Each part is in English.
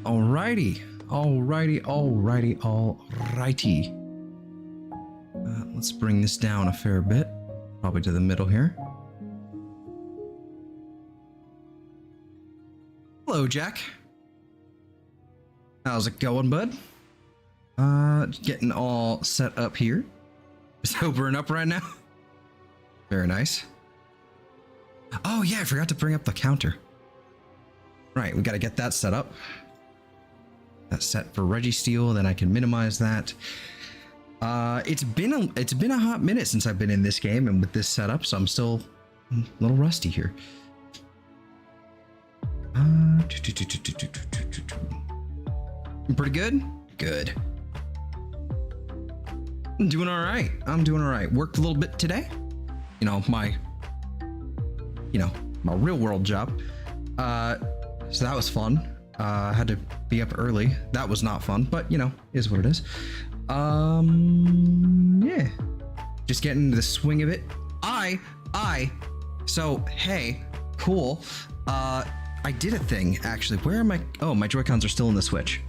Alrighty. Let's bring this down a fair bit. Probably to the middle here. Hello, Jack. How's it going, bud? Getting all set up here. Sobering up right now. Very nice. Oh yeah, I forgot to bring up the counter. Right, we got to get that set up. That's set for Registeel, then I can minimize that. It's been a hot minute since I've been in this game and with this setup, so I'm still a little rusty here. Pretty good? Good. I'm doing all right. Worked a little bit today. My real world job. So that was fun. Had to be up early. That was not fun, but is what it is. Yeah. Just getting into the swing of it. So, hey, cool. I did a thing, actually. Where are my... Oh, my Joy-Cons are still in the Switch.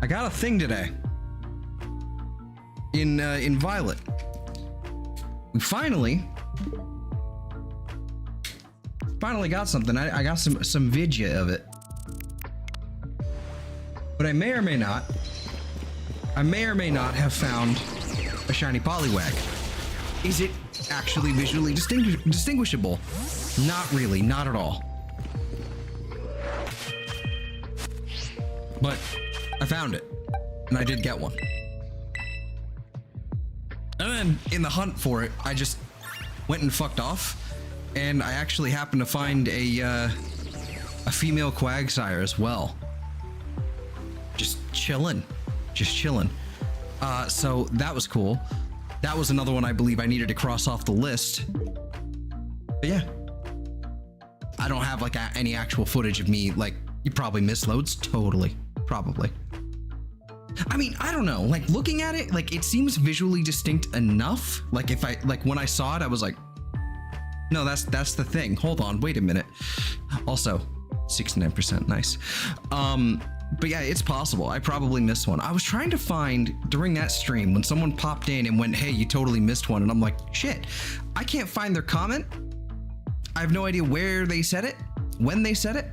I got a thing today. In Violet. We finally got something. I got some vidya of it. But I may or may not have found a shiny Poliwag. Is it actually visually distinguishable? Not really, not at all. But I found it, and I did get one. And then in the hunt for it, I just went and fucked off, and I actually happened to find a female quagsire as well. Just chilling. So that was cool. That was another one I believe I needed to cross off the list. But yeah, I don't have like any actual footage of me. Like, you probably missed loads. Totally, probably. I mean, I don't know. Like, looking at it, like, it seems visually distinct enough. Like, if I like when I saw it, I was like, no, that's the thing. Hold on, wait a minute. Also, 69%, nice. But yeah, it's possible. I probably missed one. I was trying to find during that stream when someone popped in and went, hey, you totally missed one. And I'm like, shit, I can't find their comment. I have no idea where they said it, when they said it.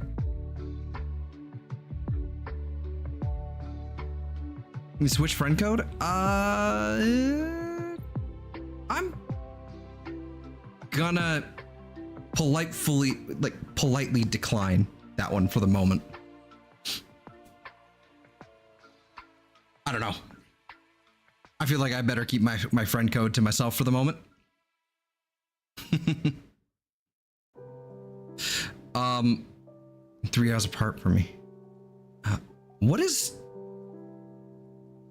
Let me switch friend code. I'm gonna politely decline that one for the moment. I don't know. I feel like I better keep my friend code to myself for the moment. 3 hours apart for me. What is...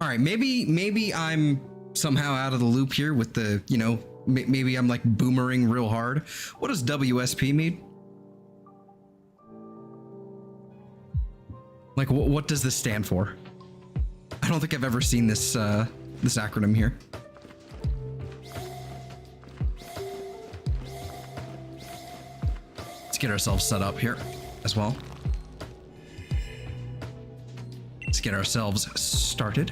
All right, maybe I'm somehow out of the loop here with the, you know, maybe I'm like boomering real hard. What does WSP mean? Like, what does this stand for? I don't think I've ever seen this this acronym here. Let's get ourselves set up here as well. Let's get ourselves started.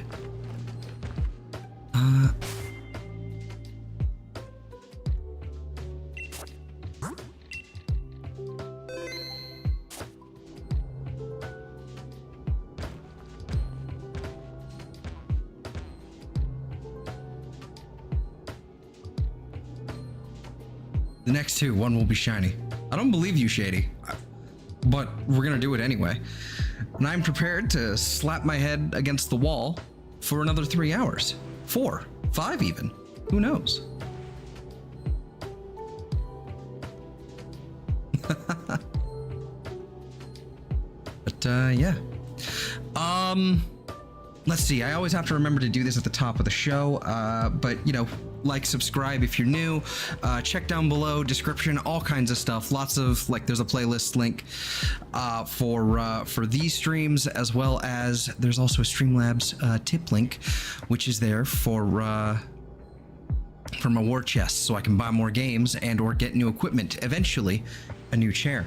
The next two, one will be shiny. I don't believe you, Shady, but we're gonna do it anyway. And I'm prepared to slap my head against the wall for another 3 hours. 4, 5 even. Who knows? But yeah. Let's see. I always have to remember to do this at the top of the show. But you know, like, subscribe if you're new. Check down below, description, all kinds of stuff. Lots of, like, there's a playlist link for these streams, as well as there's also a Streamlabs tip link, which is there for my war chest, so I can buy more games and or get new equipment. Eventually, a new chair.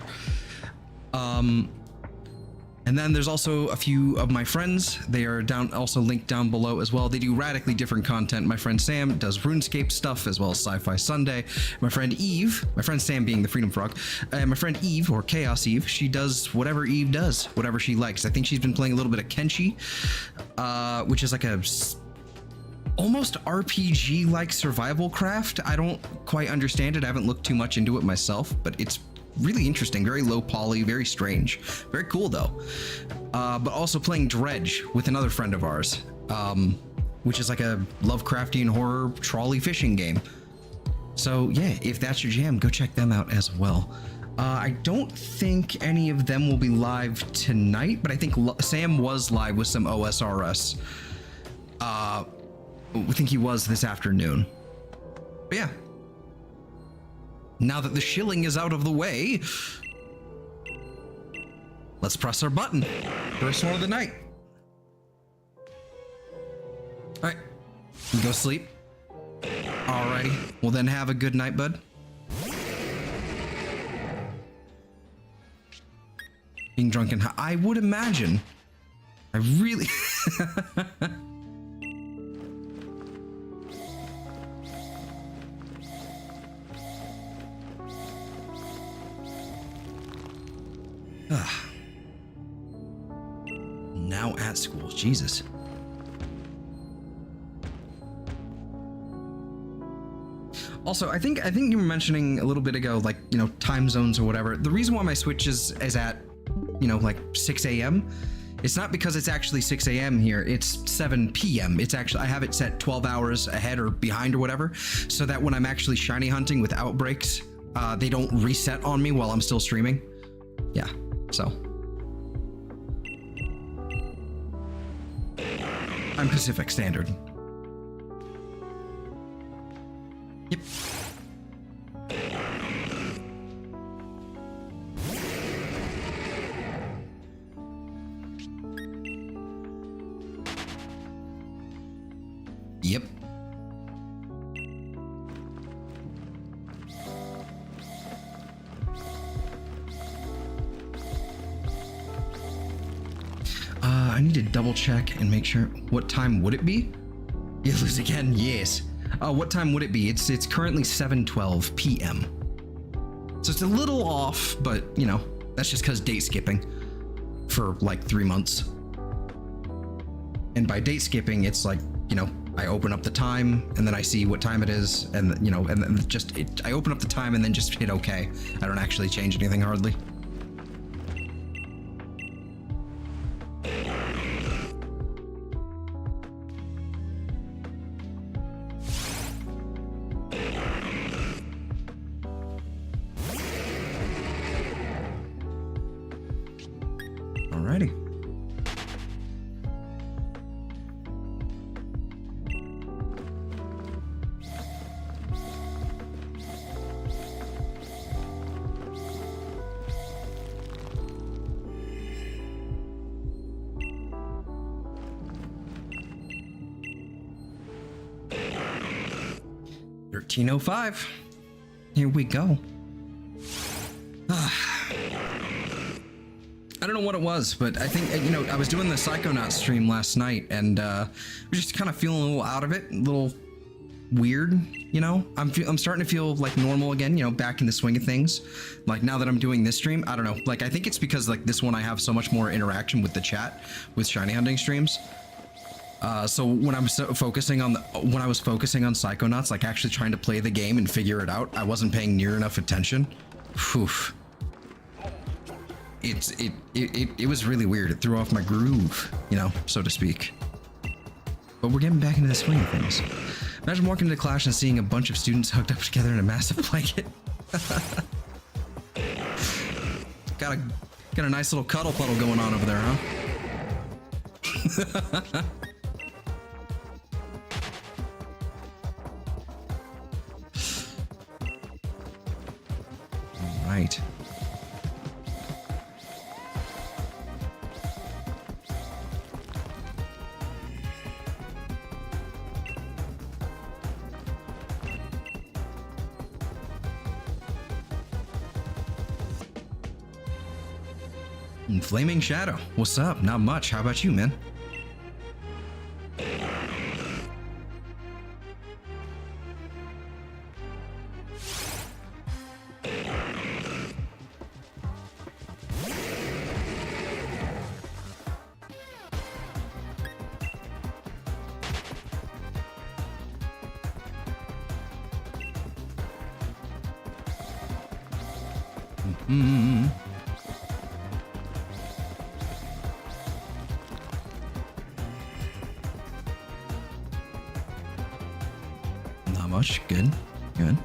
And then there's also a few of my friends. They are also linked down below as well. They do radically different content. My friend Sam does RuneScape stuff, as well as Sci-Fi Sunday. My friend Eve, my friend Sam being the Freedom Frog, and my friend Eve, or Chaos Eve, she does whatever Eve does, whatever she likes. I think she's been playing a little bit of Kenshi, which is like a almost RPG-like survival craft. I don't quite understand it. I haven't looked too much into it myself, but it's really interesting, very low poly, very strange, very cool though. But also playing Dredge with another friend of ours, which is like a Lovecraftian horror trolley fishing game. So yeah, if that's your jam, go check them out as well. I don't think any of them will be live tonight, but I think Sam was live with some OSRS. I think he was this afternoon. But yeah. Now that the shilling is out of the way, let's press our button. First one of the night. All right, you go sleep. Alrighty, well then have a good night, bud. Being drunk and high, I would imagine. I really... Now at school, Jesus. Also, I think you were mentioning a little bit ago, like, you know, time zones or whatever. The reason why my Switch is at, you know, like 6 a.m. It's not because it's actually 6 a.m. here. It's 7 p.m. It's actually, I have it set 12 hours ahead or behind or whatever, so that when I'm actually shiny hunting with outbreaks, they don't reset on me while I'm still streaming. Yeah, so. I'm Pacific Standard. Yep. Yep. I need to double check and make sure. What time would it be? You lose again? Yes. What time would it be? It's currently 7:12 p.m. So it's a little off, but you know, that's just because date skipping for like 3 months. And by date skipping, it's like, you know, I open up the time and then I see what time it is, and you know, and then I open up the time and then just hit OK. I don't actually change anything hardly. Alrighty. $13.05. Here we go. I don't know what it was, but I think, you know, I was doing the Psychonaut stream last night, and I was just kind of feeling a little out of it, a little weird, you know? I'm starting to feel like normal again, you know, back in the swing of things. Like now that I'm doing this stream, I don't know. Like I think it's because like this one I have so much more interaction with the chat with shiny hunting streams. So when I was focusing on Psychonauts, like actually trying to play the game and figure it out, I wasn't paying near enough attention. Whew. It was really weird. It threw off my groove, you know, so to speak. But we're getting back into the swing of things. Imagine walking into class and seeing a bunch of students hooked up together in a massive blanket. Got a nice little cuddle puddle going on over there, huh? All right. Flaming Shadow, what's up? Not much. How about you, man? Not much. Good. Good.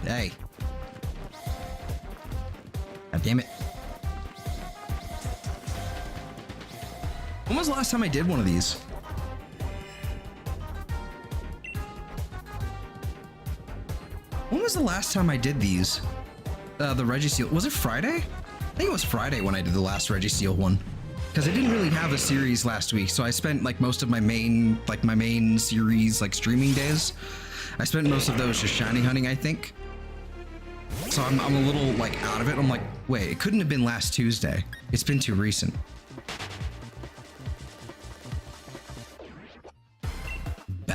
Hey. God damn it. When was the last time I did one of these? When was the last time I did these? The Registeel. Was it Friday? I think it was Friday when I did the last Registeel one. Because I didn't really have a series last week, so I spent like most of my main series like streaming days. I spent most of those just shiny hunting, I think. So I'm a little like out of it. I'm like, wait, it couldn't have been last Tuesday. It's been too recent.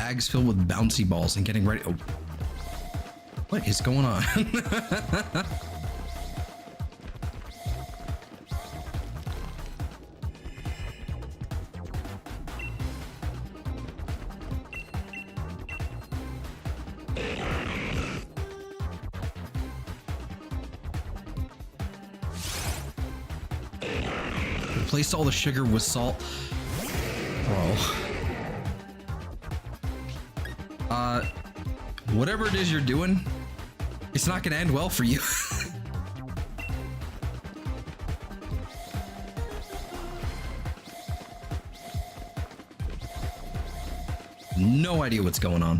bags filled with bouncy balls and getting ready. Oh. What is going on? Replace all the sugar with salt. Bro. Whatever it is you're doing, it's not gonna end well for you. No idea what's going on.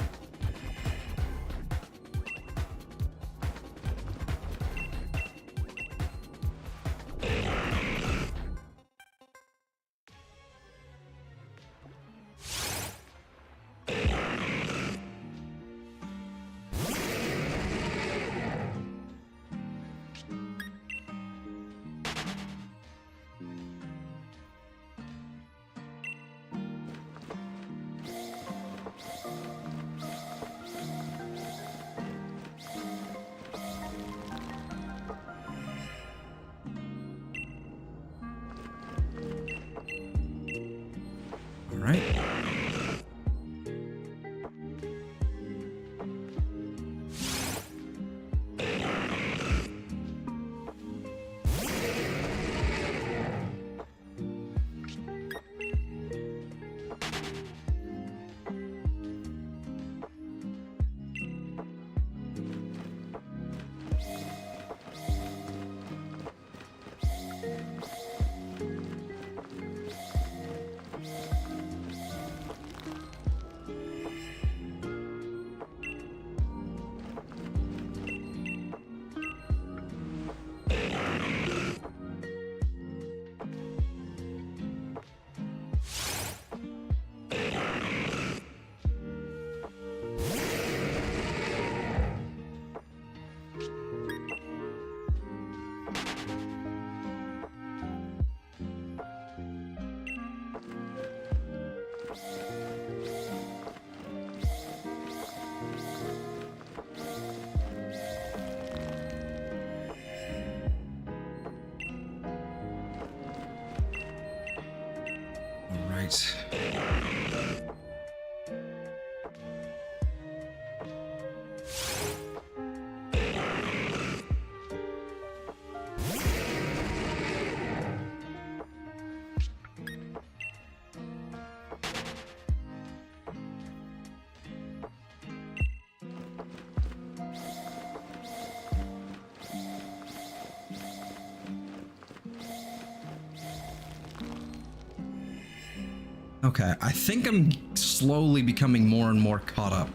Okay, I think I'm slowly becoming more and more caught up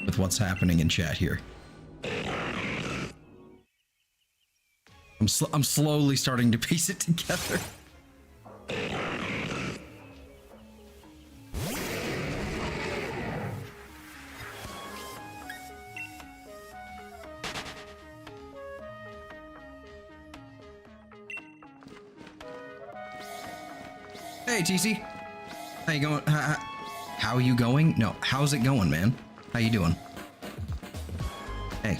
with what's happening in chat here. I'm slowly starting to piece it together. Hey, TC. How you going? How are you going? No, how's it going, man? How you doing? Hey.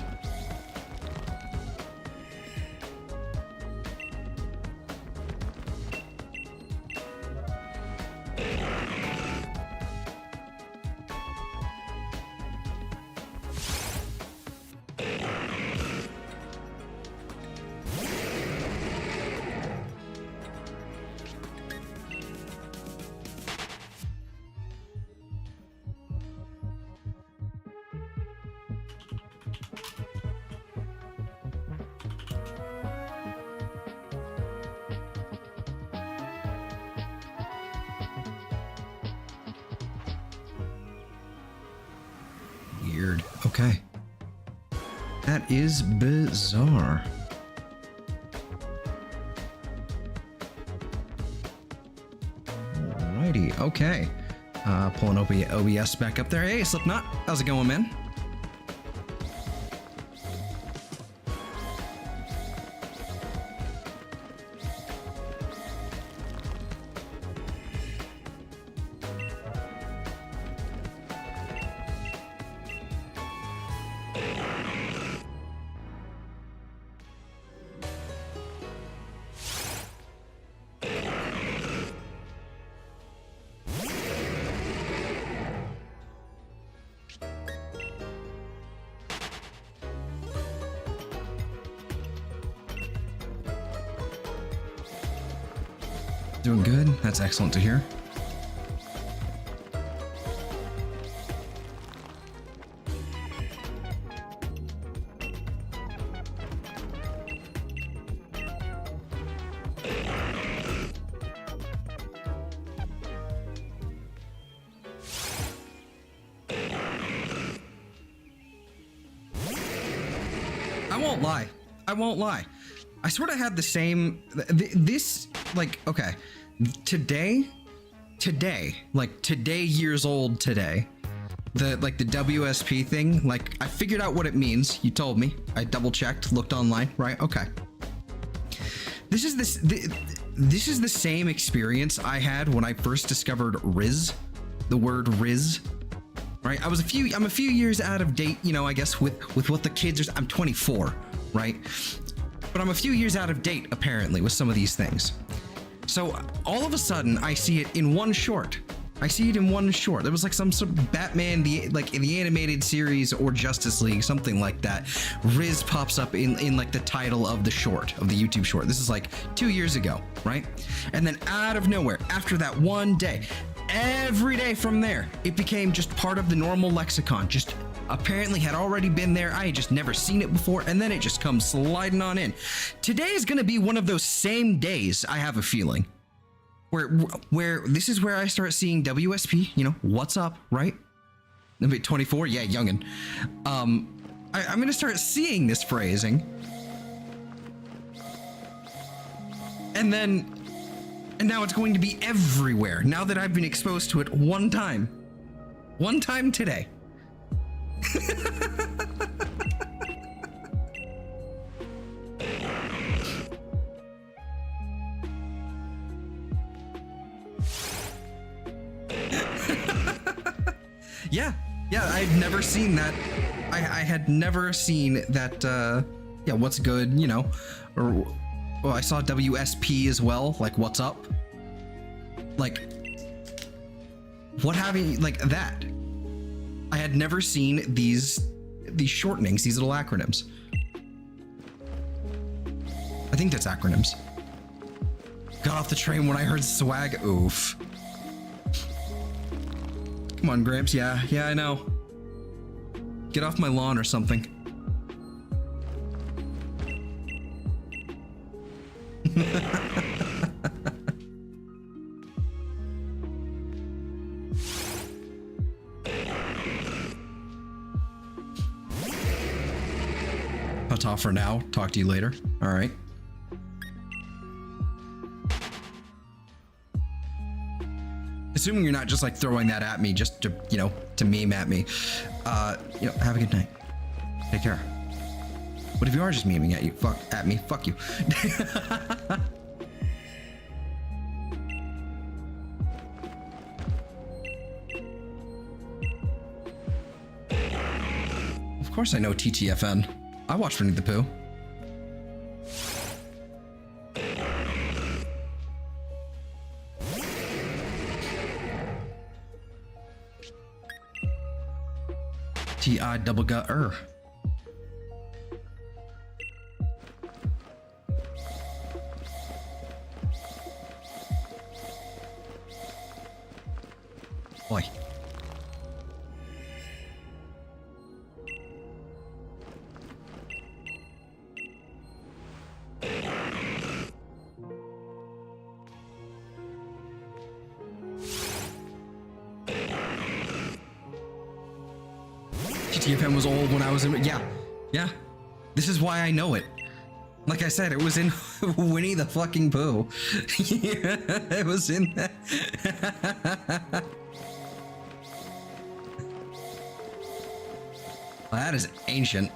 Weird. Okay. That is bizarre. Alrighty. Okay. Pulling OBS back up there. Hey, Slipknot. How's it going, man? Doing good. That's excellent to hear. I won't lie. I sort of had the same, this, like, okay, today, like today years old today, the WSP thing, like I figured out what it means. You told me, I double checked, looked online, right? Okay. This is the same experience I had when I first discovered Riz, the word Riz. Right, I'm a few years out of date, you know, I guess with what the kids are. I'm 24, right? But I'm a few years out of date apparently with some of these things. So all of a sudden I see it in one short. There was like some sort of Batman, the animated series or Justice League, something like that. Riz pops up in like the title of the short, of the YouTube short. This is like 2 years ago, right? And then out of nowhere, after that one day, every day from there, it became just part of the normal lexicon. Just apparently had already been there. I had just never seen it before, and then it just comes sliding on in. Today is going to be one of those same days, I have a feeling, where this is where I start seeing WSP, you know, what's up, right? I'm 24, yeah, youngin'. I'm going to start seeing this phrasing. And now it's going to be everywhere, now that I've been exposed to it one time today. Yeah, I'd never seen that. I had never seen that, yeah, what's good, you know, or, well, I saw WSP as well, like, what's up? Like, what have you, like that? I had never seen these shortenings, these little acronyms. I think that's acronyms. Got off the train when I heard swag, oof. Come on, Gramps, yeah, I know. Get off my lawn or something. Cut off for now. Talk to you later. All right. Assuming you're not just like throwing that at me just to, you know, to meme at me. You know, have a good night. Take care. What if you are just memeing at you? At me. Fuck you. Of course I know TTFN. I watched Winnie the Pooh. T-I double gut er. Boy. TTFN was old when I was in, yeah. This is why I know it. Like I said, it was in Winnie the fucking Pooh. Yeah, it was in that. Well, that is ancient.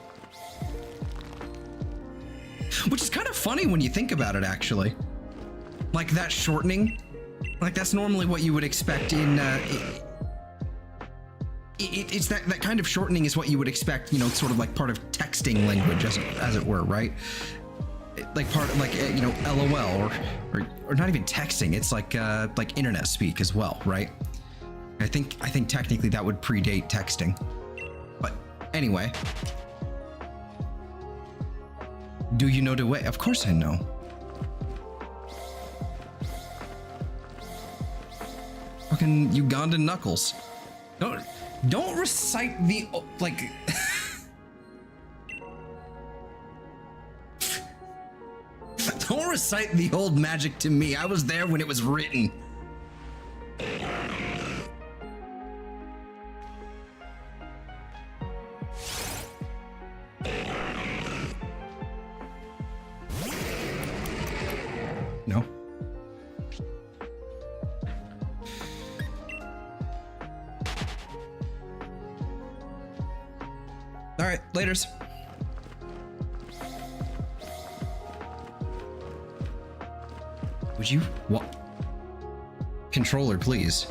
Which is kind of funny when you think about it, actually. Like that shortening, like that's normally what you would expect in, it's that kind of shortening is what you would expect, you know, sort of like part of texting language, as it were, right? Like part of like, you know, LOL or not even texting. It's like internet speak as well, right? I think technically that would predate texting, but anyway. Do you know the way? Of course I know. Fucking Ugandan knuckles. Don't recite the like. Don't recite the old magic to me. I was there when it was written. No. All right, laters. Would you what? Controller, please.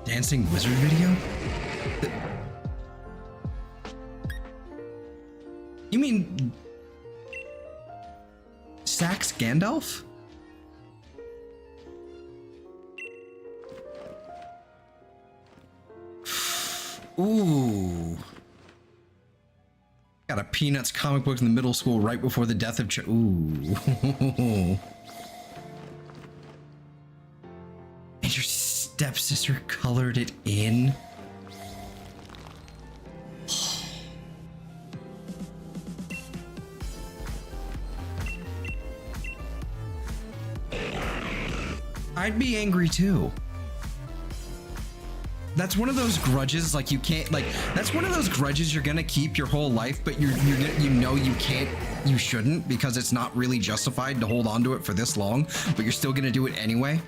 Dancing wizard video? You mean Sax Gandalf? Ooh. Got a Peanuts comic book in the middle school right before the death of ooh. And your stepsister colored it in? I'd be angry too. That's one of those grudges, like you can't, like, that's one of those grudges you're gonna keep your whole life, but you know you can't, you shouldn't, because it's not really justified to hold on to it for this long, but you're still gonna do it anyway.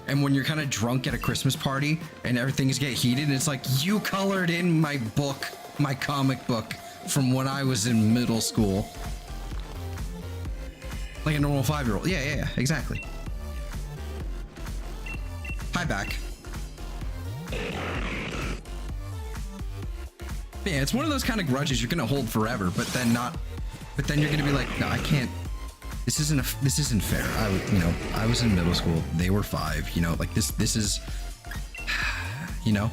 And when you're kind of drunk at a Christmas party and everything's get heated, and it's like, you colored in my book, my comic book from when I was in middle school. Like a normal 5-year-old. Yeah, exactly. Hi back. Yeah, it's one of those kind of grudges you're gonna hold forever, but then you're gonna be like, no, I can't. This isn't fair. I was in middle school. They were 5. You know, like this is, you know.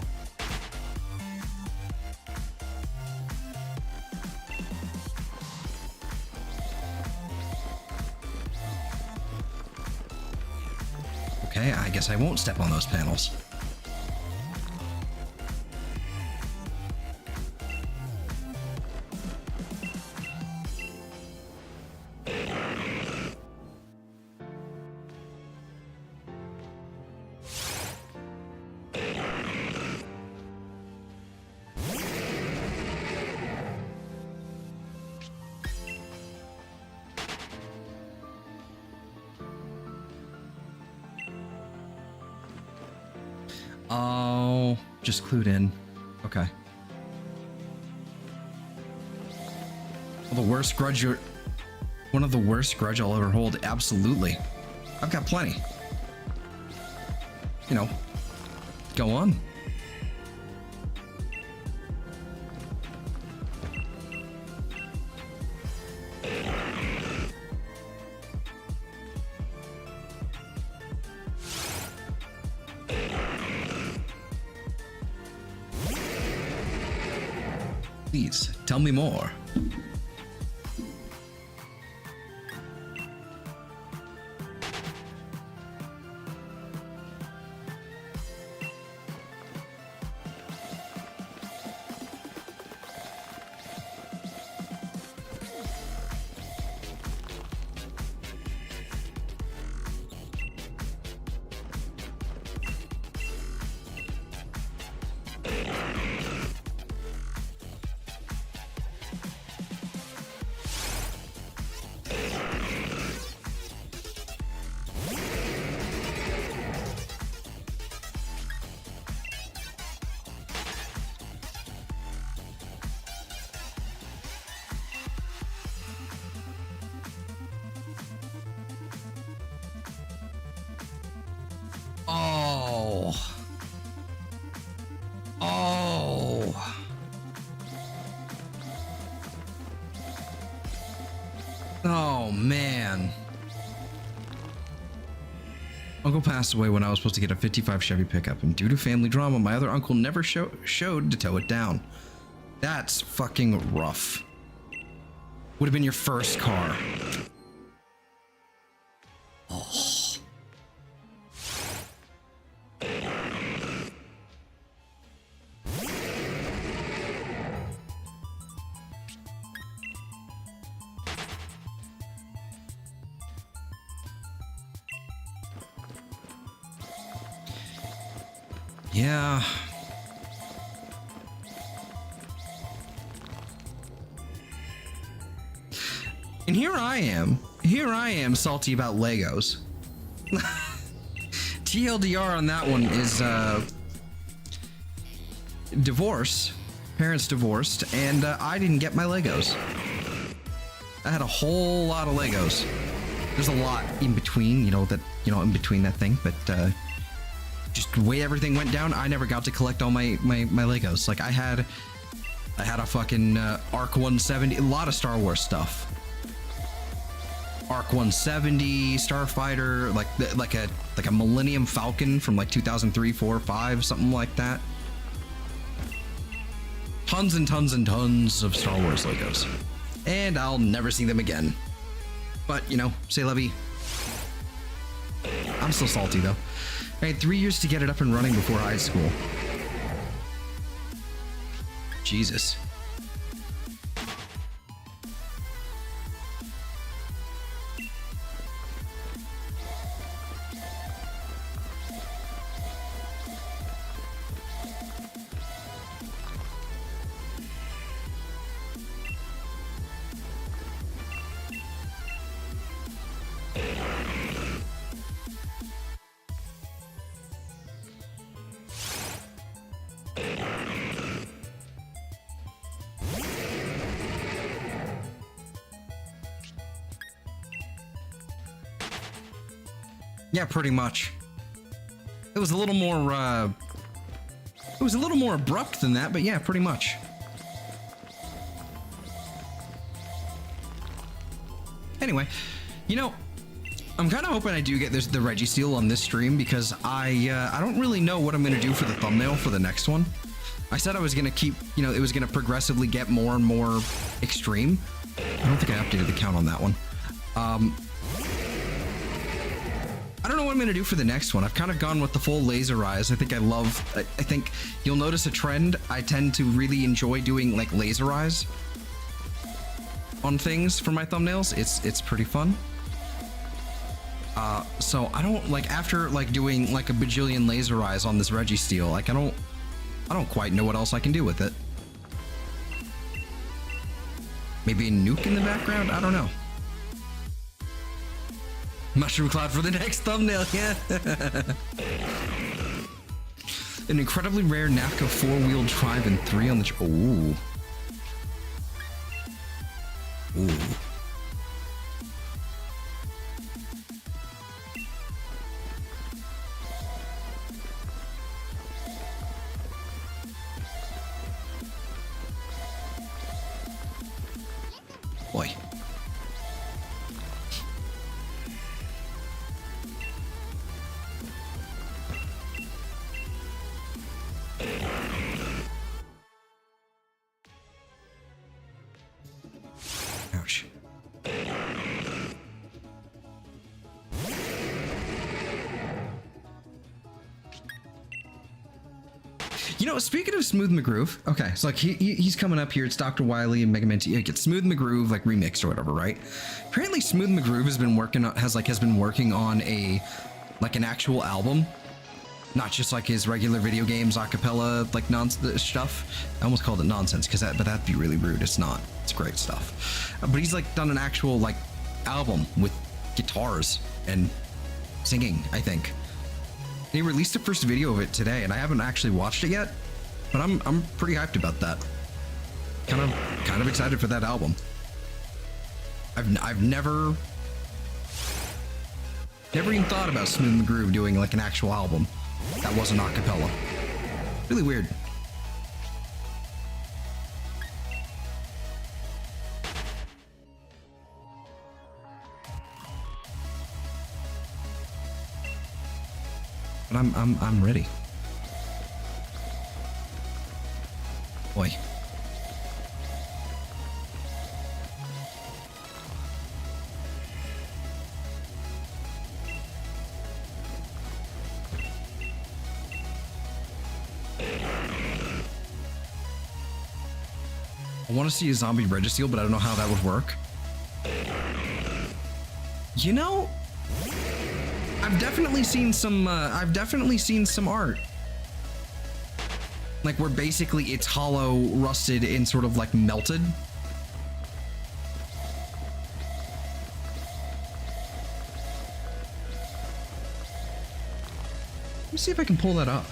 Okay, I guess I won't step on those panels. Oh, just clued in. Okay. Well, one of the worst grudge I'll ever hold. Absolutely. I've got plenty. You know, go on. Please, tell me more. man. Uncle passed away when I was supposed to get a 55 Chevy pickup, and due to family drama, my other uncle never showed to tow it down. That's fucking rough. Would have been your first car. Oh. Yeah. And here I am salty about Legos. TLDR on that one is divorce, parents divorced, and I didn't get my Legos. I had a whole lot of Legos. There's a lot in between, in between that thing, but just the way everything went down, I never got to collect all my Legos. Like I had a fucking Arc 170, a lot of Star Wars stuff. Arc 170, Starfighter, like a Millennium Falcon from like 2003, 4, 5, something like that. Tons and tons and tons of Star Wars Legos. And I'll never see them again. But, say la vie. I'm still salty though. I had 3 years to get it up and running before high school. Jesus. Yeah, pretty much. It was a little more abrupt than that, but yeah, pretty much. Anyway, I'm kind of hoping I do get the Registeel on this stream because I don't really know what I'm going to do for the thumbnail for the next one. I said I was going to keep, it was going to progressively get more and more extreme. I don't think I updated the count on that one. I don't know what I'm going to do for the next one. I've kind of gone with the full laser eyes. I think you'll notice a trend. I tend to really enjoy doing like laser eyes on things for my thumbnails. It's pretty fun. So I don't like after like doing like a bajillion laser eyes on this Registeel, like I don't quite know what else I can do with it. Maybe a nuke in the background? I don't know. Mushroom cloud for the next thumbnail, yeah. An incredibly rare NAFCA 4-wheel drive and 3 on the... Ooh. Ooh. Boy. Ouch. Speaking of Smooth McGroove, okay, so like he's coming up here. It's Dr. Wily and Mega Man T. Get Smooth McGroove like remixed or whatever, right? Apparently, Smooth McGroove has been working on an actual album, not just like his regular video games acapella like nonsense stuff. I almost called it nonsense but that'd be really rude. It's not. It's great stuff. But he's like done an actual like album with guitars and singing, I think. He released the first video of it today, and I haven't actually watched it yet, but I'm pretty hyped about that. Kind of excited for that album. I've never even thought about Smooth McGroove doing like an actual album that wasn't a cappella. Really weird. but I'm ready. Boy. I want to see a zombie Registeel, but I don't know how that would work. You know, I've definitely seen some art. Like where basically it's hollow, rusted, and sort of like melted. Let me see if I can pull that up.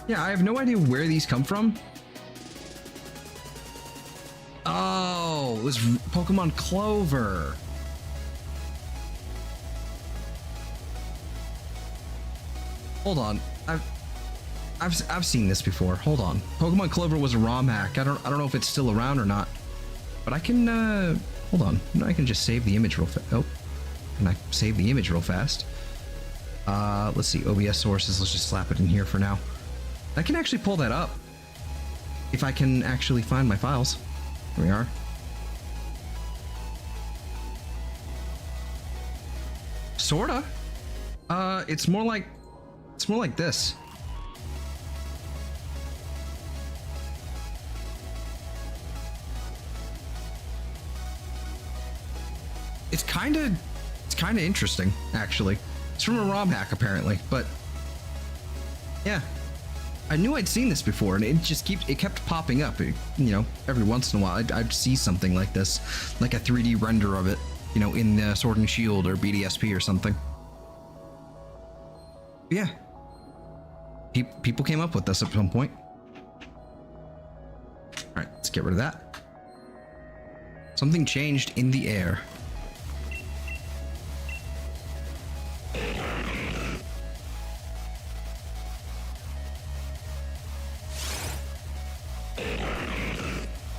Yeah, I have no idea where these come from. Oh, it was Pokemon Clover. Hold on, I've seen this before. Hold on, Pokemon Clover was a ROM hack. I don't know if it's still around or not, but I can hold on. I can just save the image real fast. Oh, can I save the image real fast? Let's see, OBS sources. Let's just slap it in here for now. I can actually pull that up if I can actually find my files. Here we are. Sorta. It's more like this. It's kind of interesting, actually. It's from a ROM hack apparently, but yeah. I knew I'd seen this before, and it kept popping up. You know, every once in a while, I'd see something like this, like a 3D render of it, you know, in Sword and Shield or BDSP or something. But yeah, people came up with this at some point. All right, let's get rid of that. Something changed in the air.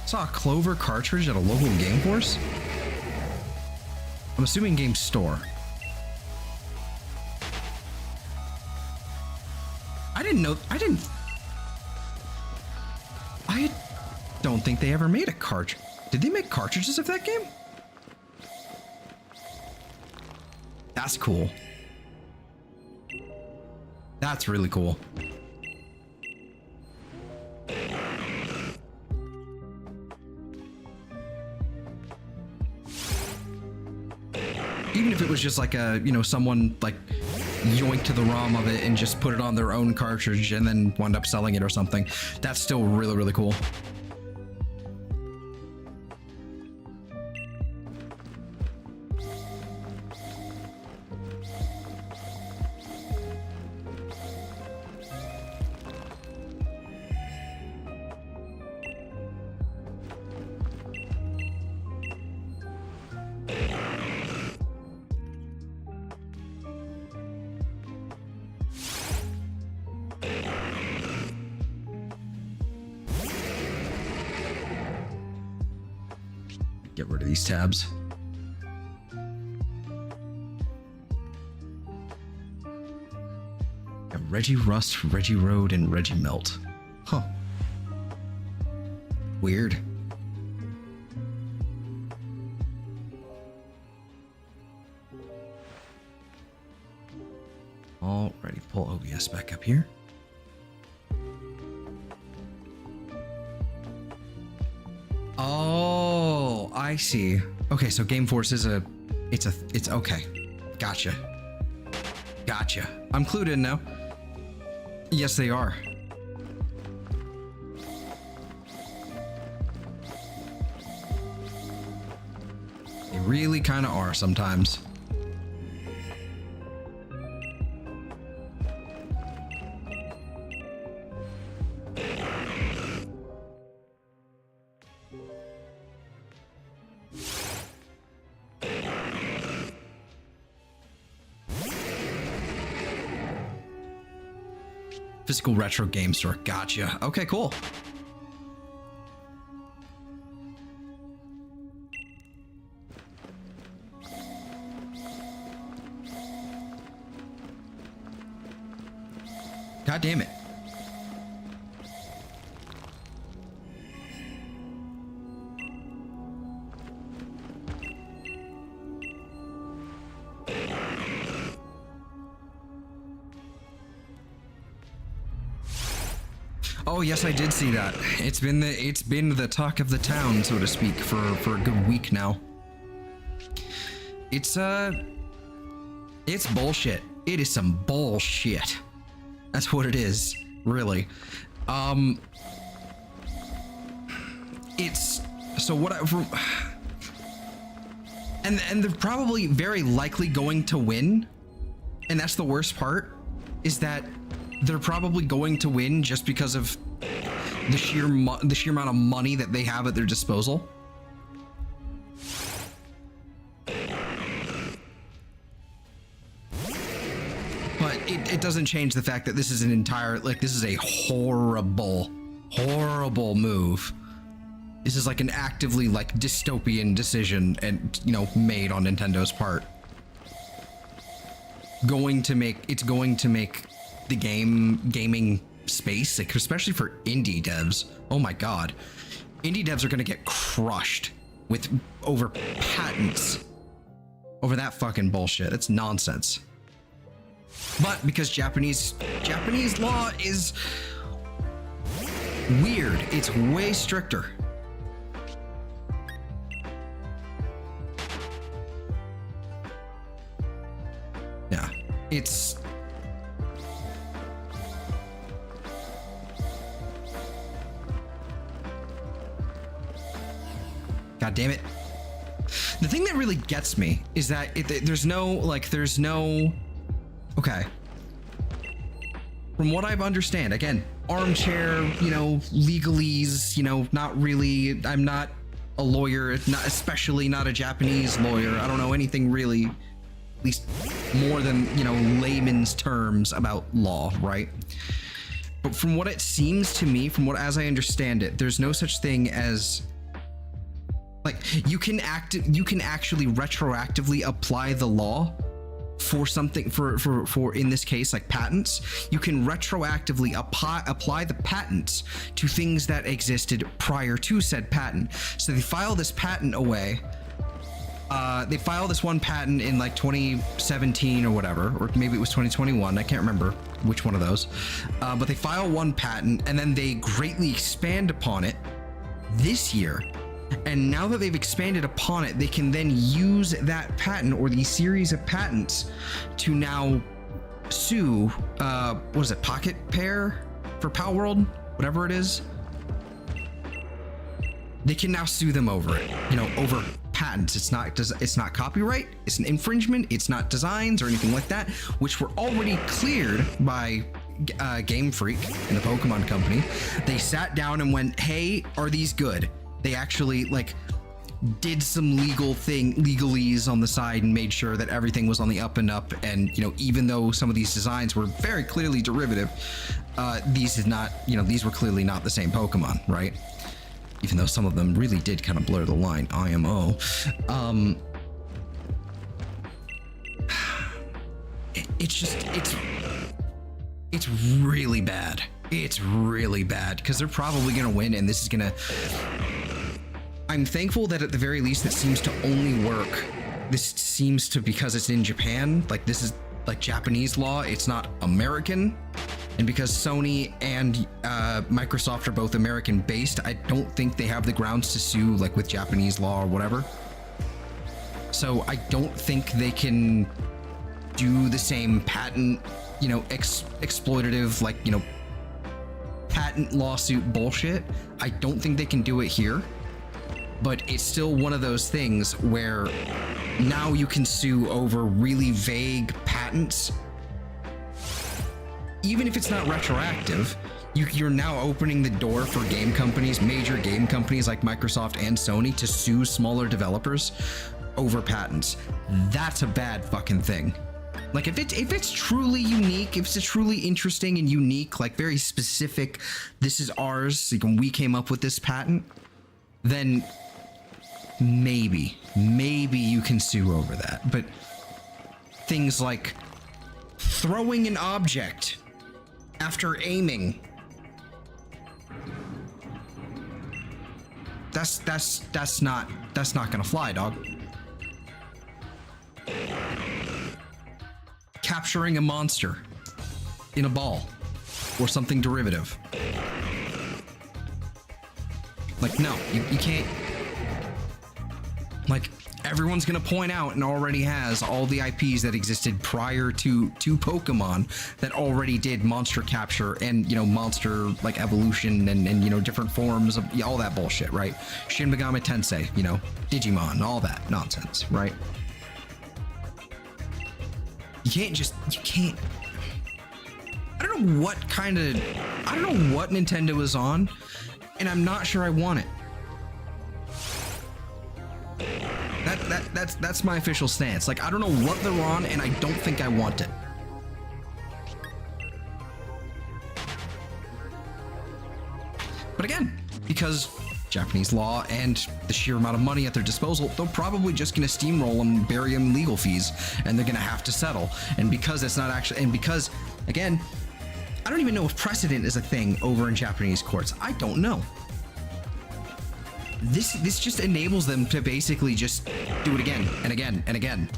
Saw a Clover cartridge at a local game force. I'm assuming game store. I don't think they ever made a cartridge. Did they make cartridges of that game? That's cool. That's really cool. Even if it was just like a, you know, someone like yoinked to the ROM of it and just put it on their own cartridge and then wound up selling it or something, that's still really, really cool. Get rid of these tabs. Got Reggie Rust, Reggie Road, and Reggie Melt. Huh. Weird. Alrighty, pull OBS back up here. Oh, I see. Okay, so Game Force is it's okay. Gotcha. Gotcha. I'm clued in now. Yes, they are. They really kind of are sometimes. Physical retro game store. Gotcha. Okay, cool. God damn it. Oh yes, I did see that. It's been the talk of the town, so to speak, for a good week now. It's bullshit. It is some bullshit. That's what it is, really. It's so what I from, and they're probably very likely going to win, and that's the worst part, is that they're probably going to win just because of the sheer amount of money that they have at their disposal. But it doesn't change the fact that this is this is a horrible move. This is like an actively like dystopian decision, and made on Nintendo's part. It's going to make the gaming space, like, especially for indie devs. Oh my god, indie devs are gonna get crushed over patents over that fucking bullshit. It's nonsense. But because Japanese law is weird, it's way stricter. Yeah, it's God damn it. The thing that really gets me is that there's no okay. From what I understand, again, armchair, legalese, not really. I'm not a lawyer, especially not a Japanese lawyer. I don't know anything really, at least more than, layman's terms about law, right? But from what it seems to me, as I understand it, there's no such thing as you can actually retroactively apply the law for something, for in this case, like patents. You can retroactively apply the patents to things that existed prior to said patent. So they file this patent away. They file this one patent in like 2017 or whatever, or maybe it was 2021. I can't remember which one of those. But they file one patent and then they greatly expand upon it this year. And now that they've expanded upon it, they can then use that patent or the series of patents to now sue, what is it, Pocket Pair for Pal World? Whatever it is. They can now sue them over it, over patents. It's not copyright, it's an infringement, it's not designs or anything like that, which were already cleared by Game Freak and the Pokemon Company. They sat down and went, hey, are these good? They actually did some legalese on the side and made sure that everything was on the up and up. And even though some of these designs were very clearly derivative, these were clearly not the same Pokemon, right? Even though some of them really did kind of blur the line. IMO. It's really bad. It's really bad because they're probably gonna win, and this is gonna. I'm thankful that at the very least it seems to only work. This seems to, because it's in Japan, this is like Japanese law, it's not American. And because Sony and Microsoft are both American based, I don't think they have the grounds to sue with Japanese law or whatever. So I don't think they can do the same patent, exploitative, patent lawsuit bullshit. I don't think they can do it here. But it's still one of those things where now you can sue over really vague patents. Even if it's not retroactive, you're now opening the door for game companies, major game companies like Microsoft and Sony, to sue smaller developers over patents. That's a bad fucking thing. Like if it's truly unique, if it's truly interesting and unique, like very specific, this is ours, like when we came up with this patent, then maybe you can sue over that. But things like throwing an object after aiming, that's not gonna fly, dog. Capturing a monster in a ball or something derivative. Like, no, you can't. Like, everyone's gonna point out and already has all the IPs that existed prior to Pokemon that already did monster capture and, you know, monster like evolution and you know, different forms of all that bullshit, right? Shin Megami Tensei, you know, Digimon, all that nonsense, right? You can't. I don't know what Nintendo is on, and I'm not sure I want it. That's my official stance. Like, I don't know what they're on, and I don't think I want it. But again, because Japanese law and the sheer amount of money at their disposal, they're probably just going to steamroll and bury them in legal fees, and they're going to have to settle. And because it's not actually, and because, again, I don't even know if precedent is a thing over in Japanese courts. I don't know. This just enables them to basically just do it again and again and again.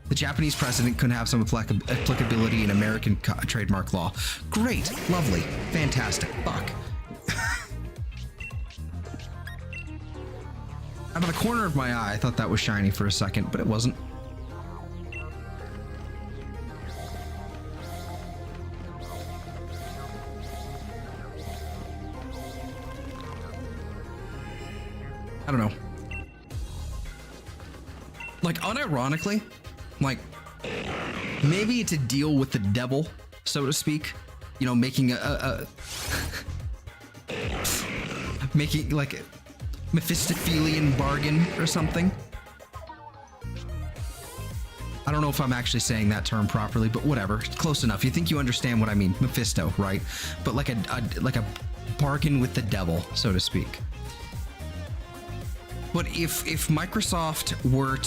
The Japanese precedent could have some applicability in American trademark law. Great, lovely, fantastic. Fuck. Out of the corner of my eye, I thought that was shiny for a second, but it wasn't. I don't know. Like, unironically, like, maybe it's a deal with the devil, so to speak. You know, making making like a Mephistophelian bargain or something. I don't know if I'm actually saying that term properly, but whatever. Close enough. You think you understand what I mean. Mephisto, right? But like a bargain with the devil, so to speak. But if Microsoft were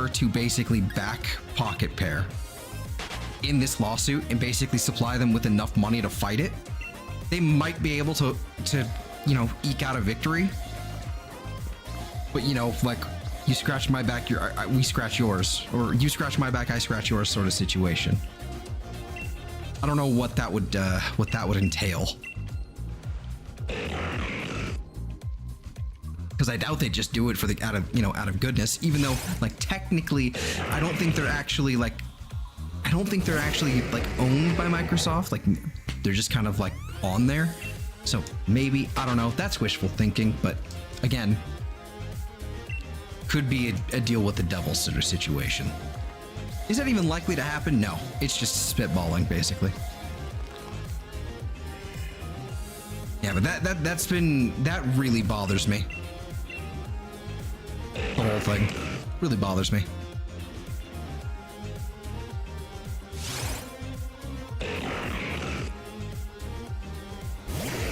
to basically back Pocket Pair in this lawsuit and basically supply them with enough money to fight it, they might be able to you know, eke out a victory. But you know, like, you scratch my back, we scratch yours, or you scratch my back, I scratch yours, sort of situation. I don't know what that would entail. Because I doubt they just do it for out of goodness, even though, like, technically I don't think they're actually like owned by Microsoft. Like, they're just kind of like on there. So maybe, I don't know, that's wishful thinking, but again, could be a deal with the devil sort of situation. Is that even likely to happen? No, it's just spitballing basically. Yeah, but that really bothers me. The whole thing really bothers me.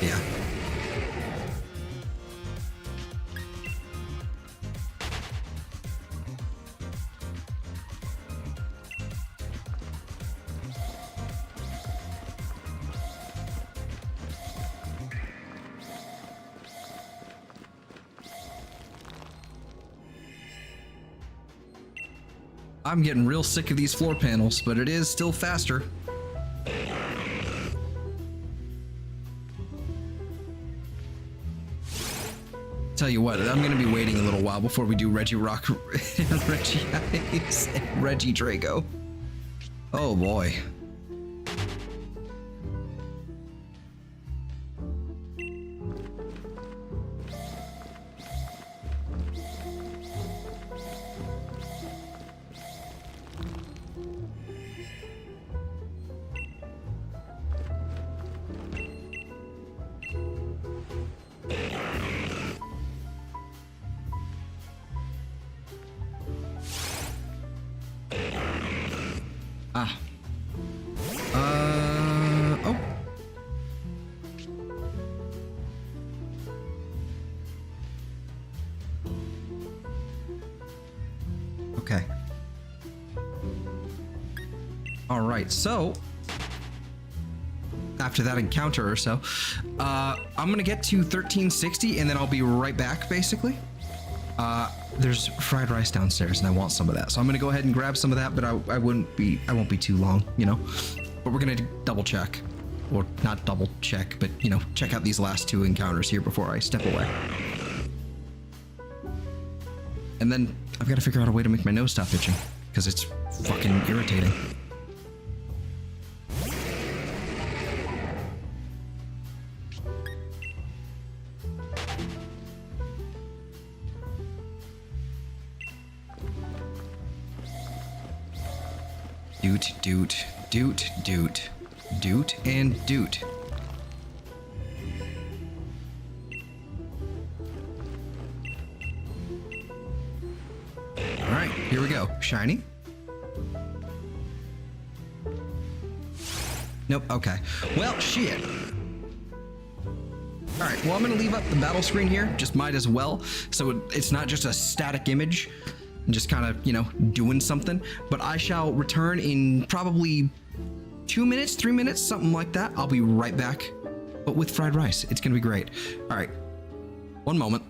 Yeah. I'm getting real sick of these floor panels, but it is still faster. Tell you what, I'm gonna be waiting a little while before we do Reggie Rock, Reggie Ice, and Reggie Drago. Oh boy. right, so after that encounter or so, I'm gonna get to 1360 and then I'll be right back, basically. There's fried rice downstairs and I want some of that, so I'm gonna go ahead and grab some of that, but I won't be too long, you know. But we're gonna double check, or not double check, but you know, check out these last two encounters here before I step away. And then I've got to figure out a way to make my nose stop itching, because it's fucking irritating. Doot, doot, doot, doot, doot, and doot. All right, here we go. Shiny. Nope, okay. Well, shit. All right, well, I'm gonna leave up the battle screen here, just might as well, so it's not just a static image, and just kind of, you know, doing something, but I shall return in probably 2 minutes, 3 minutes, something like that. I'll be right back, but with fried rice. It's gonna be great. All right, one moment.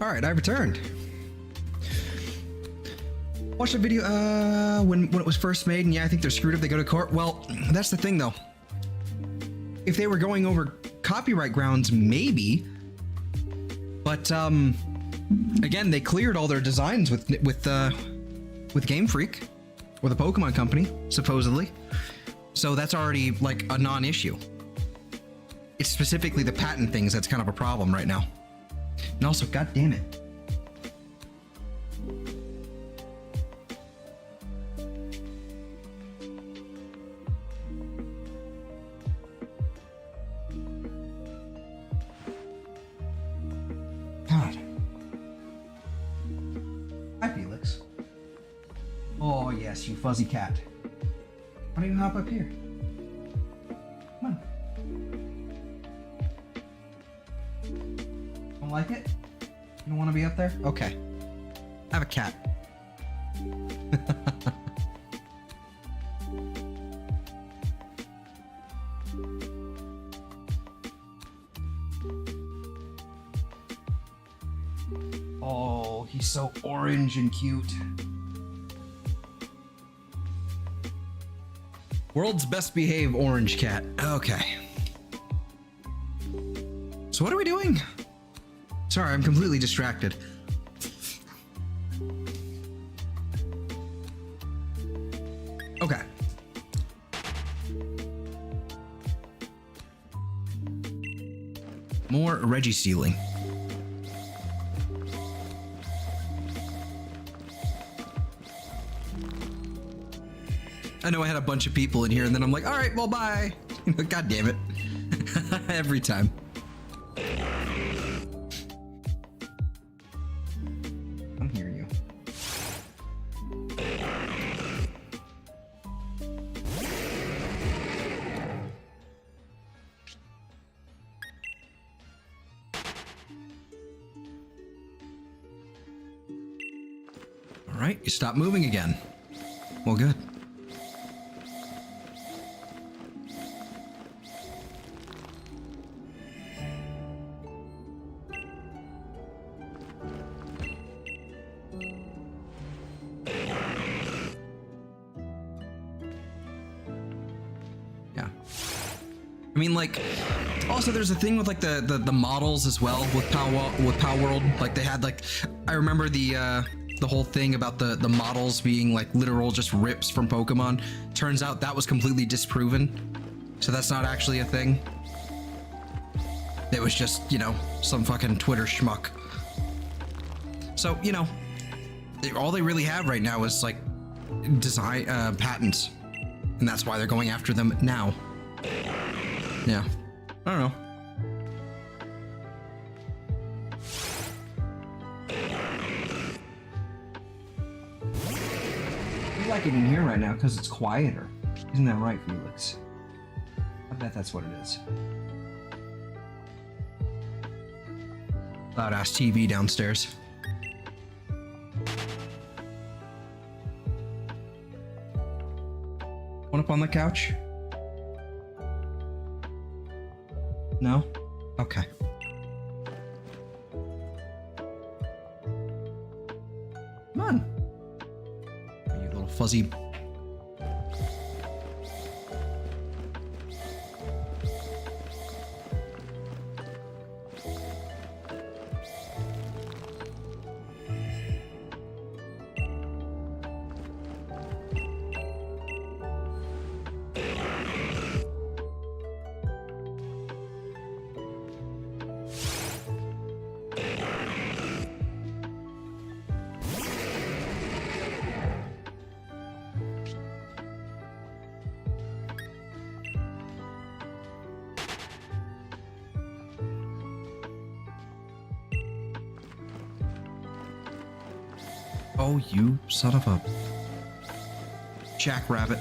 All right, I returned. Watched the video when it was first made, and yeah, I think they're screwed if they go to court. Well, that's the thing, though. If they were going over copyright grounds, maybe. But again, they cleared all their designs with Game Freak or the Pokemon Company, supposedly. So that's already like a non-issue. It's specifically the patent things that's kind of a problem right now. And also, god damn it. God. Hi, Felix. Oh, yes, you fuzzy cat. Why don't you hop up here? Come on. Don't like it? You don't want to be up there? Okay. I have a cat. Oh, he's so orange and cute. World's best behaved orange cat. Okay. So what are we doing? Sorry, I'm completely distracted. Okay. More Registeeling. I know I had a bunch of people in here, and then I'm like, all right, well, bye. God damn it. Every time. I'm hear you. All right, you stop moving again. Well, good. I mean, like, also there's a thing with like the models as well with Pow World. Like they had like, I remember the whole thing about the models being like literal just rips from Pokemon. Turns out that was completely disproven. So that's not actually a thing. It was just, you know, some fucking Twitter schmuck. So, you know, all they really have right now is like design patents, and that's why they're going after them now. Yeah, I don't know. I like it in here right now because it's quieter. Isn't that right, Felix? I bet that's what it is. Loud ass TV downstairs. One up on the couch? No? Okay. Come on. You little fuzzy. Oh, you son of a jackrabbit.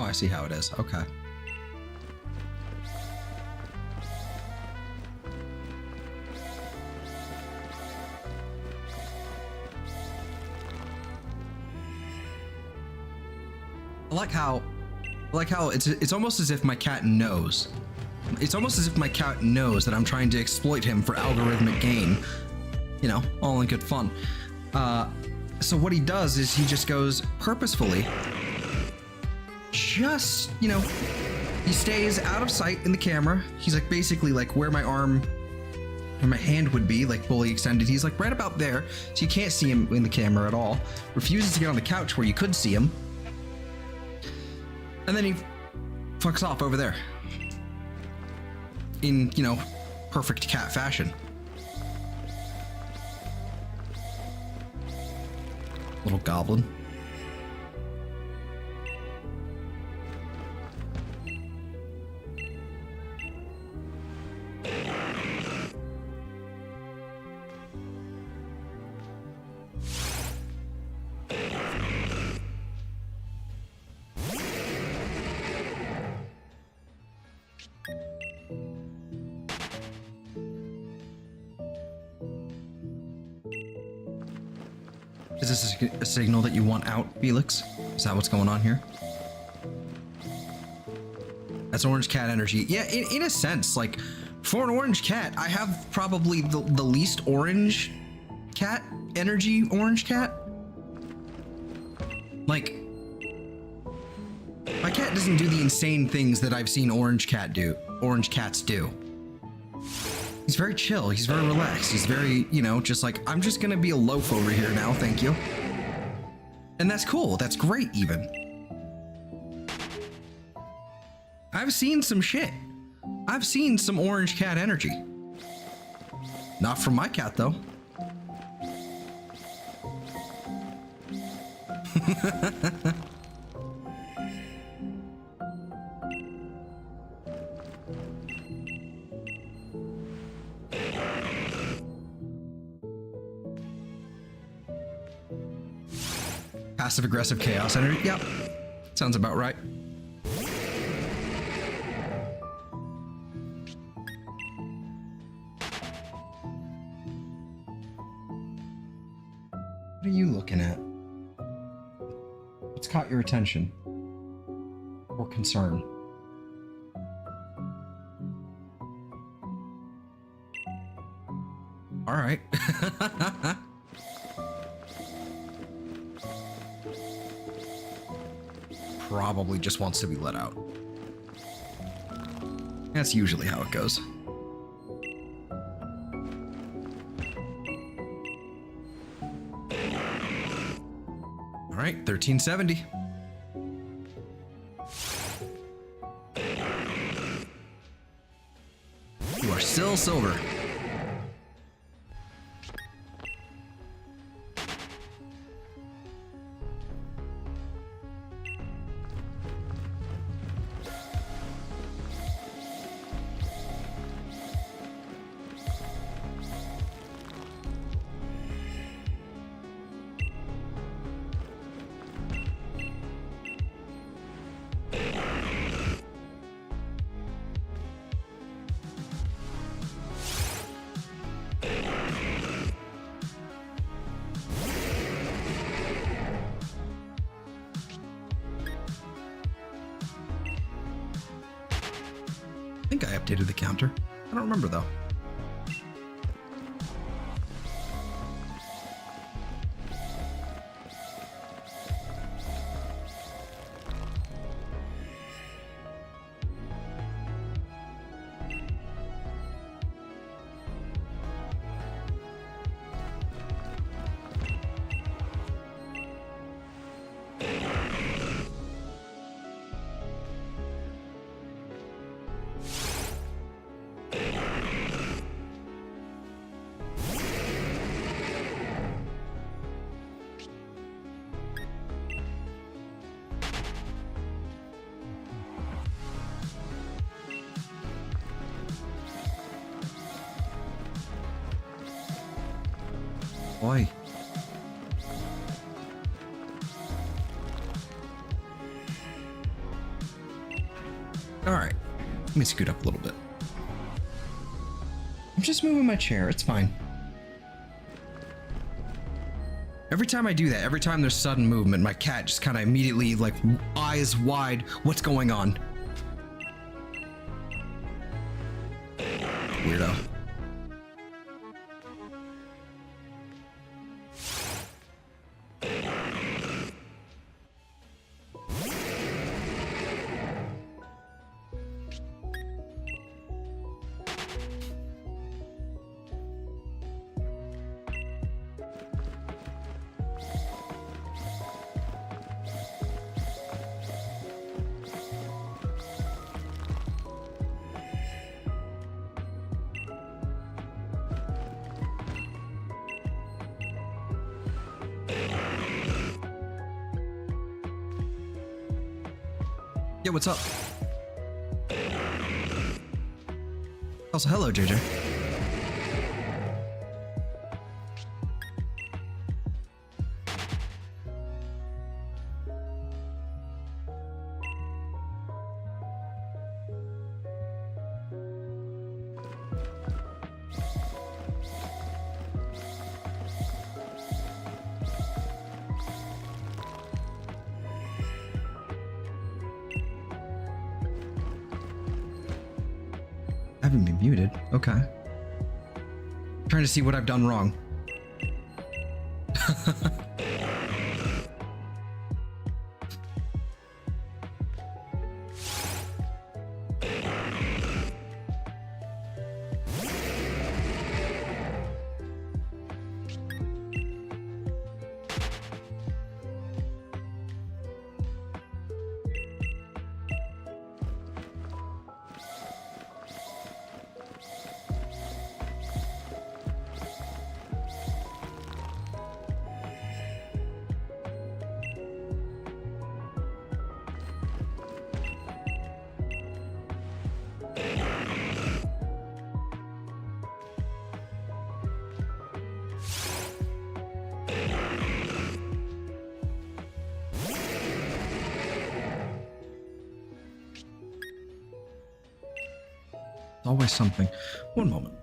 Oh, I see how it is. Okay. I like how it's almost as if my cat knows. It's almost as if my cat knows that I'm trying to exploit him for algorithmic gain. You know, all in good fun. So what he does is he just goes purposefully, just, you know, he stays out of sight in the camera. He's like basically like where my arm and my hand would be, like fully extended. He's like right about there, so you can't see him in the camera at all. Refuses to get on the couch where you could see him. And then he fucks off over there. In, you know, perfect cat fashion. Little goblin. Is this a signal that you want out, Felix? Is that what's going on here? That's orange cat energy. Yeah, in a sense, like, for an orange cat, I have probably the least orange cat energy orange cat. Like, my cat doesn't do the insane things that I've seen orange cats do. He's very chill. He's very relaxed. He's very, you know, just like, I'm just gonna be a loaf over here now, thank you. And that's cool. That's great, even. I've seen some shit. I've seen some orange cat energy. Not from my cat, though. Passive-aggressive chaos energy. Yep. Sounds about right. What are you looking at? What's caught your attention? Or concern? All right. Probably just wants to be let out. That's usually how it goes. All right, 1370. You are still silver. I think I updated the counter. I don't remember though. Boy. All right, let me scoot up a little bit. I'm just moving my chair, it's fine. Every time I do that, every time there's sudden movement, my cat just kind of immediately, like, eyes wide, what's going on? Weirdo. Yeah, what's up? Also, hello, JJ. I haven't been muted. Okay. Trying to see what I've done wrong. Always something. One moment.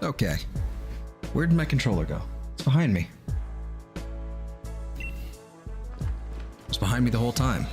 Okay. Where did my controller go? It's behind me. It's behind me the whole time.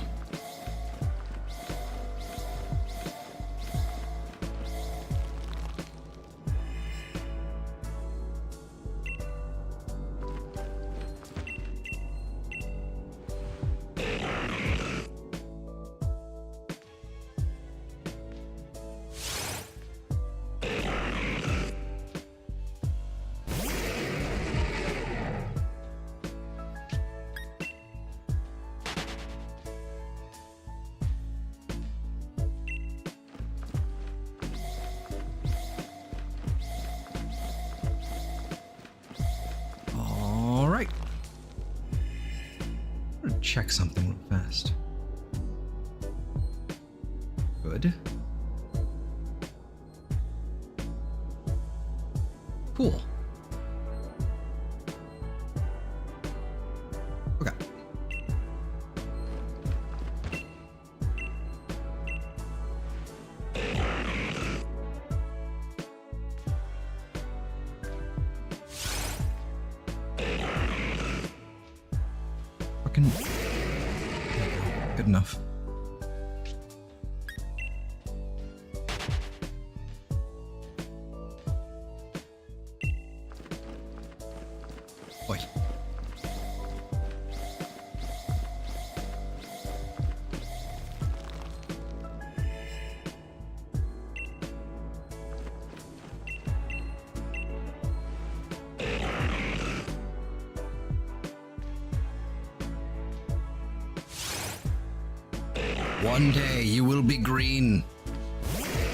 Check something real fast. Good. Cool. Okay. Fucking... Good enough. Oi. One day you will be green.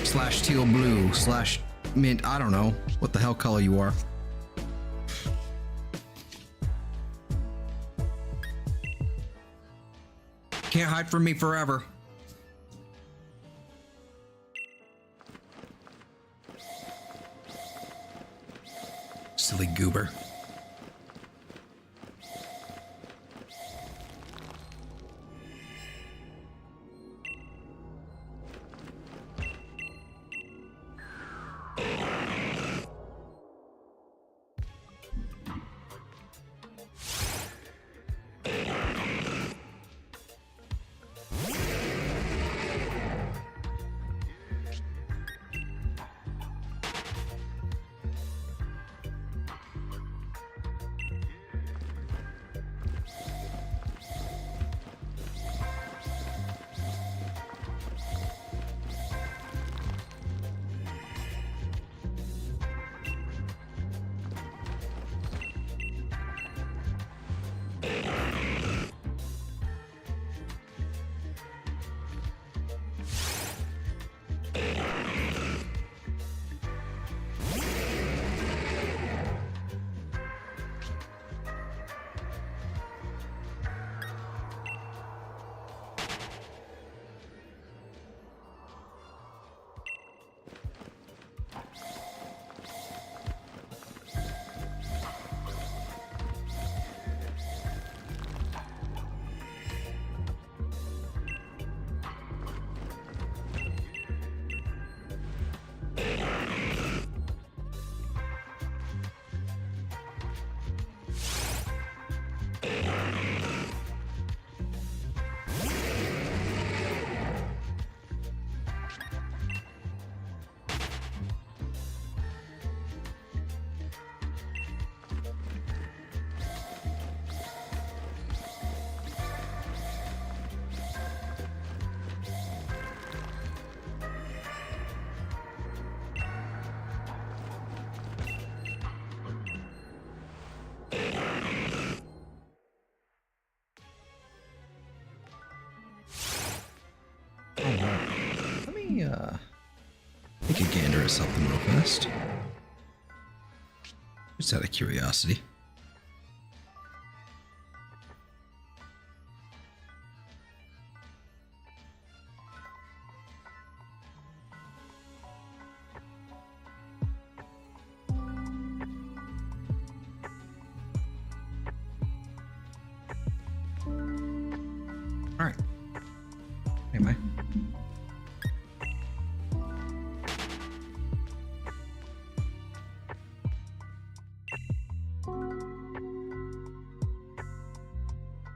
Slash teal blue. Slash mint. I don't know what the hell color you are. Can't hide from me forever. Silly goober. Let me take a gander at something real fast. Just out of curiosity. All right. Anyway.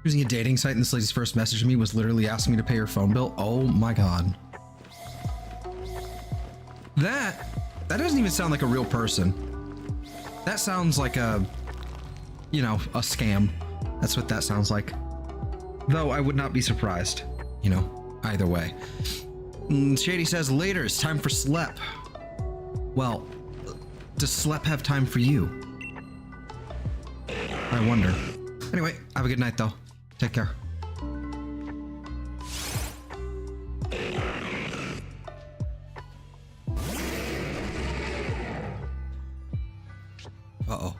Using a dating site, and this lady's first message to me was literally asking me to pay her phone bill. Oh my god. That doesn't even sound like a real person. That sounds like a, you know, a scam. That's what that sounds like. Though I would not be surprised, you know, either way. Shady says, later, it's time for Slep. Well, does Slep have time for you? I wonder. Anyway, have a good night, though. Take care. Uh-oh.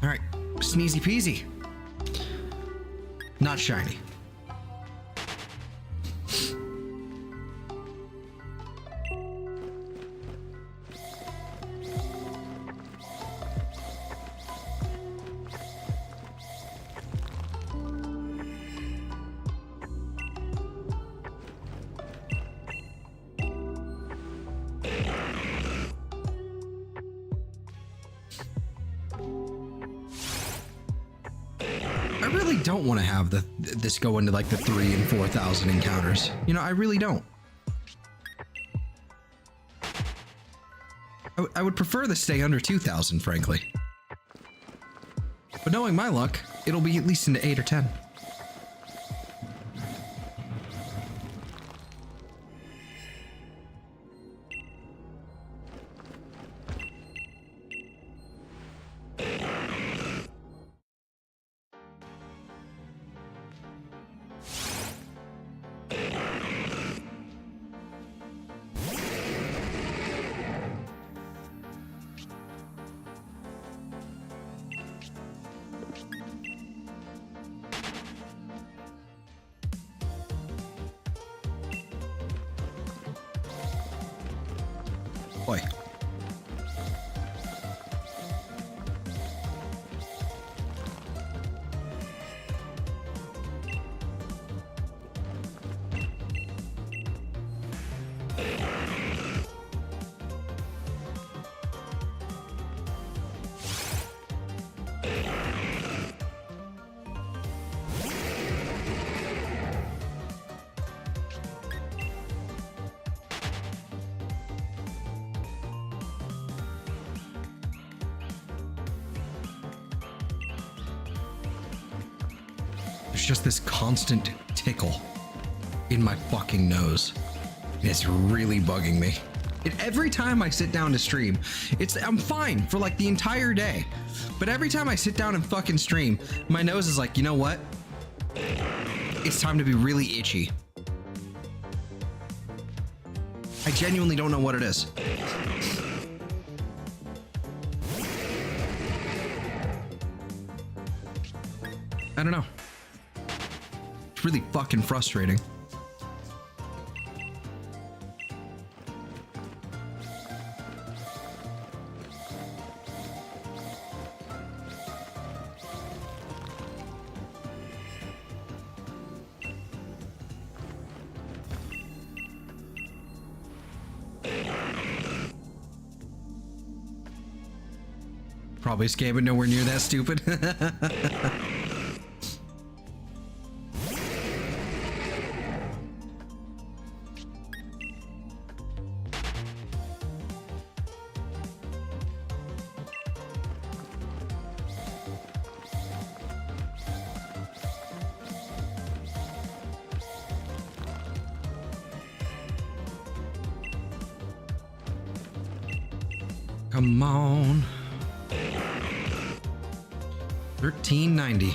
All right, sneezy peasy. Not shiny. I really don't want to have this go into like the 3,000 and 4,000 encounters. You know, I really don't. I would prefer to stay under 2,000, frankly. But knowing my luck, it'll be at least into 8 or 10. Boy. There's just this constant tickle in my fucking nose. It's really bugging me. Every time I sit down to stream, I'm fine for like the entire day. But every time I sit down and fucking stream, my nose is like, you know what? It's time to be really itchy. I genuinely don't know what it is. I don't know. It's really fucking frustrating. Probably scam, but nowhere near that stupid. Come on. 1390.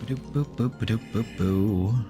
Boop, boop, boop, boop, boop, boop.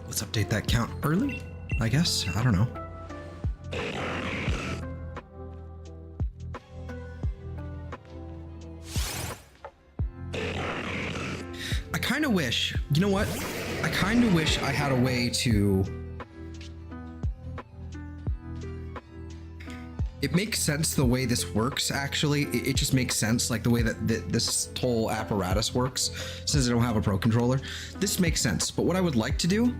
Let's update that count early, I guess. I don't know. I kind of wish, you know what? I kind of wish I had a way to... It makes sense the way this works, actually. It just makes sense, like the way that this whole apparatus works, since I don't have a Pro Controller. This makes sense, but what I would like to do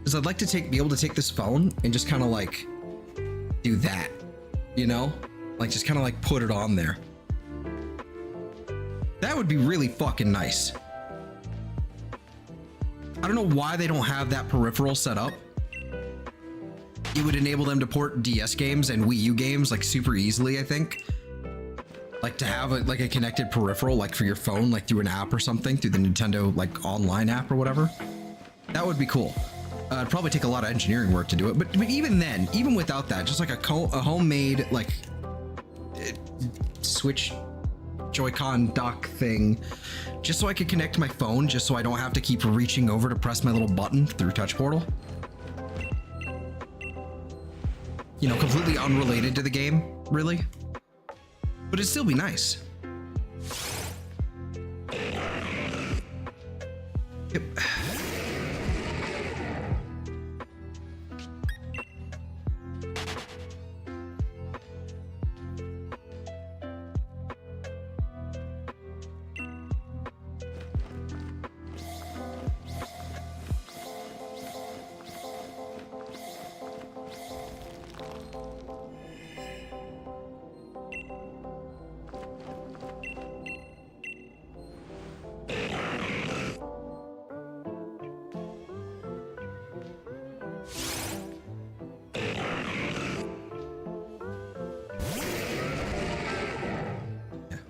is I'd like to be able to take this phone and just kind of like do that, you know? Like just kind of like put it on there. That would be really fucking nice. I don't know why they don't have that peripheral set up. It would enable them to port DS games and Wii U games like super easily, I think. Like to have a connected peripheral, like for your phone, like through an app or something, through the Nintendo like online app or whatever. That would be cool. It'd probably take a lot of engineering work to do it, but even then, even without that, just like a homemade like Switch Joy-Con dock thing just so I could connect to my phone, just so I don't have to keep reaching over to press my little button through Touch Portal. You know, completely unrelated to the game, really. But it'd still be nice. Yep.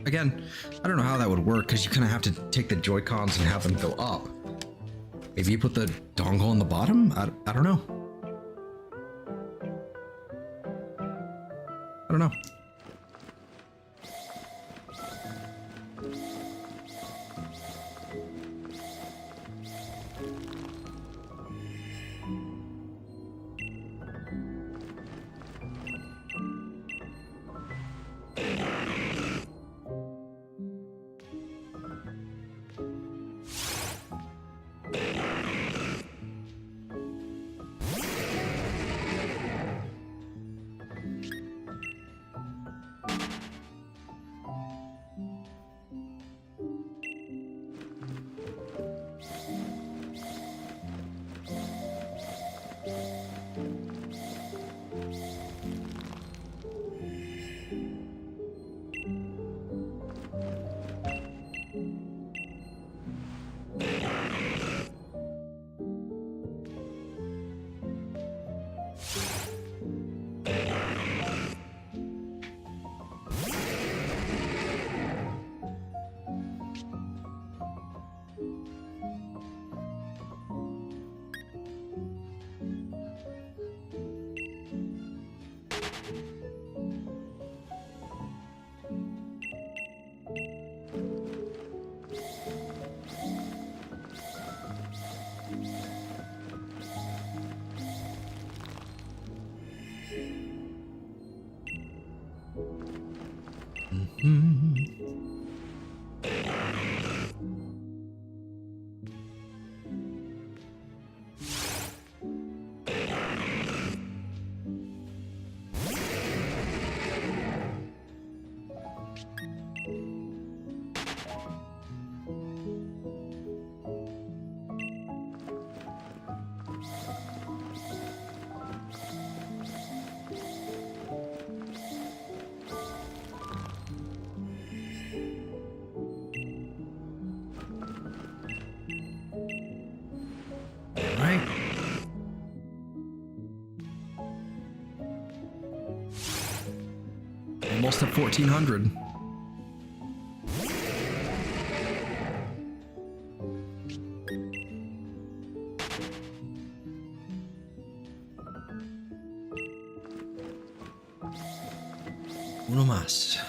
Again, I don't know how that would work because you kind of have to take the Joy-Cons and have them go up. Maybe you put the dongle on the bottom? I don't know. I don't know. Almost at 1400. Uno más.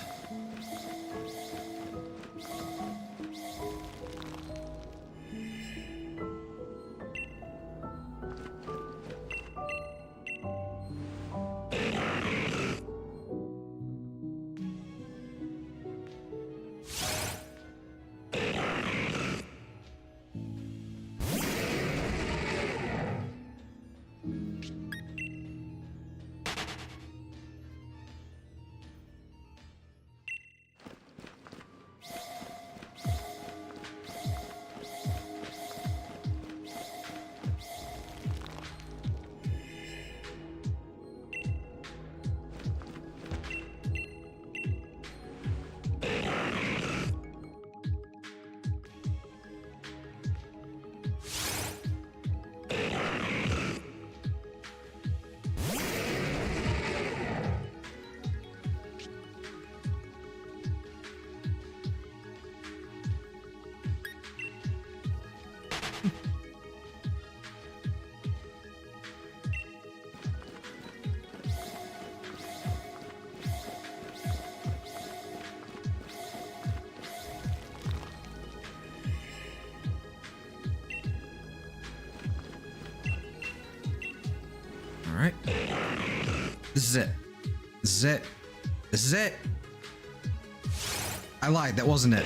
right. This is it. This is it. This is it. I lied. That wasn't it.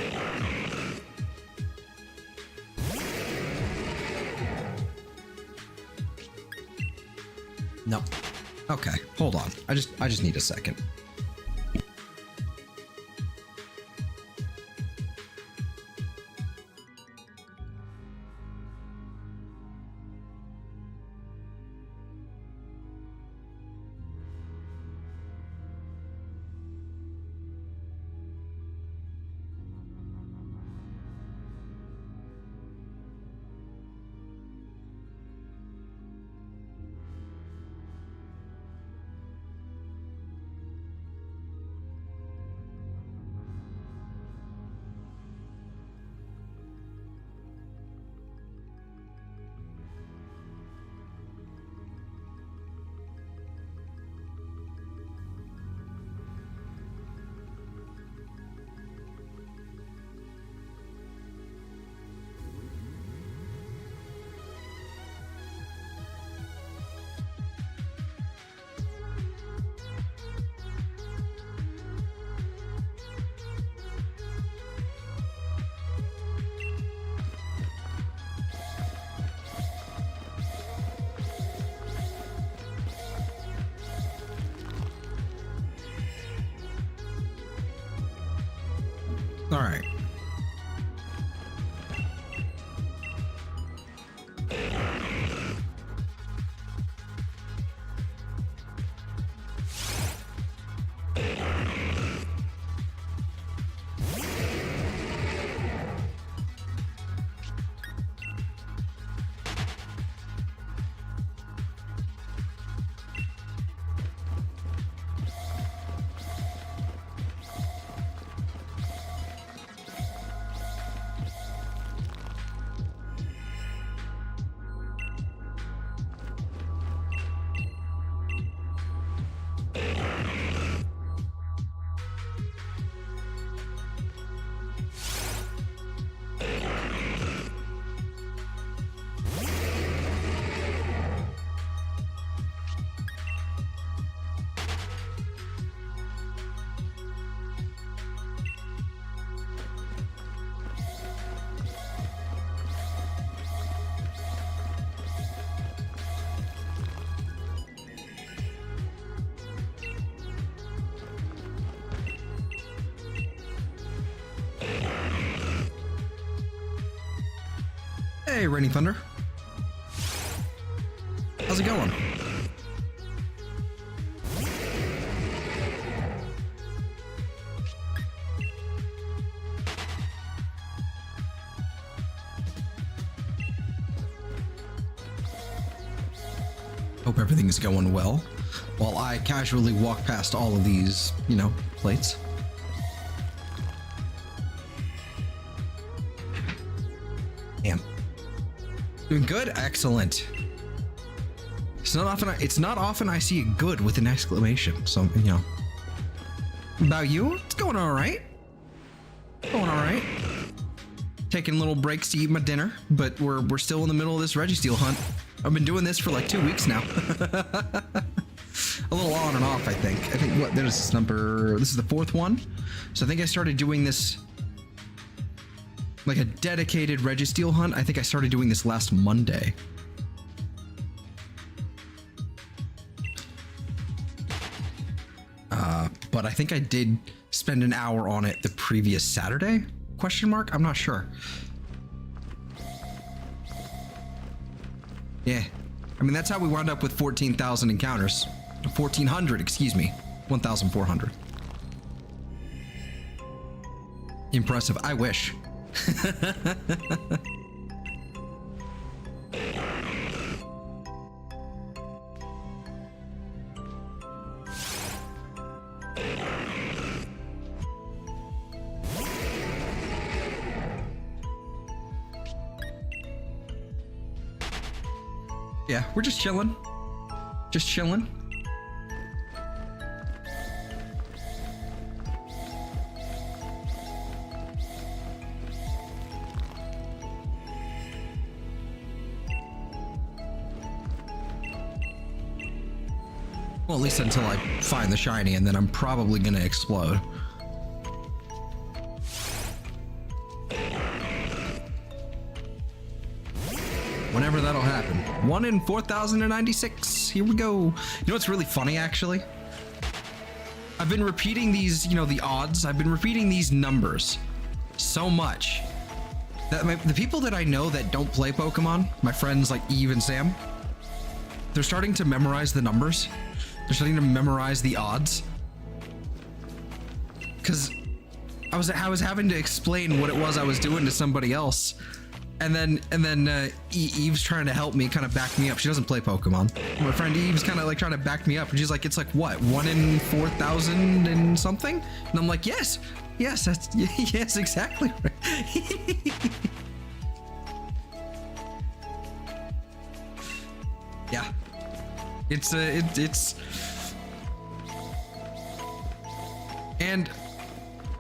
No. Okay, hold on. I just need a second. All right. Hey, Raining Thunder. How's it going? Hope everything is going well while I casually walk past all of these, you know, plates. Damn. Doing good? Excellent. It's not often I see a good with an exclamation. So, you know. About you? It's going all right. Going all right. Taking little breaks to eat my dinner, but we're still in the middle of this Registeel hunt. I've been doing this for like 2 weeks now. A little on and off, I think. I think what this is this is the 4th one. So I think I started doing this like a dedicated Registeel hunt. I think I started doing this last Monday. But I think I did spend an hour on it the previous Saturday? Question mark? I'm not sure. Yeah. I mean, that's how we wound up with 14,000 encounters. 1,400, excuse me. 1,400. Impressive. I wish. Yeah, we're just chilling. Just chilling. Well, at least until I find the shiny, and then I'm probably gonna explode. Whenever that'll happen. 1 in 4,096. Here we go. You know what's really funny, actually? I've been repeating these, you know, the odds. I've been repeating these numbers so much that the people that I know that don't play Pokemon, my friends like Eve and Sam, they're starting to memorize the numbers. They're starting to memorize the odds. Because I was having to explain what it was I was doing to somebody else. And then Eve's trying to help me, kind of back me up. She doesn't play Pokemon. My friend Eve's kind of like trying to back me up, and she's like, "It's like what, 1 in 4,000 and something?" And I'm like, "Yes, that's yes, exactly right." Yeah, it's and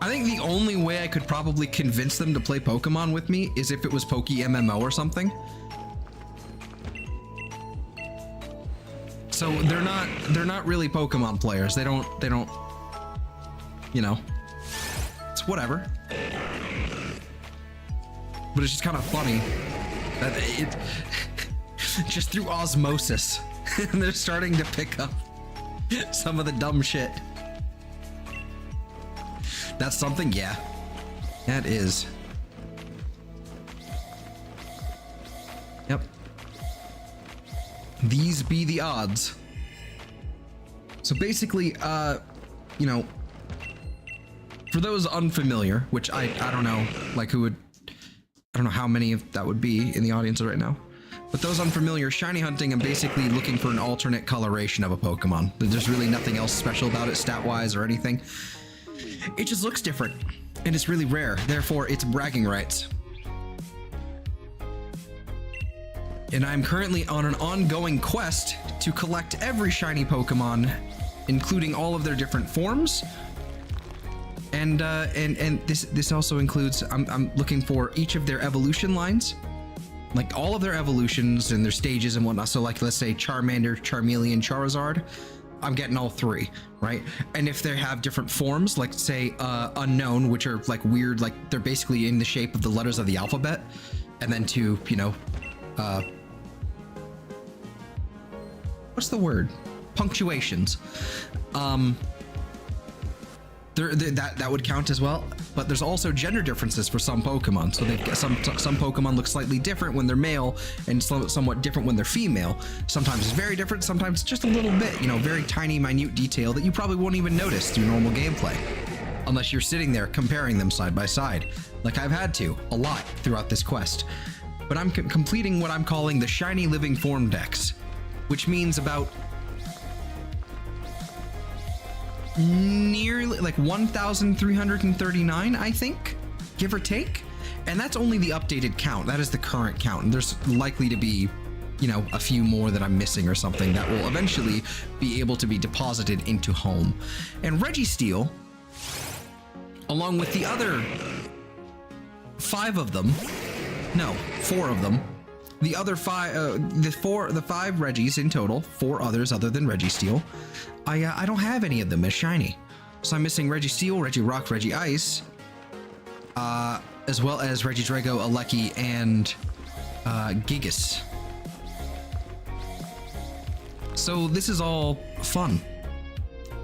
I think the only way I could probably convince them to play Pokemon with me is if it was Poke MMO or something. So they're not really Pokemon players. They don't, you know, it's whatever. But it's just kind of funny that it just through osmosis, and they're starting to pick up some of the dumb shit. That's something, yeah. That is. Yep. These be the odds. So basically, you know, for those unfamiliar, which I don't know, like who would, I don't know how many of that would be in the audience right now. But those unfamiliar, shiny hunting, I'm basically looking for an alternate coloration of a Pokemon. There's really nothing else special about it stat-wise or anything. It just looks different, and it's really rare, therefore it's bragging rights. And I'm currently on an ongoing quest to collect every shiny Pokemon, including all of their different forms. And this also includes, I'm looking for each of their evolution lines, like all of their evolutions and their stages and whatnot. So like, let's say Charmander, Charmeleon, Charizard, I'm getting all 3, right? And if they have different forms, like say unknown, which are like weird, like they're basically in the shape of the letters of the alphabet, and then to, you know, what's the word? Punctuations. That would count as well. But there's also gender differences for some Pokemon. So they've got some Pokemon look slightly different when they're male and somewhat different when they're female. Sometimes it's very different, sometimes just a little bit, you know, very tiny, minute detail that you probably won't even notice through normal gameplay. Unless you're sitting there comparing them side by side, like I've had to a lot throughout this quest. But I'm completing what I'm calling the Shiny Living Form Dex, which means about nearly like 1,339, I think, give or take. And that's only the updated count. That is the current count. And there's likely to be, you know, a few more that I'm missing or something that will eventually be able to be deposited into home. And Registeel, along with the other 5 of them, no, 4 of them, the other 5, the 5 Regis in total, 4 others other than Registeel, I don't have any of them as shiny. So I'm missing Registeel, Regirock, Regice, as well as Regidrago, Alecki, and Gigas. So this is all fun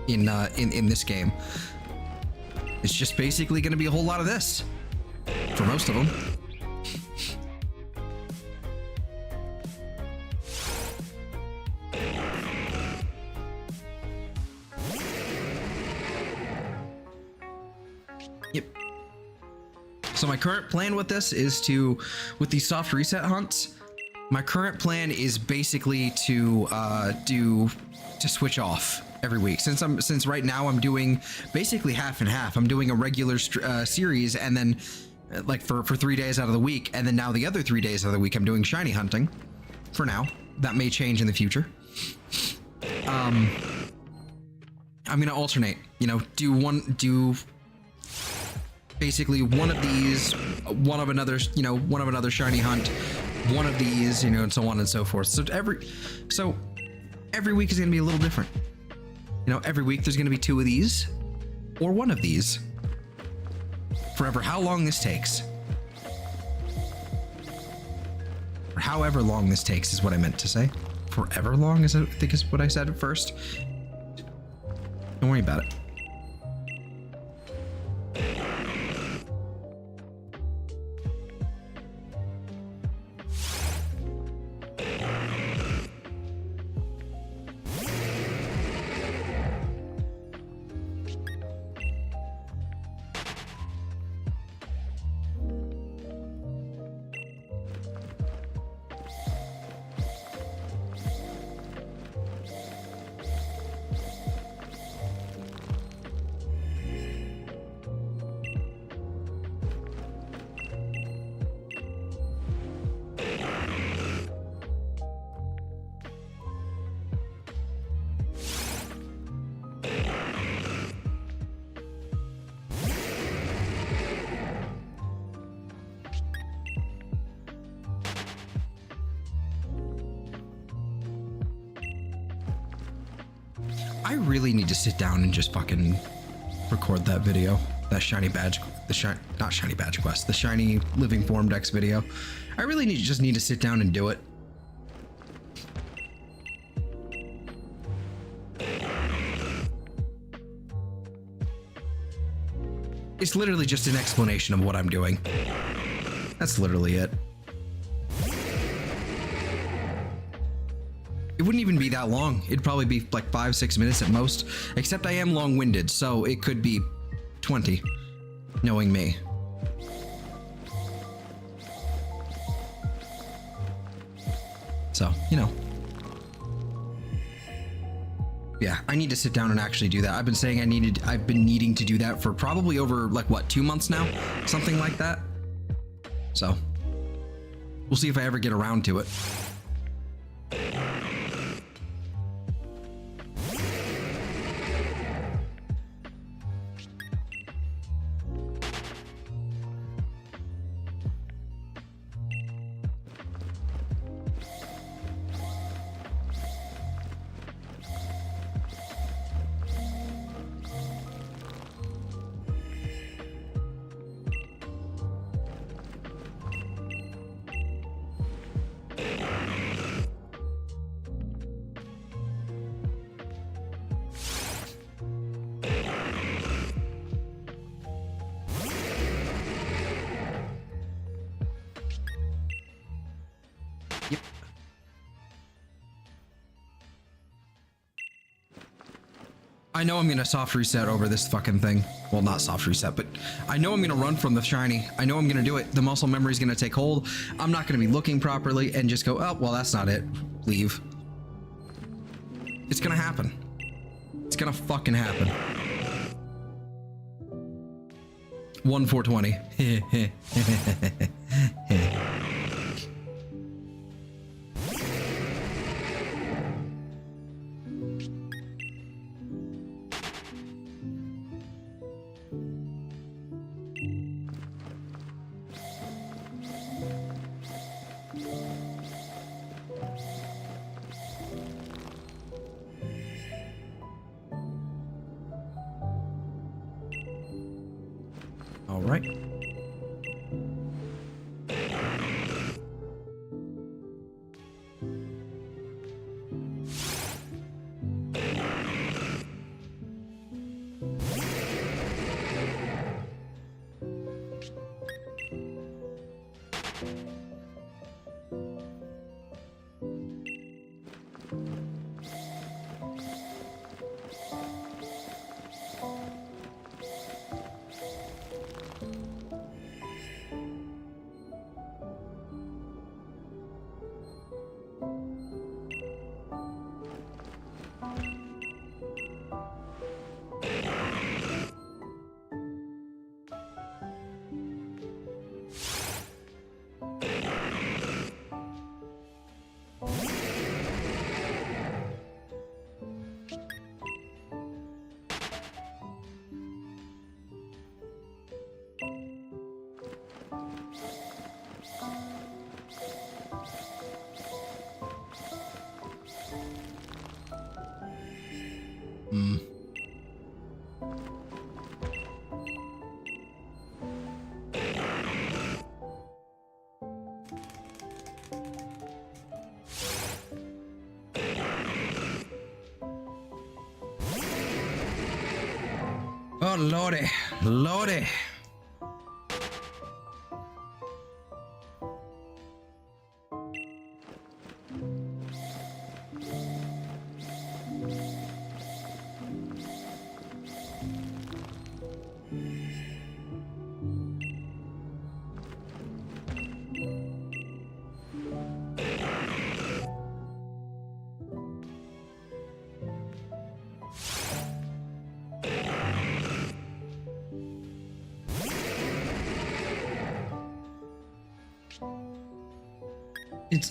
in this game. It's just basically going to be a whole lot of this for most of them. Yep. So my current plan with this is to, with these soft reset hunts, my current plan is basically to switch off every week. Since right now I'm doing basically half and half. I'm doing a regular series, and then like for 3 days out of the week, and then now the other 3 days out of the week I'm doing shiny hunting. For now, that may change in the future. I'm gonna alternate. You know, do basically one of these, one of another, you know, one of another shiny hunt, one of these, you know, and so on and so forth. So every week is gonna be a little different. You know, every week there's going to be 2 of these or 1 of these. Forever, how long this takes. Or however long this takes is what I meant to say. Forever long is, I think, is what I said at first. Don't worry about it. I really need to sit down and just fucking record that video. That shiny badge, not shiny badge quest, the shiny living form dex video. I really just need to sit down and do it. It's literally just an explanation of what I'm doing. That's literally it. It wouldn't even be that long. It'd probably be like 5-6 minutes at most, except I am long-winded, so it could be 20, knowing me. So, you know. Yeah, I need to sit down and actually do that. I've been saying I've been needing to do that for probably over, like, what, 2 months now? Something like that. So, we'll see if I ever get around to it. I know I'm gonna soft reset over this fucking thing. Well, not soft reset, but I know I'm gonna run from the shiny. I know I'm gonna do it. The muscle memory is gonna take hold. I'm not gonna be looking properly and just go, oh, well, that's not it. Leave. It's gonna happen. It's gonna fucking happen. 1/420. All right. Hmm. Oh, lordy, lordy.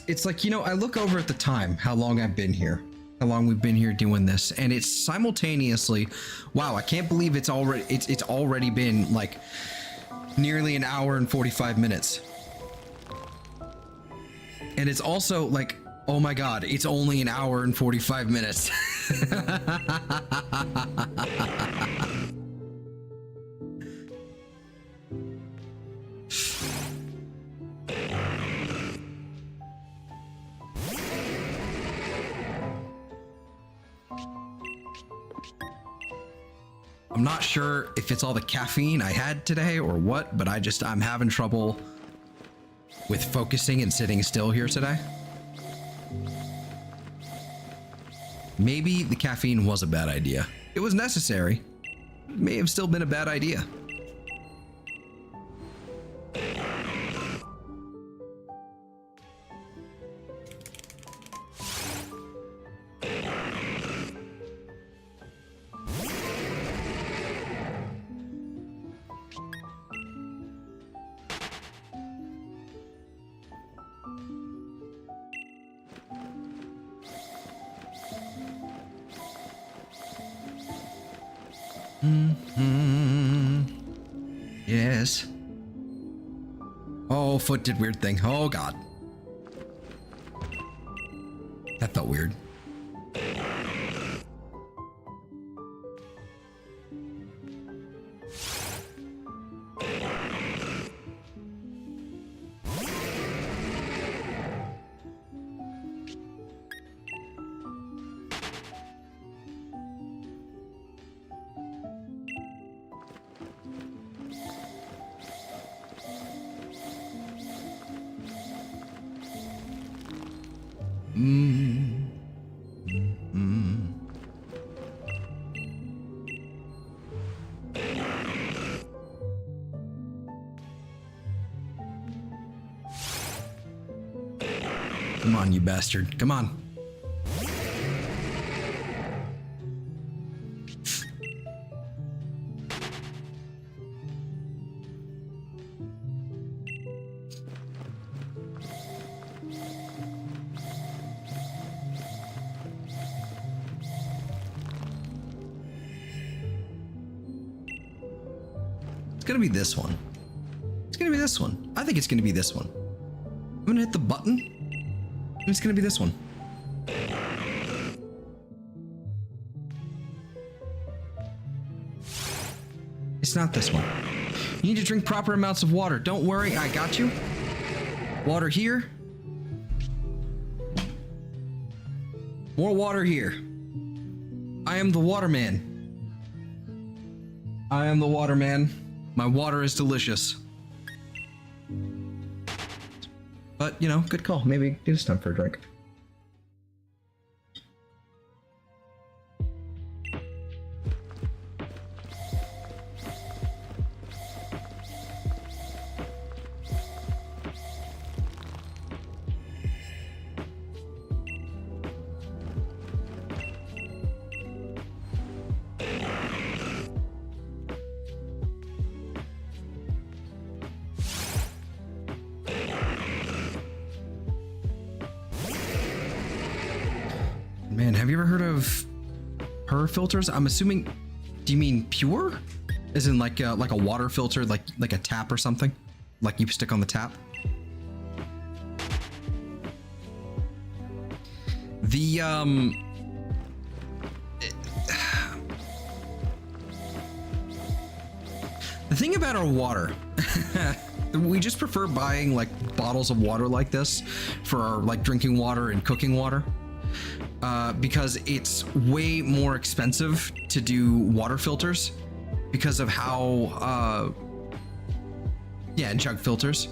It's like, you know, I look over at the time, how long I've been here, how long we've been here doing this, and it's simultaneously, wow, I can't believe it's already been like nearly an hour and 45 minutes. And it's also like, oh my god, it's only an hour and 45 minutes. I'm not sure if it's all the caffeine I had today or what, but I'm having trouble with focusing and sitting still here today. Maybe the caffeine was a bad idea. It was necessary. It may have still been a bad idea. Yes. Oh, foot did weird thing. Oh god. That felt weird. Come on, you bastard. Come on. It's gonna be this one. It's gonna be this one. I think it's gonna be this one. I'm gonna hit the button. And it's gonna be this one. It's not this one. You need to drink proper amounts of water. Don't worry, I got you. Water here. More water here. I am the waterman. I am the waterman. My water is delicious. But, you know, good call. Maybe it is time for a drink. Man, have you ever heard of pur filters? I'm assuming, do you mean pure? As in like a water filter, like a tap or something? Like you stick on the tap? thing about our water, we just prefer buying like bottles of water like this for our like drinking water and cooking water, because it's way more expensive to do water filters because of how, yeah, jug filters.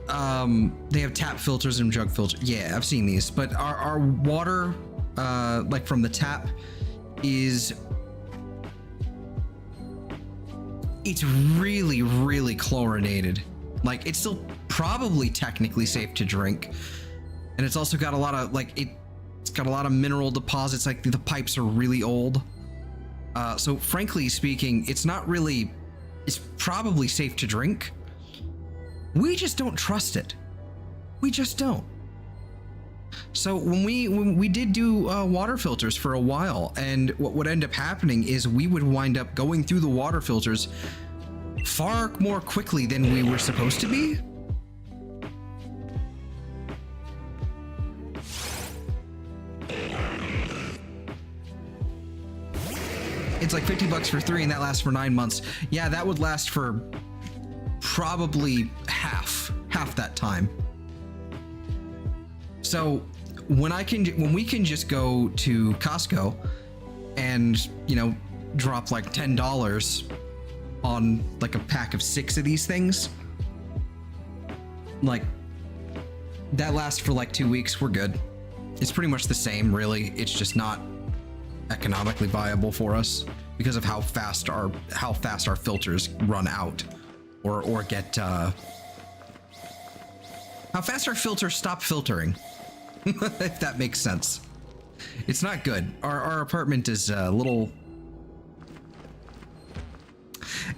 They have tap filters and jug filters. Yeah, I've seen these, but our water, like from the tap, it's really, really chlorinated. Like, it's still probably technically safe to drink. And it's also got a lot of, like, it's got a lot of mineral deposits. Like, the pipes are really old. So frankly speaking, it's probably safe to drink. We just don't trust it. We just don't. So when we did do water filters for a while, and what would end up happening is we would wind up going through the water filters far more quickly than we were supposed to be. It's like $50 for 3, and that lasts for 9 months. Yeah, that would last for probably half that time. So when we can just go to Costco and, you know, drop like $10 on like a pack of 6 of these things, like that lasts for like 2 weeks, we're good. It's pretty much the same, really. It's just not economically viable for us because of how fast our filters run out, or get how fast our filters stop filtering. If that makes sense. It's not good. Our apartment is a little,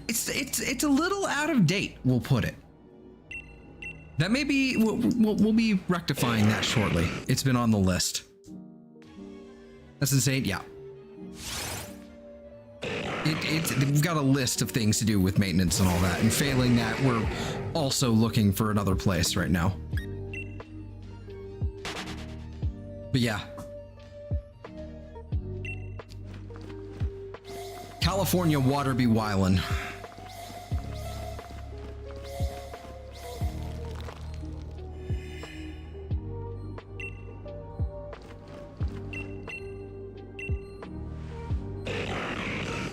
it's a little out of date, we'll put it. That may be, we'll be rectifying that shortly. It's been on the list. That's insane. Yeah. We've got a list of things to do with maintenance and all that, and failing that, we're also looking for another place right now. But yeah. California water be wildin'.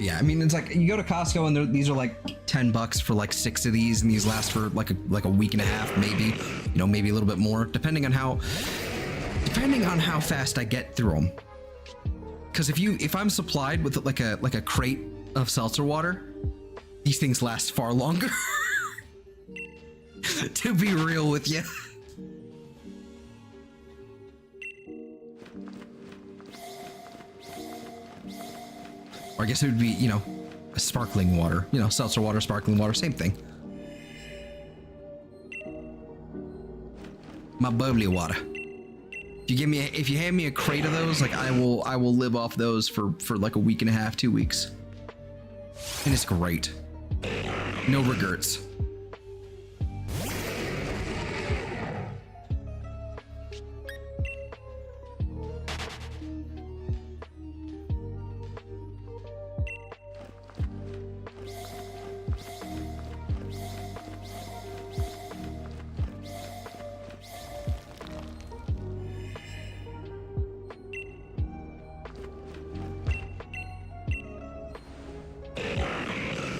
Yeah, I mean, it's like you go to Costco and these are like $10 for like 6 of these, and these last for like a week and a half, maybe, you know, maybe a little bit more, depending on how fast I get through them. Because if I'm supplied with like a crate of seltzer water, these things last far longer. To be real with you. Or I guess it would be, you know, a sparkling water, you know, seltzer water, sparkling water, same thing. My bubbly water. If you hand me a crate of those, like I will live off those for like a week and a half, 2 weeks. And it's great. No regrets.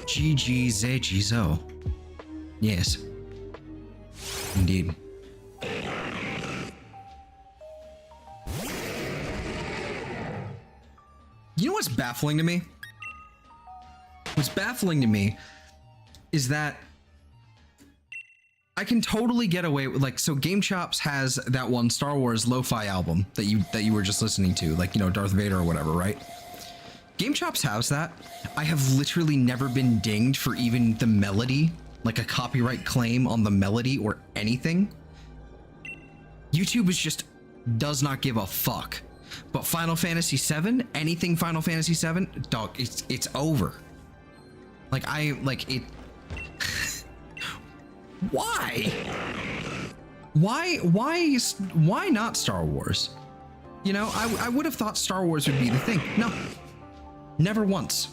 GGZGZO. Yes. Indeed. You know what's baffling to me? What's baffling to me is that I can totally get away with, like, so Game Chops has that one Star Wars lo-fi album that you were just listening to, like, you know, Darth Vader or whatever, right? Game Chops has that. I have literally never been dinged for even the melody, like a copyright claim on the melody or anything. YouTube does not give a fuck. But Final Fantasy VII, anything Final Fantasy VII, dog, it's over. Like it. Why? Why not Star Wars? You know, I would have thought Star Wars would be the thing. No. Never once.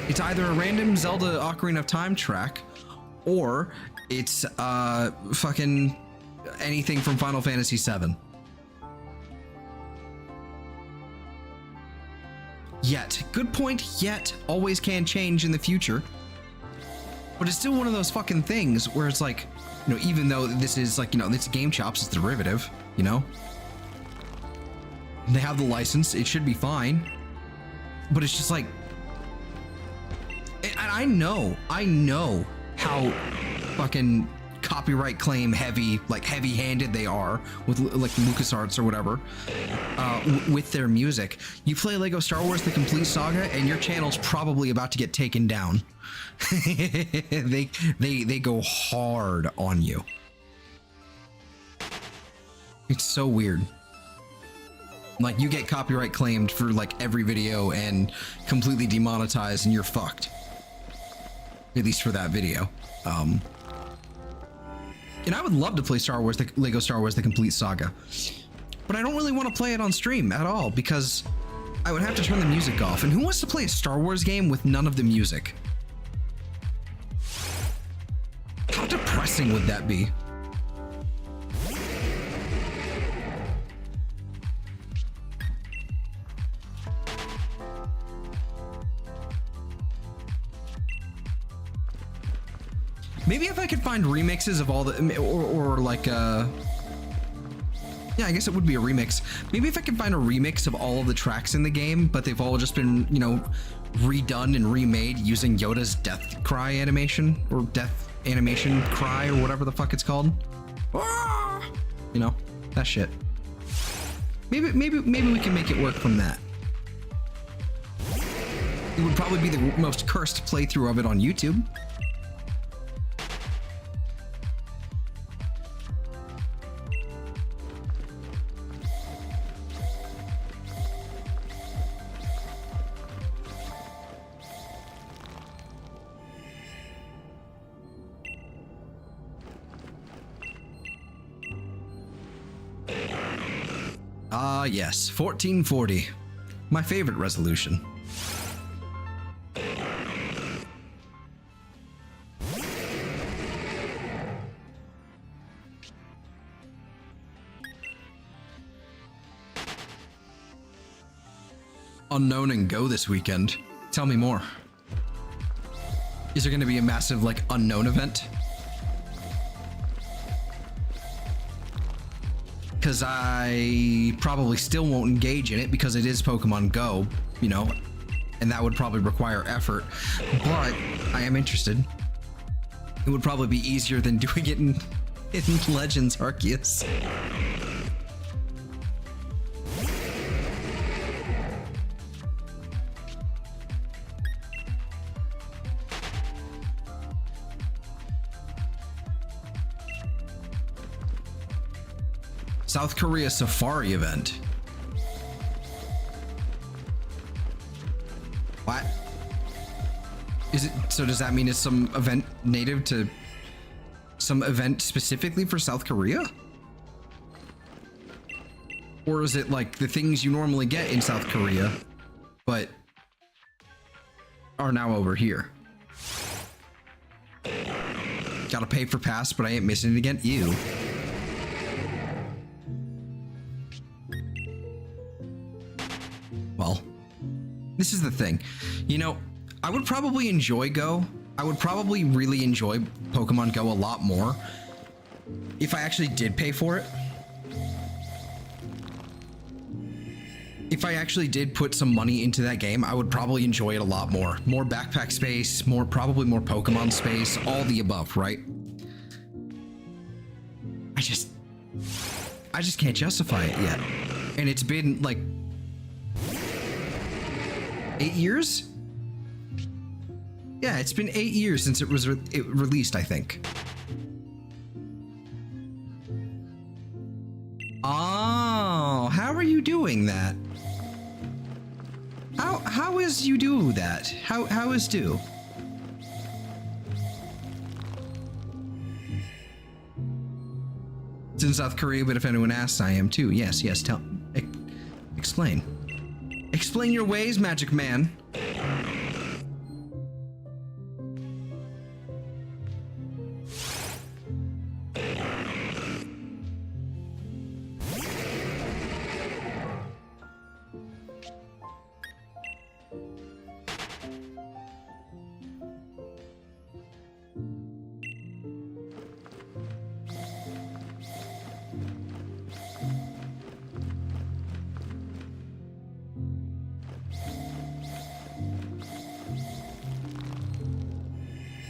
It's either a random Zelda Ocarina of Time track, or it's fucking anything from Final Fantasy VII. Yet, good point, yet always can change in the future. But it's still one of those fucking things where it's like, you know, even though this is like, you know, it's Game Chops, it's derivative, you know? They have the license, it should be fine. But it's just like, and I know how fucking copyright claim heavy, like heavy-handed they are with like LucasArts or whatever, with their music. You play Lego Star Wars: The Complete Saga, and your channel's probably about to get taken down. they go hard on you. It's so weird. Like, you get copyright claimed for like every video and completely demonetized, and you're fucked. At least for that video. And I would love to play Lego Star Wars: The Complete Saga, but I don't really want to play it on stream at all because I would have to turn the music off. And who wants to play a Star Wars game with none of the music? How depressing would that be? Maybe if I could find remixes of all the, or like, yeah, I guess it would be a remix. Maybe if I could find a remix of all of the tracks in the game, but they've all just been, you know, redone and remade using Yoda's death cry animation, or death animation cry, or whatever the fuck it's called. You know, that shit. Maybe we can make it work from that. It would probably be the most cursed playthrough of it on YouTube. Ah, yes, 1440. My favorite resolution. Unknown and Go this weekend. Tell me more. Is there going to be a massive, like, Unknown event? Because I probably still won't engage in it because it is Pokemon Go, you know, and that would probably require effort, but I am interested. It would probably be easier than doing it in Legends Arceus. South Korea Safari event. What? Is it, so does that mean it's some event native to, some event specifically for South Korea? Or is it like the things you normally get in South Korea, but are now over here? Gotta pay for pass, but I ain't missing it again. Ew. Well, this is the thing. You know, I would probably enjoy Go. I would probably really enjoy Pokemon Go a lot more if I actually did pay for it. If I actually did put some money into that game, I would probably enjoy it a lot more. More backpack space, probably more Pokemon space, all the above, right? I just can't justify it yet. And it's been like 8 years? Yeah, it's been 8 years since it was released, I think. Oh, how are you doing that? How is you do that? How is do? It's in South Korea, but if anyone asks, I am too. Yes, explain. Explain your ways, Magic Man.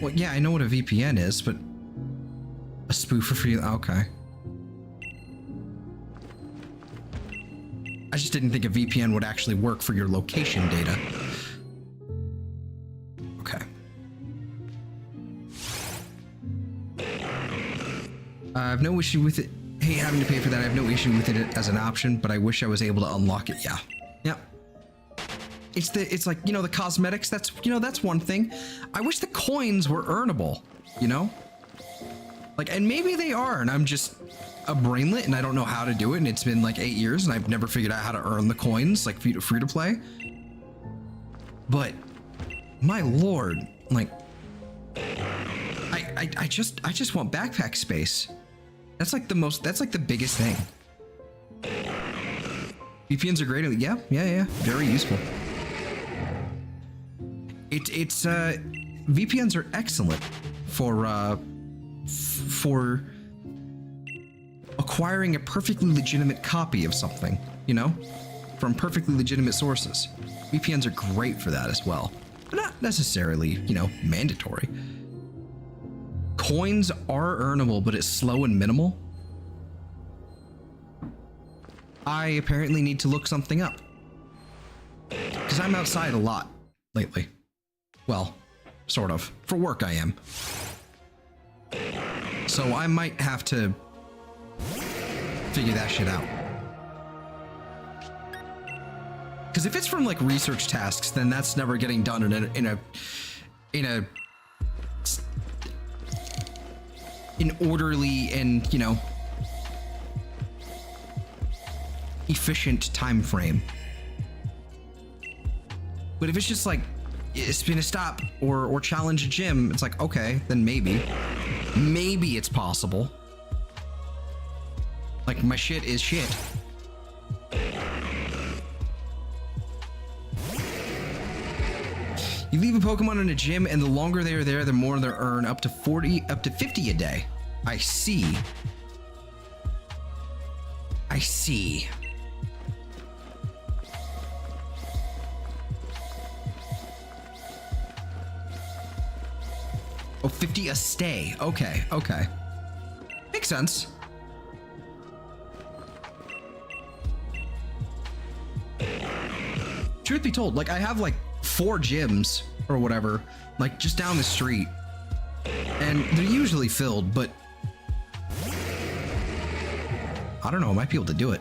Well, yeah, I know what a VPN is, but a spoofer for you. Okay. I just didn't think a VPN would actually work for your location data. Okay. I have no issue with it. Hey, having to pay for that, I have no issue with it as an option, but I wish I was able to unlock it. Yeah. Yep. It's like, you know, the cosmetics, that's, you know, that's one thing. I wish the coins were earnable, you know? Like, and maybe they are, and I'm just a brainlet and I don't know how to do it, and it's been like 8 years and I've never figured out how to earn the coins, like free to play. But my lord, like, I just want backpack space. That's like the biggest thing. VPNs are great. Yeah, very useful. It's VPNs are excellent for acquiring a perfectly legitimate copy of something, you know, from perfectly legitimate sources. VPNs are great for that as well, but not necessarily, you know, mandatory. Coins are earnable, but it's slow and minimal. I apparently need to look something up because I'm outside a lot lately. Well, sort of. For work I am. So I might have to figure that shit out. Because if it's from like research tasks, then that's never getting done in an orderly and, you know, efficient time frame. But if it's just like spin a stop or challenge a gym, it's like, okay, then maybe it's possible. Like, my shit is shit. You leave a Pokemon in a gym, and the longer they are there, the more they earn, up to 50 a day. I see. I see. Oh, 50 a stay. Okay, okay. Makes sense. Truth be told, like, I have like 4 gyms or whatever, like just down the street, and they're usually filled, but I don't know, I might be able to do it.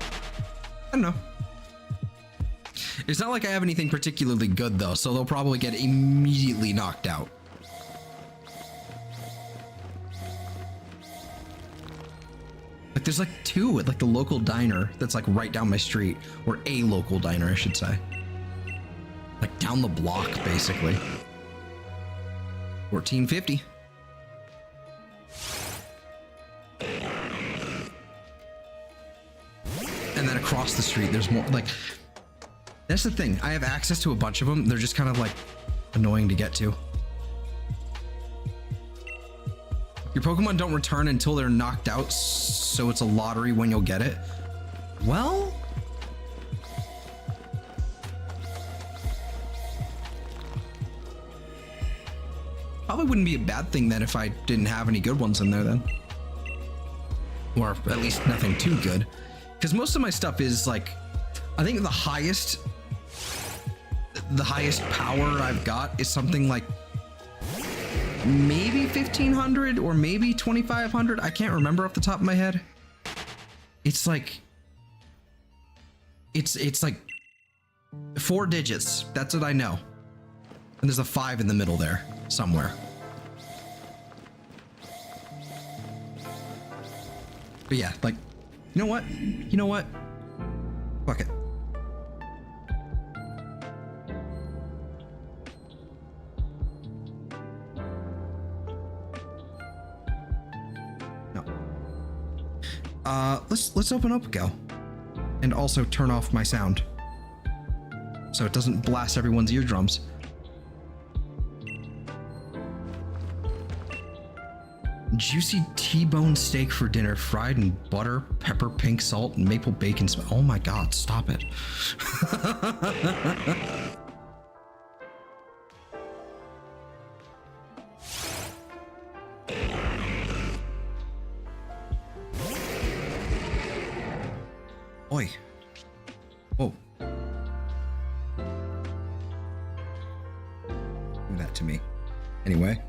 I don't know. It's not like I have anything particularly good though, so they'll probably get immediately knocked out. Like, there's like 2 at like the local diner that's like right down my street, or a local diner, I should say. Like down the block, basically. 1450. And then across the street, there's more. Like, that's the thing. I have access to a bunch of them. They're just kind of like annoying to get to. Your Pokemon don't return until they're knocked out, so it's a lottery when you'll get it. Well, probably wouldn't be a bad thing then if I didn't have any good ones in there then. Or at least nothing too good. Because most of my stuff is like, I think the highest power I've got is something like maybe 1500 or maybe 2500. I can't remember off the top of my head. It's like, it's like 4 digits. That's what I know. And there's a 5 in the middle there somewhere. But yeah, like, you know what? You know what? Fuck it. No. Let's open up Go. And also turn off my sound, so it doesn't blast everyone's eardrums. Juicy T-bone steak for dinner, fried in butter, pepper, pink salt, and maple bacon. Oh my god, stop it. Oi. Whoa. Give that to me. Anyway.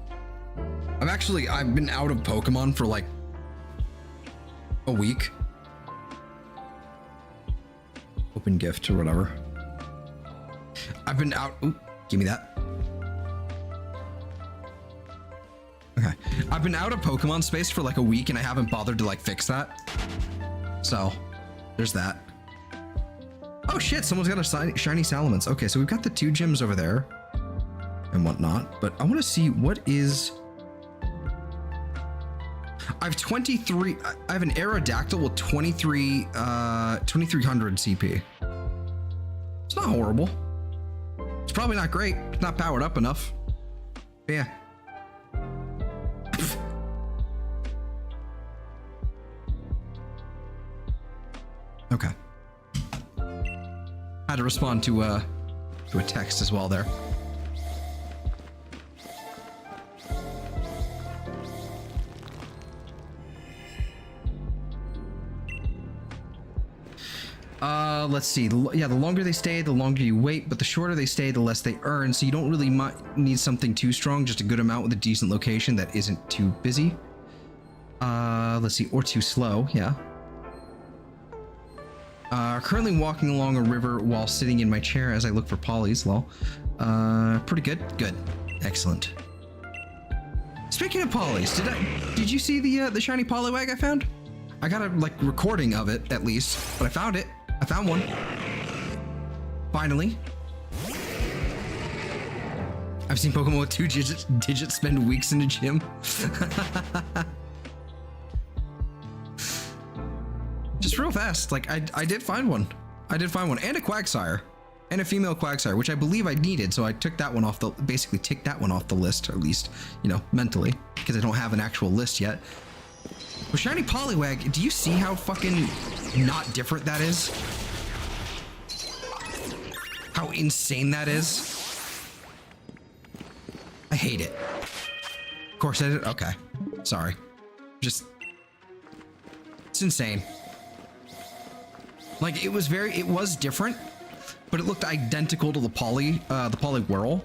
I've been out of Pokemon for like a week. Open gift or whatever. I've been out. Ooh, give me that. Okay. I've been out of Pokemon space for like a week and I haven't bothered to like fix that. So there's that. Oh shit, someone's got a shiny Salamence. Okay, so we've got the 2 gyms over there and whatnot, but I want to see what is... I have 23, I have an Aerodactyl with 2300 CP. It's not horrible. It's probably not great. It's not powered up enough. But yeah. Okay. Had to respond to a text as well there. Let's see. Yeah, the longer they stay, the longer you wait, but the shorter they stay, the less they earn. So you don't really need something too strong, just a good amount with a decent location that isn't too busy. Let's see, or too slow. Yeah. Currently walking along a river while sitting in my chair as I look for polys. Lol. Pretty good. Good. Excellent. Speaking of polys, did you see the shiny Poliwag I found? I got a like recording of it at least, but I found it. I found one. Finally. I've seen Pokemon with 2 digits spend weeks in the gym. Just real fast. Like I did find one. And a Quagsire. And a female Quagsire, which I believe I needed, so I took that one off basically ticked that one off the list, or at least, you know, mentally, because I don't have an actual list yet. But shiny Poliwag, do you see how fucking not different that is? How insane that is? I hate it. Of course I did. Okay. Sorry. Just... It's insane. Like, it was different, but it looked identical to the Poliwhirl.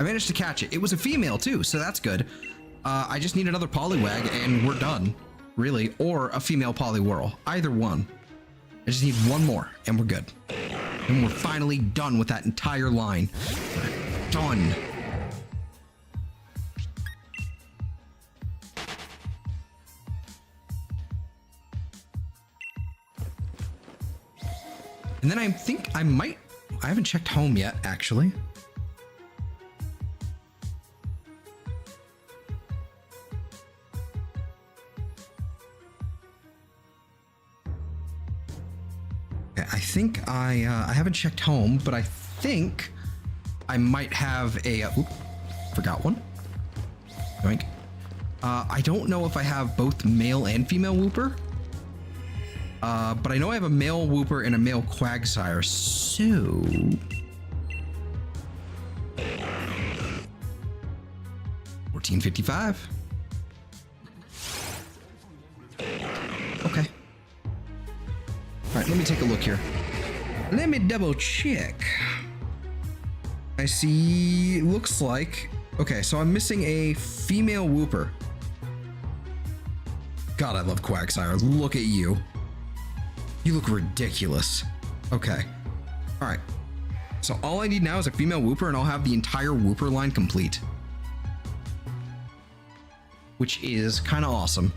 I managed to catch it. It was a female too, so that's good. I just need another Poliwag and we're done, really. Or a female Poliwhirl, either one. I just need one more and we're good. And we're finally done with that entire line. We're done. And then I think I haven't checked home yet, actually. I think I haven't checked home, but I think I might have a, forgot one. Yoink. I don't know if I have both male and female Wooper. But I know I have a male Wooper and a male Quagsire, so... $14.55. Okay. Alright, let me take a look here. Let me double check. I see, looks like... Okay, so I'm missing a female Wooper. God, I love Quagsire. Look at you. You look ridiculous. Okay. All right. So all I need now is a female Wooper and I'll have the entire Wooper line complete. Which is kind of awesome.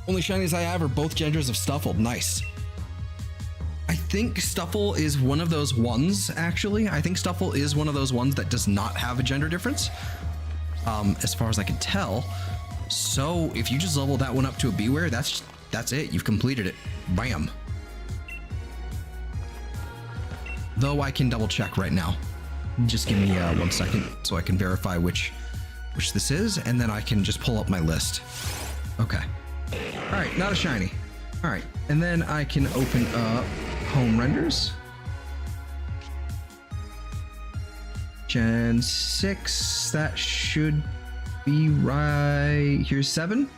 Only shinies I have are both genders of Stuffle. Nice. I think Stuffle is one of those ones, actually. I think Stuffle is one of those ones that does not have a gender difference, as far as I can tell. So if you just level that one up to a Beware, that's it. You've completed it. Bam. Though I can double check right now. Just give me 1 second so I can verify which this is, and then I can just pull up my list. Okay. All right, not a shiny. All right, and then I can open up home renders. Gen 6. That should be right. Here's 7.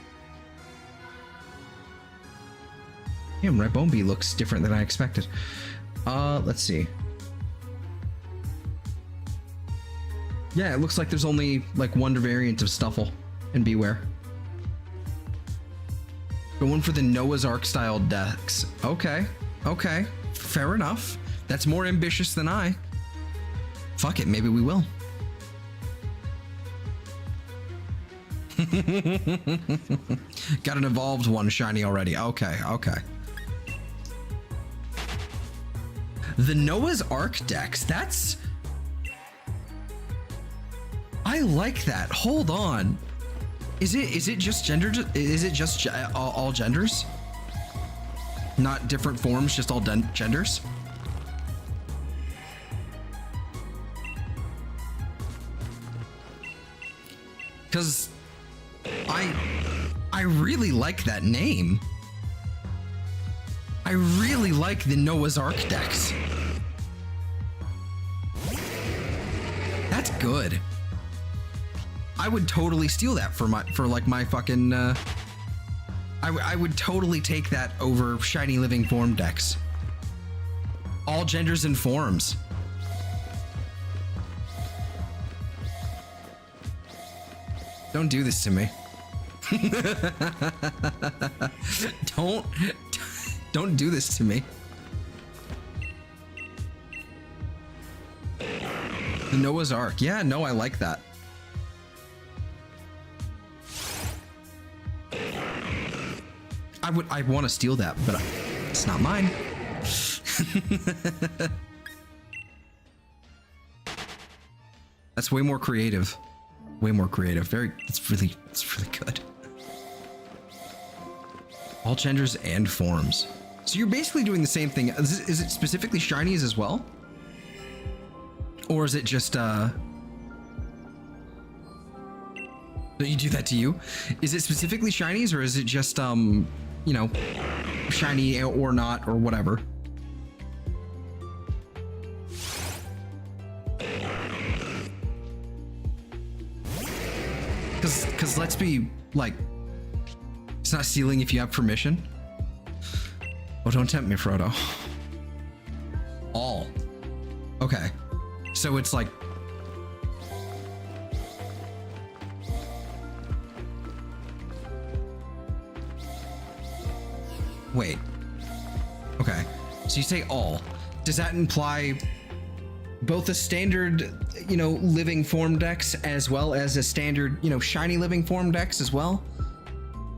Damn, Ribombi looks different than I expected. Let's see. Yeah, it looks like there's only like one variant of Stuffle and Beware. Going for the Noah's Ark style decks. Okay, okay, fair enough. That's more ambitious than I. Fuck it, maybe we will. Got an evolved one shiny already. Okay, okay. The Noah's Ark decks, that's... I like that. Hold on. Is it just gender? Is it just all genders? Not different forms, just all genders? Because I really like that name. I really like the Noah's Ark decks. That's good. I would totally steal that for my fucking I would totally take that over shiny living form decks. All genders and forms. Don't do this to me. Don't do this to me. The Noah's Ark. Yeah, no, I like that. I want to steal that, but it's not mine. That's way more creative. Way more creative. It's really good. All genders and forms. So you're basically doing the same thing. Is it specifically shinies as well? Or is it just don't you do that to you? Is it specifically shinies, or is it just you know, shiny or not or whatever? Cause let's be like, it's not stealing if you have permission. Oh, don't tempt me, Frodo. All. Okay. So it's like, wait. Okay. So you say all. Does that imply both a standard, you know, living form dex as well as a standard, you know, shiny living form dex as well?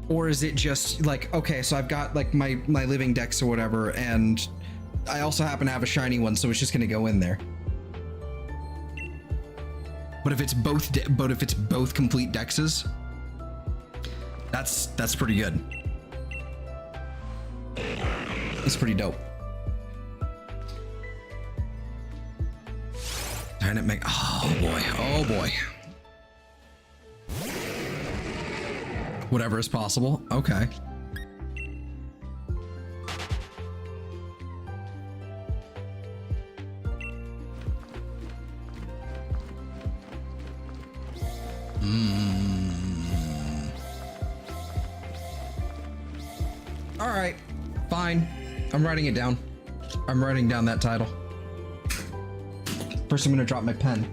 Or is it just like, okay, so I've got like my living dex or whatever, and I also happen to have a shiny one, so it's just gonna go in there. But if it's both complete dexes, that's pretty good. That's pretty dope. Darn it, oh boy, oh boy. Whatever is possible. Okay. All right, fine. I'm writing it down. I'm writing down that title. First, I'm gonna drop my pen.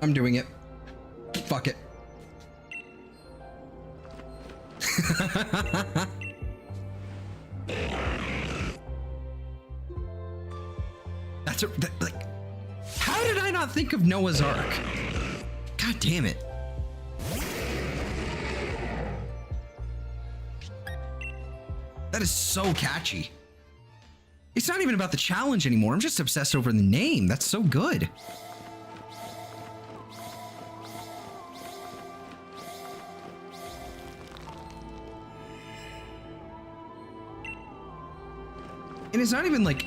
I'm doing it. Fuck it. Like, how did I not think of Noah's Ark? God damn it. That is so catchy. It's not even about the challenge anymore. I'm just obsessed over the name. That's so good. And it's not even like...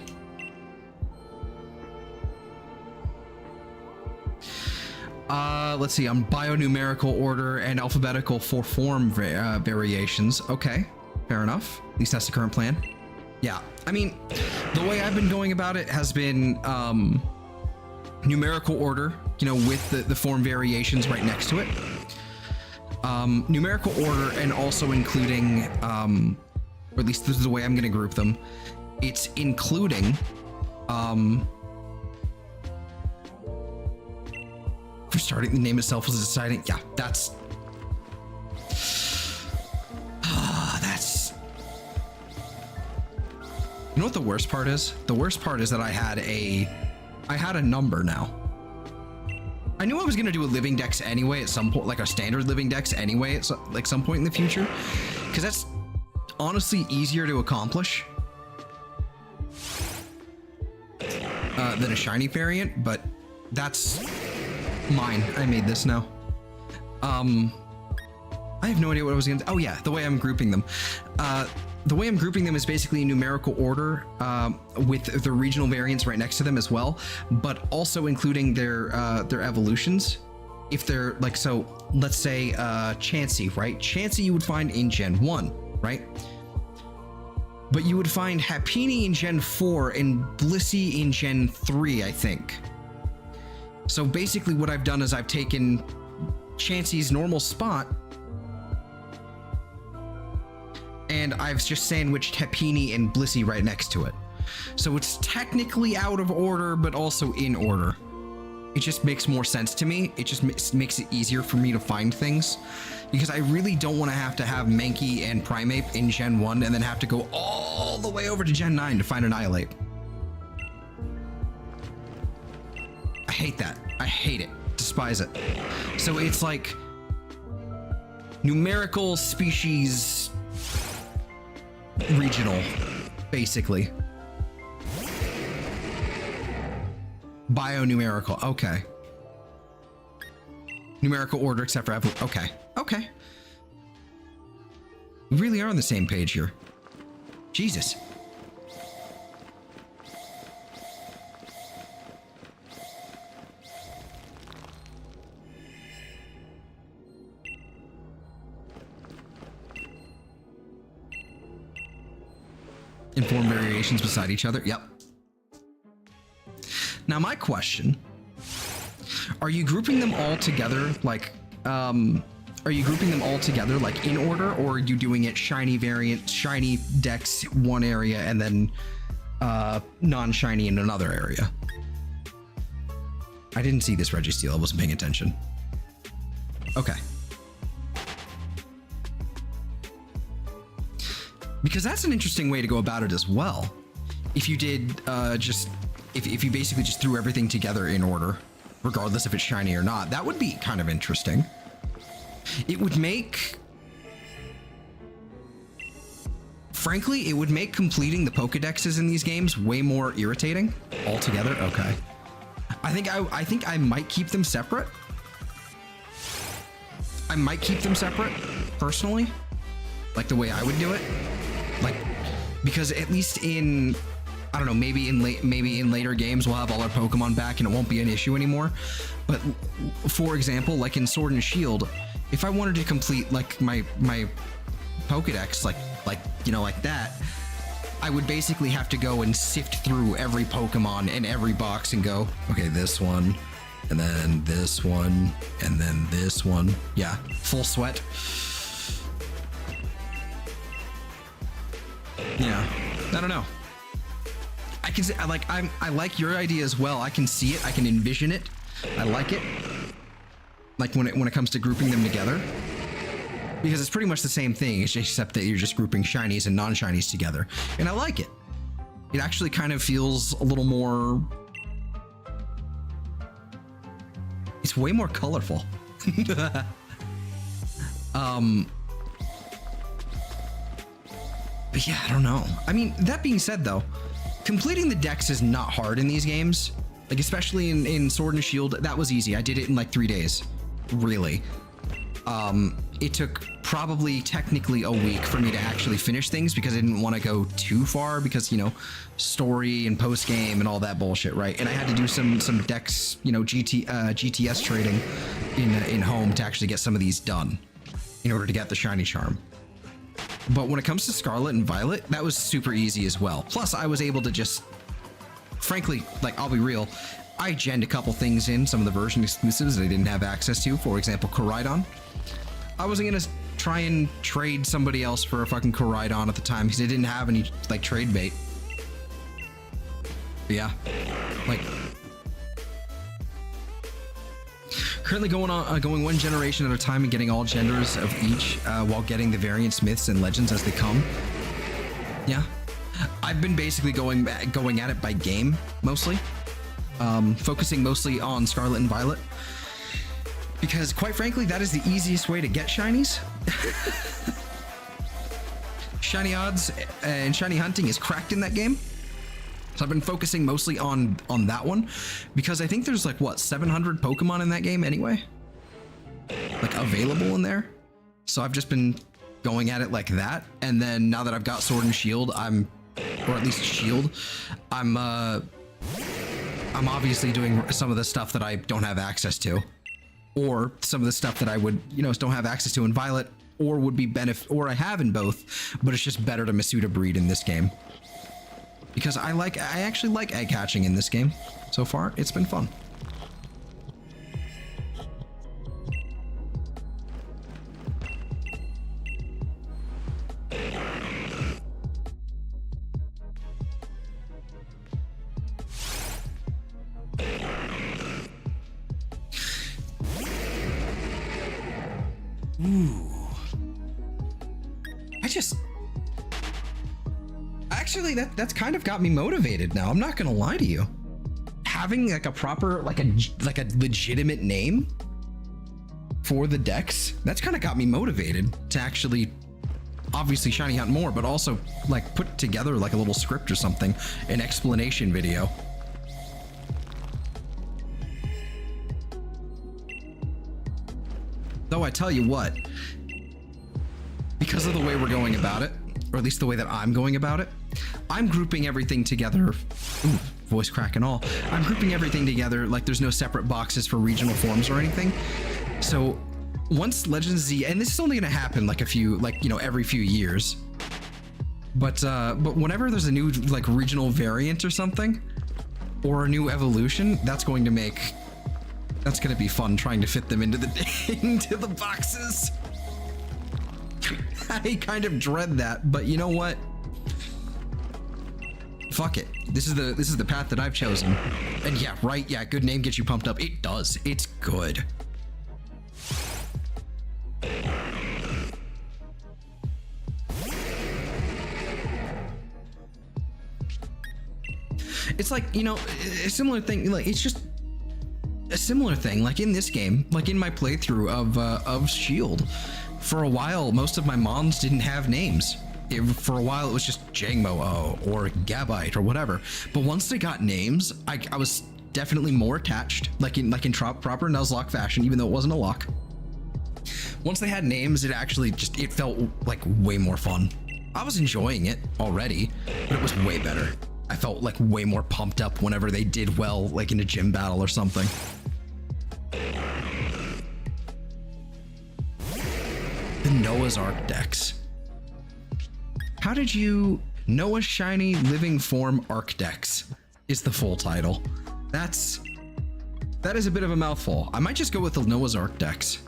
let's see, on bionumerical order and alphabetical for form variations. Okay, fair enough. At least that's the current plan. Yeah, I mean, the way I've been going about it has been numerical order, you know, with the form variations right next to it. Numerical order and also including, or at least this is the way I'm going to group them. It's including, for starting, the name itself was deciding. Yeah, that's, that's, you know what the worst part is? The worst part is that I had a number now. I knew I was going to do a living dex anyway at some point, like a standard living dex anyway at like some point in the future, because that's honestly easier to accomplish than a shiny variant, but that's mine. I made this now. I have no idea what I was going to... Oh yeah, the way I'm grouping them. The way I'm grouping them is basically in numerical order, with the regional variants right next to them as well, but also including their evolutions. If they're like, so let's say Chansey, right? Chansey you would find in Gen 1, right? But you would find Happiny in Gen 4 and Blissey in Gen 3, I think. So basically what I've done is I've taken Chansey's normal spot and I've just sandwiched Happiny and Blissey right next to it. So it's technically out of order, but also in order. It just makes more sense to me. It just makes it easier for me to find things, because I really don't want to have Mankey and Primeape in Gen 1 and then have to go all the way over to Gen 9 to find Annihilate. I hate that. I hate it. Despise it. So it's like numerical, species, regional, basically. Bionumerical. Okay. Numerical order except for okay. Okay. We really are on the same page here. Jesus. Inform variations beside each other. Yep. Now my question, are you grouping them all together like are you grouping them all together like in order, or are you doing it shiny variant, shiny dex one area and then non-shiny in another area? I didn't see this Registeel. I wasn't paying attention. Okay. Because that's an interesting way to go about it as well. If you did if you basically just threw everything together in order, regardless if it's shiny or not, that would be kind of interesting. It would make, frankly, it would make completing the Pokedexes in these games way more irritating altogether. Okay. I think I might keep them separate. I might keep them separate, personally, like the way I would do it. Like, because at least in, I don't know, maybe in later games we'll have all our Pokemon back and it won't be an issue anymore. But for example, like in Sword and Shield, if I wanted to complete like my Pokedex, like you know, like that, I would basically have to go and sift through every Pokemon in every box and go, okay, this one, and then this one, and then this one. Yeah, full sweat. Yeah, I don't know. I can say I like your idea as well. I can see it. I can envision it. I like it. Like when it comes to grouping them together, because it's pretty much the same thing, except that you're just grouping shinies and non-shinies together, and I like it. It actually kind of feels a little more. It's way more colorful. But yeah, I don't know. I mean, that being said though, completing the dex is not hard in these games. Like, especially in Sword and Shield, that was easy. I did it in like 3 days, really. It took probably technically a week for me to actually finish things because I didn't want to go too far because, you know, story and post game and all that bullshit, right? And I had to do some decks, you know, GTS trading in home to actually get some of these done in order to get the shiny charm. But when it comes to Scarlet and Violet, that was super easy as well. Plus, I was able to just, frankly, like, I'll be real, I genned a couple things in, some of the version exclusives that I didn't have access to. For example, Koraidon. I wasn't gonna try and trade somebody else for a fucking Koraidon at the time because I didn't have any, like, trade bait. But yeah, like, currently going one generation at a time and getting all genders of each while getting the variants, myths, and legends as they come. Yeah, I've been basically going at it by game mostly, focusing mostly on Scarlet and Violet because, quite frankly, that is the easiest way to get shinies. Shiny odds and shiny hunting is cracked in that game. So I've been focusing mostly on that one because I think there's like, what, 700 Pokemon in that game anyway? Like, available in there. So I've just been going at it like that. And then now that I've got Sword and Shield, or at least Shield, I'm obviously doing some of the stuff that I don't have access to, or some of the stuff that I would, you know, don't have access to in Violet, or would be or I have in both, but it's just better to Masuda breed in this game. Because I actually like egg hatching in this game. So far, it's been fun. Ooh. Actually, that's kind of got me motivated now. I'm not gonna lie to you. Having like a proper, like a legitimate name for the decks, that's kind of got me motivated to actually obviously shiny hunt more, but also like put together like a little script or something, an explanation video. Though I tell you what, because of the way we're going about it, or at least the way that I'm going about it, I'm grouping everything together. Ooh, voice crack and all. I'm grouping everything together like there's no separate boxes for regional forms or anything. So once Legends Z, and this is only gonna happen like every few years. But whenever there's a new like regional variant or something, or a new evolution, that's going to be fun trying to fit them into the boxes. I kind of dread that, but you know what? Fuck it. This is the path that I've chosen. And yeah, right, yeah, good name gets you pumped up. It does. It's good. It's like, you know, a similar thing, like it's just a similar thing like in this game, like in my playthrough of Shield. For a while, most of my mons didn't have names. For a while, it was just Jangmo or Gabite or whatever. But once they got names, I was definitely more attached, like in proper Nuzlocke fashion, even though it wasn't a lock. Once they had names, it felt like way more fun. I was enjoying it already, but it was way better. I felt like way more pumped up whenever they did well, like in a gym battle or something. The Noah's Ark decks. How did you... Noah's Shiny Living Form Arc Decks is the full title. That is a bit of a mouthful. I might just go with the Noah's Ark decks.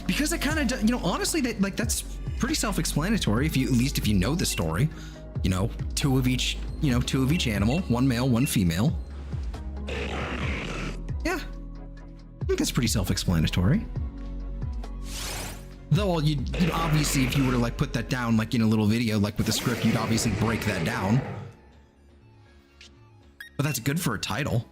Because it kind of, you know, honestly, that's pretty self-explanatory at least if you know the story. You know, two of each animal, one male, one female. Yeah. I think that's pretty self-explanatory. Though you'd obviously, if you were to like put that down like in a little video, like with the script, you'd obviously break that down. But that's good for a title.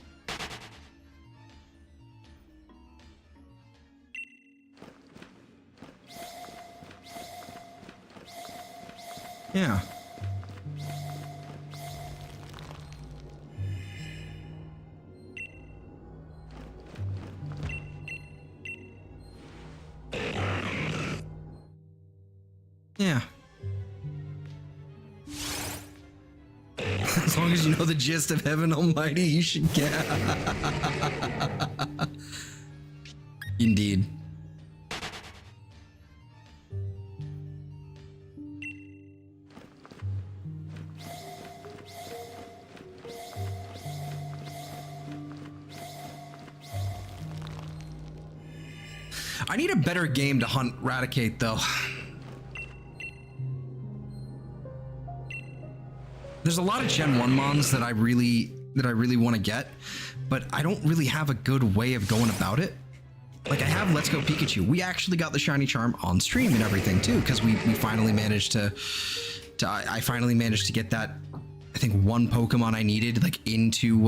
Yeah. As long as you know the gist of Heaven Almighty, you should get. Indeed. I need a better game to hunt Raticate, though. There's a lot of Gen 1 mons that I really want to get, but I don't really have a good way of going about it. Like, I have Let's Go Pikachu. We actually got the shiny charm on stream and everything too, because we finally managed to I finally managed to get that, I think, one Pokemon I needed, like, into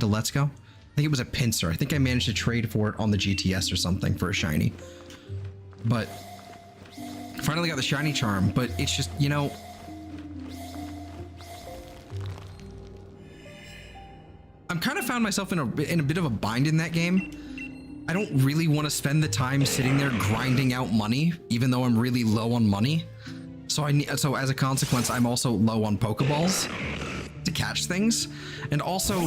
Let's Go. I think it was a Pinsir. I think I managed to trade for it on the GTS or something for a shiny. But finally got the shiny charm, but it's just, you know, I'm kind of found myself in a bit of a bind in that game. I don't really want to spend the time sitting there grinding out money, even though I'm really low on money. So as a consequence, I'm also low on Pokeballs to catch things. And also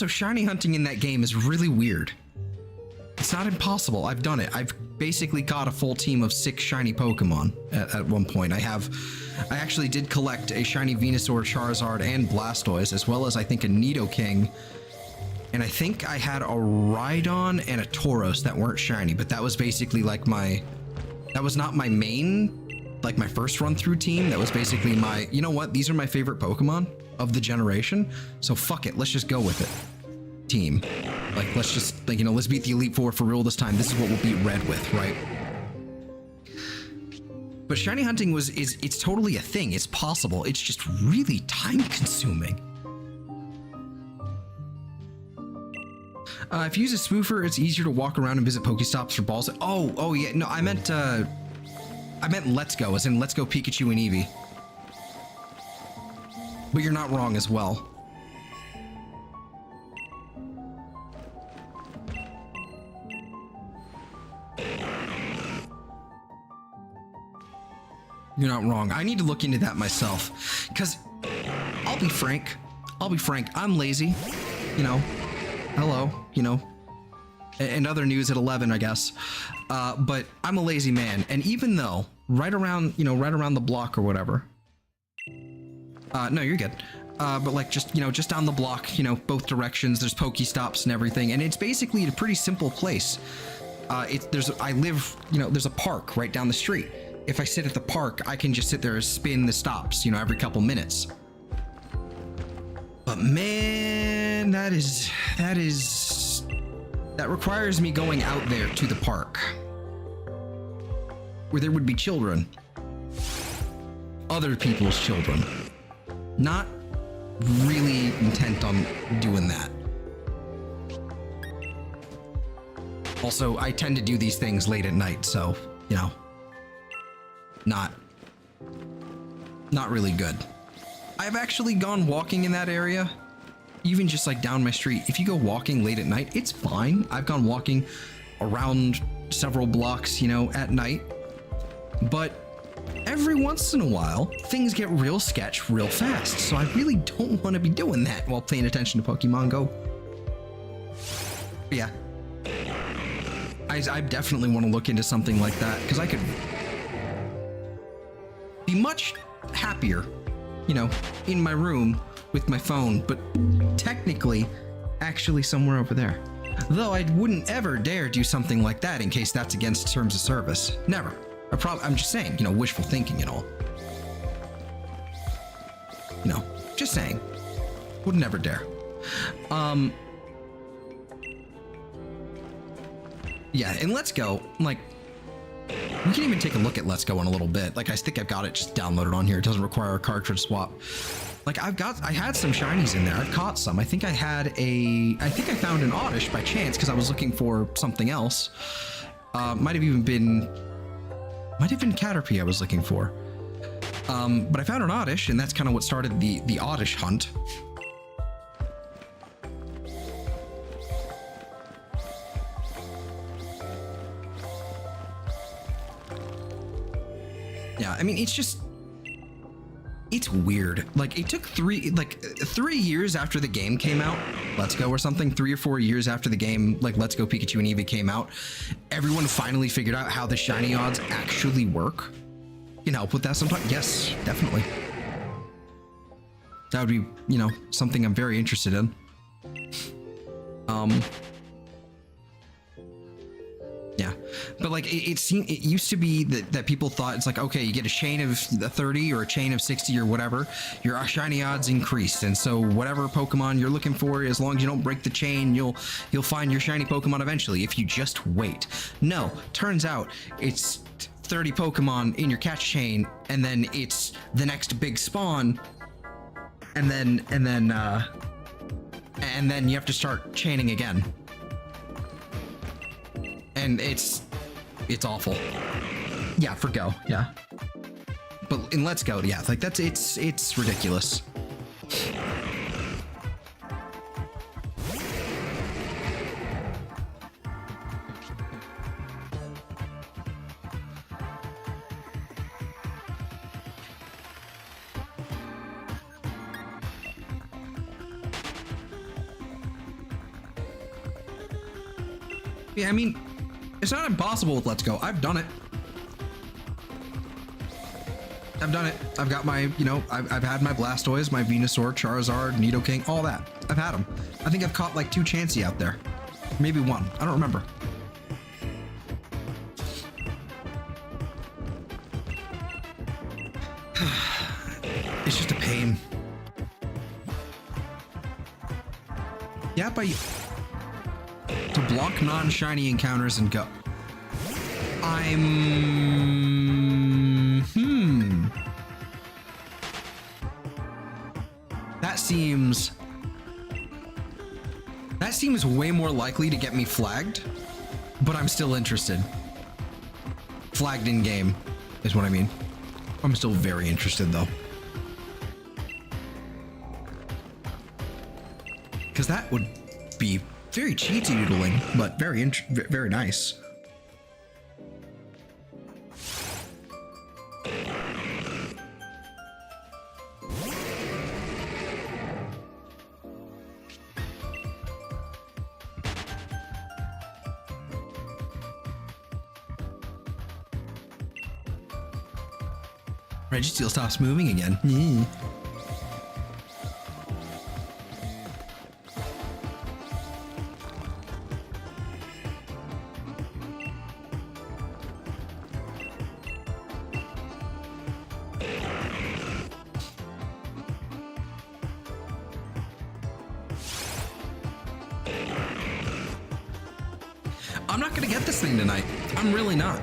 shiny hunting in that game is really weird. It's not impossible. I've done it. I've basically caught a full team of 6 shiny Pokemon at one point. I actually did collect a shiny Venusaur, Charizard, and Blastoise, as well as I think a Nidoking. And I think I had a Rhydon and a Tauros that weren't shiny, but that was basically like that was not my main, like my first run through team. That was basically my, you know what? These are my favorite Pokemon of the generation. So fuck it. Let's just go with it. Team. Like, let's just, like, you know, let's beat the Elite Four for real this time. This is what we'll beat Red with, right? But shiny hunting it's totally a thing. It's possible. It's just really time consuming. If you use a spoofer, it's easier to walk around and visit Pokestops for balls. Oh yeah. No, I meant Let's Go, as in Let's Go Pikachu and Eevee. But you're not wrong as well. You're not wrong. I need to look into that myself, because I'll be frank, I'm lazy, you know. Hello, you know. And other news at 11, I guess. But I'm a lazy man, and even though right around the block or whatever. No, you're good. But like just down the block, you know, both directions, there's Pokestops and everything, and it's basically a pretty simple place. There's a park right down the street. If I sit at the park, I can just sit there and spin the stops, you know, every couple minutes. But man, that requires me going out there to the park where there would be children, other people's children, not really intent on doing that. Also, I tend to do these things late at night, so, you know, not really good. I've actually gone walking in that area, even just like down my street. If you go walking late at night, it's fine. I've gone walking around several blocks, you know, at night. But every once in a while, things get real sketch real fast. So I really don't want to be doing that while paying attention to Pokemon Go. But yeah. I definitely want to look into something like that, because I could be much happier, you know, in my room with my phone, but technically actually somewhere over there. Though I wouldn't ever dare do something like that in case that's against terms of service. Never. I'm just saying, you know, wishful thinking and all. You know, just saying. Would never dare. Yeah, and Let's Go, like, we can even take a look at Let's Go in a little bit. Like, I think I've got it just downloaded on here. It doesn't require a cartridge swap. Like, I had some shinies in there. I've caught some. I think I found an Oddish by chance because I was looking for something else. Might have been Caterpie I was looking for. But I found an Oddish, and that's kind of what started the Oddish hunt. Yeah, I mean, it's just, It's weird. Like it took 3 years after the game came out, Let's Go or something, 3 or 4 years after the game, like Let's Go Pikachu and Eevee came out, everyone finally figured out how the shiny odds actually work. Can help with that sometime? Yes, definitely. That would be, you know, something I'm very interested in. Yeah, but like it used to be that people thought it's like, okay, you get a chain of 30 or a chain of 60 or whatever, your shiny odds increased, and so whatever Pokemon you're looking for, as long as you don't break the chain, you'll find your shiny Pokemon eventually if you just wait. No, turns out it's 30 Pokemon in your catch chain, and then it's the next big spawn, and then you have to start chaining again. And it's awful. Yeah, for Go, yeah. But in Let's Go, yeah, like it's ridiculous. Yeah, I mean, it's not impossible with Let's Go. I've done it. I've got my, you know, I've had my Blastoise, my Venusaur, Charizard, Nidoking, all that. I've had them. I think I've caught like 2 Chansey out there. Maybe 1. I don't remember. It's just a pain. Yeah, but to block non-shiny encounters and Go. That seems way more likely to get me flagged, but I'm still interested. Flagged in game is what I mean. I'm still very interested though. Because that would be very cheaty doodling, but very nice. Registeel stops moving again. I'm not gonna get this thing tonight. I'm really not.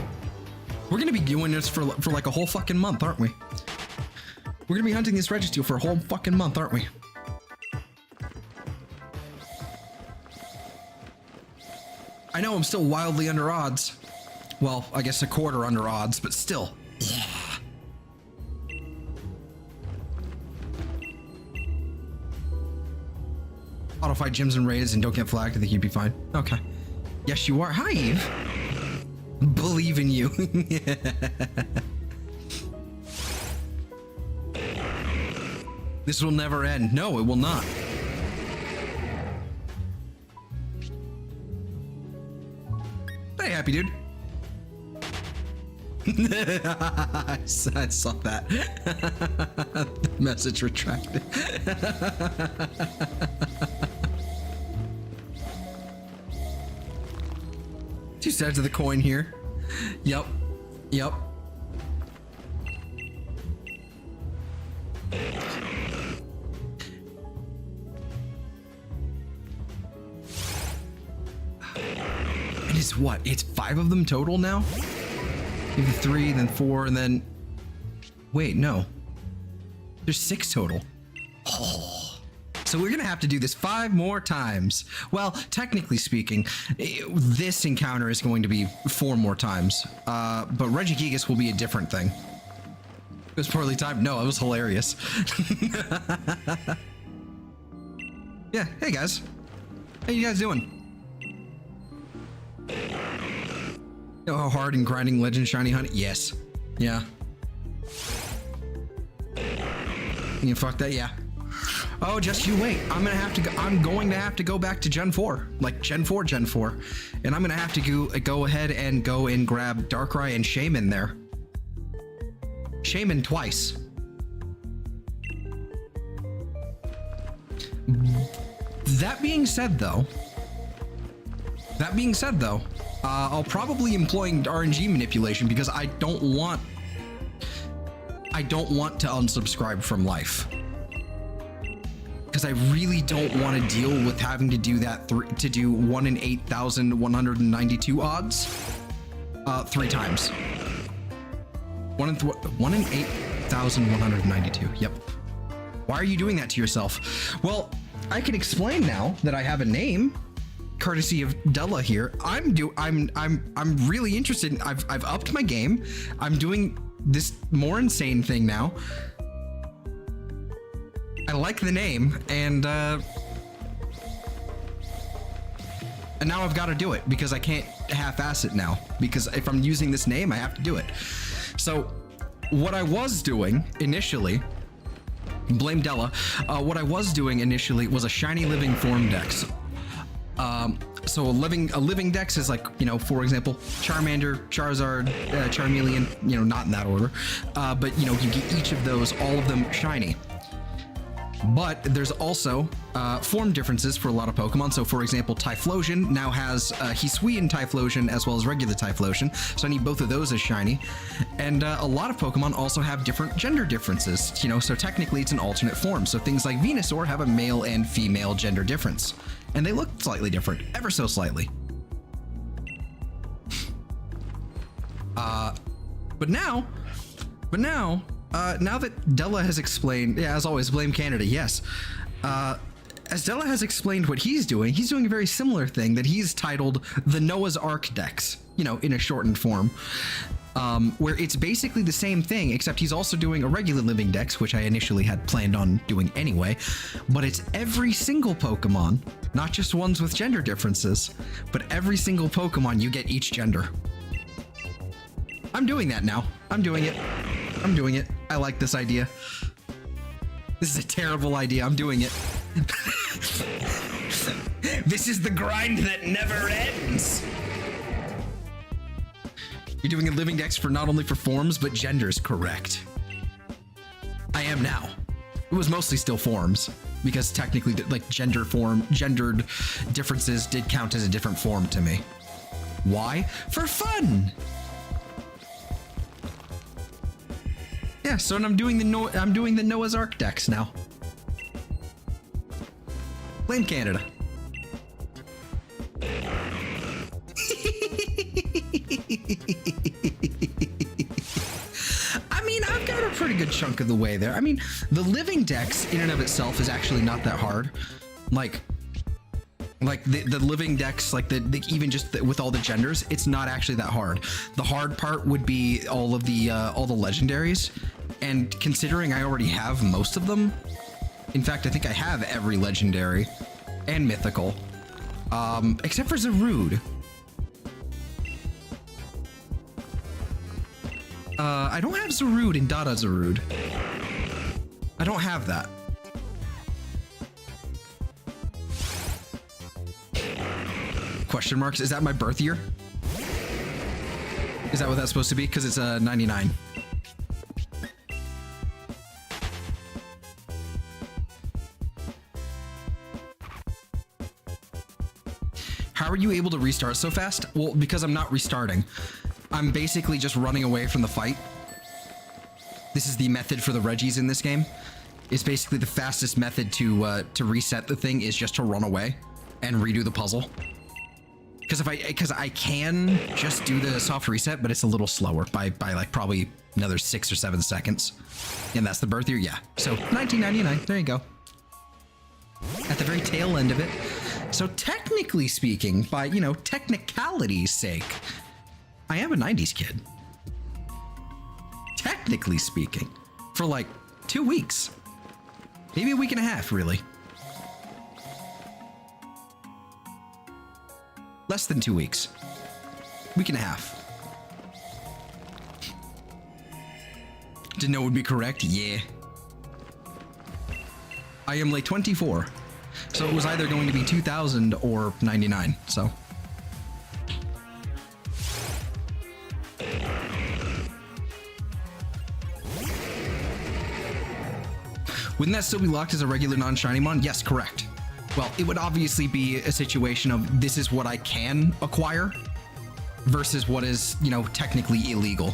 We're gonna be doing this for like a whole fucking month, aren't we? We're gonna be hunting this Registeel for a whole fucking month, aren't we? I know I'm still wildly under odds. Well, I guess a quarter under odds, but still. Yeah. Auto fight gyms and raids and don't get flagged. I think you'd be fine. Okay. Yes, you are. Hi, Eve. Believe in you. This will never end. No, it will not. Hey, happy dude. I saw that. The message retracted. Two sides of the coin here. Yep. Yep. It is what? It's 5 of them total now? Maybe 3, then 4, and then... Wait, no. There's 6 total. Oh. So we're gonna have to do this 5 more times. Well, technically speaking, this encounter is going to be 4 more times. But Regigigas will be a different thing. It was poorly timed. No, it was hilarious. Yeah, hey guys. How you guys doing? You know how hard and grinding Legend Shiny Hunt? Yes. Yeah. You can fuck that, yeah. Oh, just you wait. I'm going to have to go back to Gen 4, like Gen 4, and I'm gonna have to go ahead and go and grab Darkrai and Shaman there. Shaman twice. That being said, though, I'll probably employ RNG manipulation because I don't want to unsubscribe from life. Because I really don't want to deal with having to do that to do 1 in 8,192 odds 3 times. 1 in 8,192. Yep. Why are you doing that to yourself? Well, I can explain now that I have a name, courtesy of Della here. I'm really interested. I've upped my game. I'm doing this more insane thing now. I like the name, and now I've got to do it because I can't half-ass it now. Because if I'm using this name, I have to do it. So, what I was doing initially, blame Della. What I was doing initially was a shiny living form dex. So a living dex is like, you know, for example, Charmander, Charizard, Charmeleon, you know, not in that order, but you know, you get each of those, all of them shiny. But there's also form differences for a lot of Pokemon. So for example, Typhlosion now has Hisuian Typhlosion as well as regular Typhlosion. So I need both of those as shiny. And a lot of Pokemon also have different gender differences, you know, so technically it's an alternate form. So things like Venusaur have a male and female gender difference. And they look slightly different, ever so slightly. But now that Della has explained, yeah, as always, blame Canada, yes. As Della has explained what he's doing a very similar thing that he's titled the Noah's Ark Dex, you know, in a shortened form, where it's basically the same thing, except he's also doing a regular living dex, which I initially had planned on doing anyway, but it's every single Pokemon, not just ones with gender differences, but every single Pokemon you get each gender. I'm doing that now. I'm doing it. I like this idea. This is a terrible idea. I'm doing it. This is the grind that never ends. You're doing a living dex for not only for forms, but genders, correct. I am now. It was mostly still forms, because technically, like, gendered differences did count as a different form to me. Why? For fun! Yeah, so I'm doing the Noah's Ark Dex now. Blame Canada. I mean, I've got a pretty good chunk of the way there. I mean, the living dex in and of itself is actually not that hard. Like the living dex, like even just with all the genders, it's not actually that hard. The hard part would be all the legendaries, and considering I already have most of them, in fact, I think I have every legendary and mythical, except for Zarude. I don't have Zarude in Dada Zarude. I don't have that. Question marks? Is that my birth year? Is that what that's supposed to be? Because it's 99. How are you able to restart so fast? Well, because I'm not restarting. I'm basically just running away from the fight. This is the method for the Regis in this game. It's basically the fastest method to reset the thing is just to run away and redo the puzzle. Because I can just do the soft reset, but it's a little slower by like probably another 6 or 7 seconds. And that's the birth year, yeah. So 1999, there you go. At the very tail end of it. So technically speaking, by, you know, technicality's sake, I am a 90s kid. Technically speaking, for like 2 weeks. Maybe a week and a half, really. Less than 2 weeks. Week and a half. Didn't know it would be correct? Yeah. I am like 24. So it was either going to be 2,000 or 99, so. Wouldn't that still be locked as a regular non-shiny mon? Yes, correct. Well, it would obviously be a situation of this is what I can acquire versus what is, you know, technically illegal.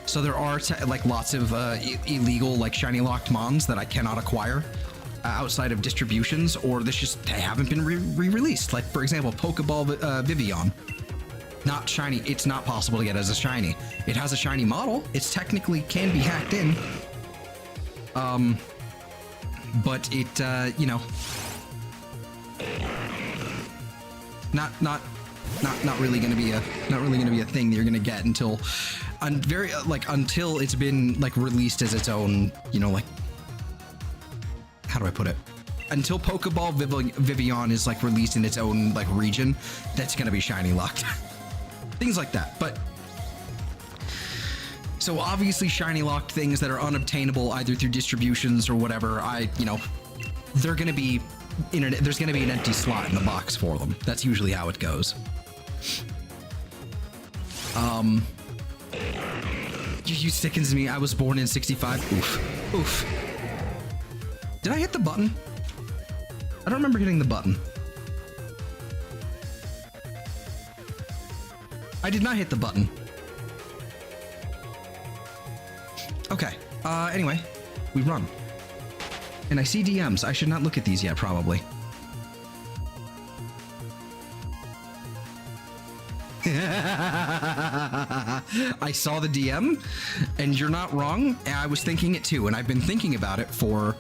So there are like lots of illegal like shiny locked mons that I cannot acquire outside of distributions, or this just haven't been re-released. Like for example, Pokeball Vivian, not shiny. It's not possible to get as a shiny. It has a shiny model. It's technically can be hacked in. But it you know, not really going to be a thing that you're going to get until until it's been like released as its own, you know, like, how do I put it? Until Pokeball Vivian is like released in its own like region, that's going to be shiny locked. Things like that. But so obviously shiny locked things that are unobtainable either through distributions or whatever, you know, they're going to be there's going to be an empty slot in the box for them. That's usually how it goes. You sickens me. I was born in 65. Oof. Oof. Did I hit the button? I don't remember hitting the button. I did not hit the button. Okay. Anyway, we run. And I see DMs. I should not look at these yet, probably. I saw the DM, and you're not wrong. I was thinking it too, and I've been thinking about it for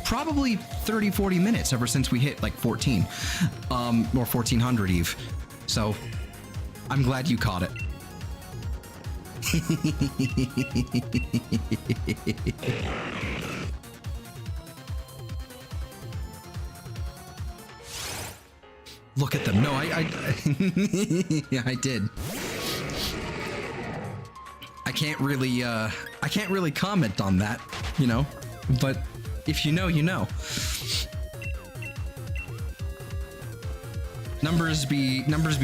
probably 30-40 minutes ever since we hit like 14, or 1400 Eve. So I'm glad you caught it. Look at them. No, yeah, I did. I can't really comment on that, you know, but if you know, you know. Numbers be numbers.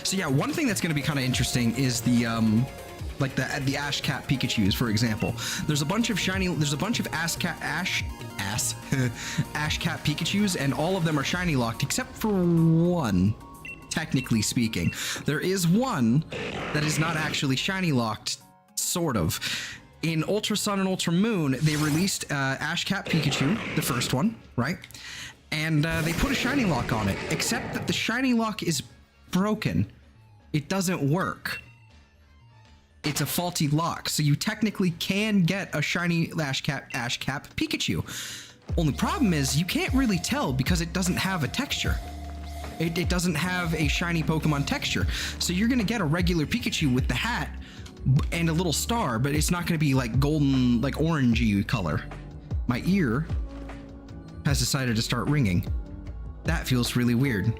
So yeah, one thing that's going to be kind of interesting is the like the Ash Cat Pikachus, for example. There's a bunch of Ash Cat Pikachus, and all of them are shiny locked except for one. Technically speaking, there is one that is not actually shiny locked, sort of. In Ultra Sun and Ultra Moon, they released Ash Cat Pikachu, the first one, right? And they put a shiny lock on it, except that the shiny lock is broken. It doesn't work. It's a faulty lock, so you technically can get a shiny Ash Cat Pikachu. Only problem is you can't really tell because it doesn't have a texture. It doesn't have a shiny Pokemon texture. So you're gonna get a regular Pikachu with the hat and a little star, but it's not gonna be like golden, like orangey color. My ear has decided to start ringing. That feels really weird.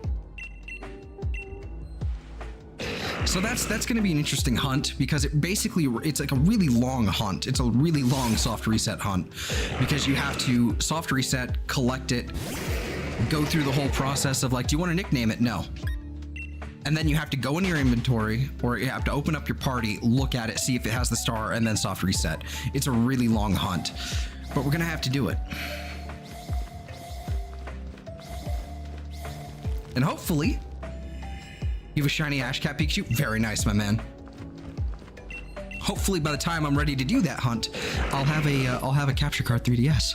So that's going to be an interesting hunt because it's like a really long hunt. It's a really long soft reset hunt because you have to soft reset, collect it, go through the whole process of like, do you want to nickname it? No. And then you have to go into your inventory, or you have to open up your party, look at it, see if it has the star, and then soft reset. It's a really long hunt, but we're going to have to do it. And hopefully you have a shiny Ash Cat Pikachu. Very nice, my man. Hopefully by the time I'm ready to do that hunt, I'll have a capture card 3DS.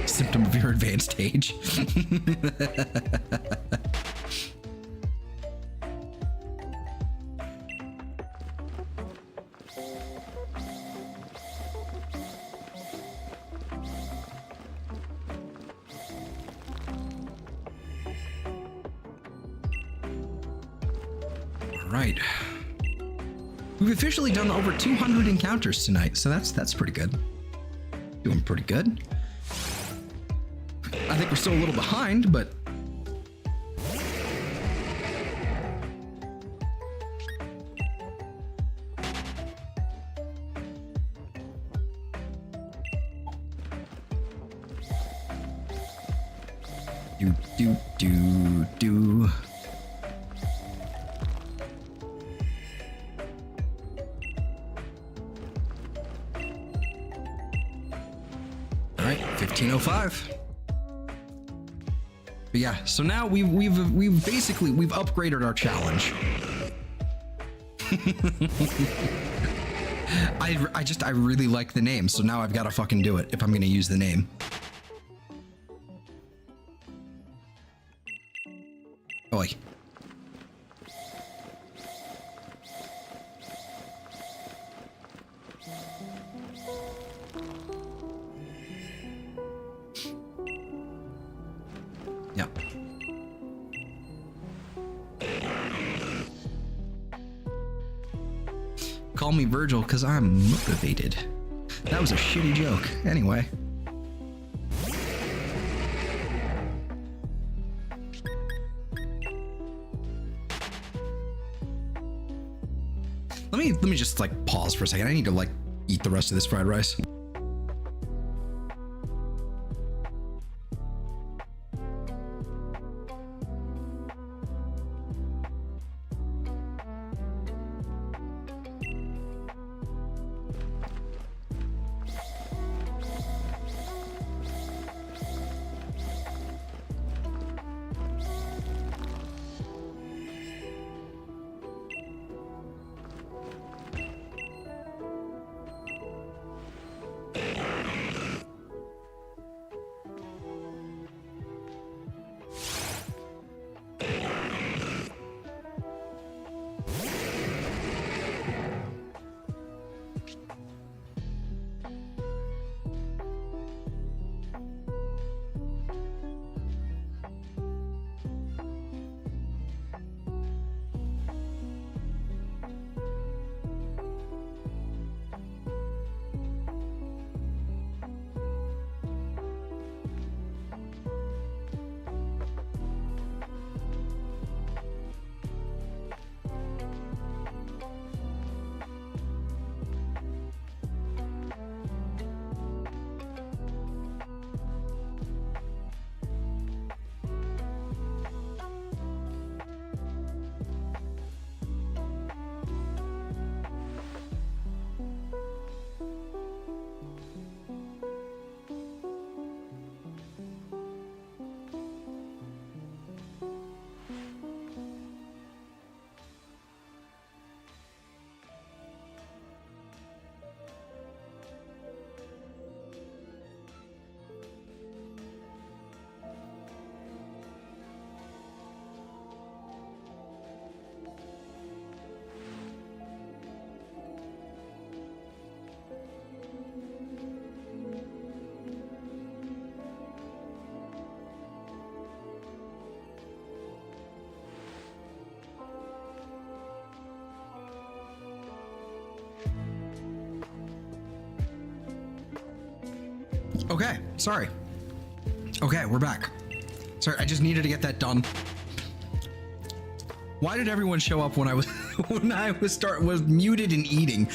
Symptom of your advanced age. Right. We've officially done over 200 encounters tonight, so that's pretty good. Doing pretty good. think we're still a little behind, but do. All right, 1505. But yeah, so now we've basically upgraded our challenge. I really like the name, so now I've got to fucking do it if I'm gonna use the name. Oi. Yeah. Call me Virgil because I'm motivated. That was a shitty joke. Anyway. Let me just like pause for a second. I need to like eat the rest of this fried rice. Okay, sorry. Okay, we're back. Sorry, I just needed to get that done. Why did everyone show up when I was was muted and eating?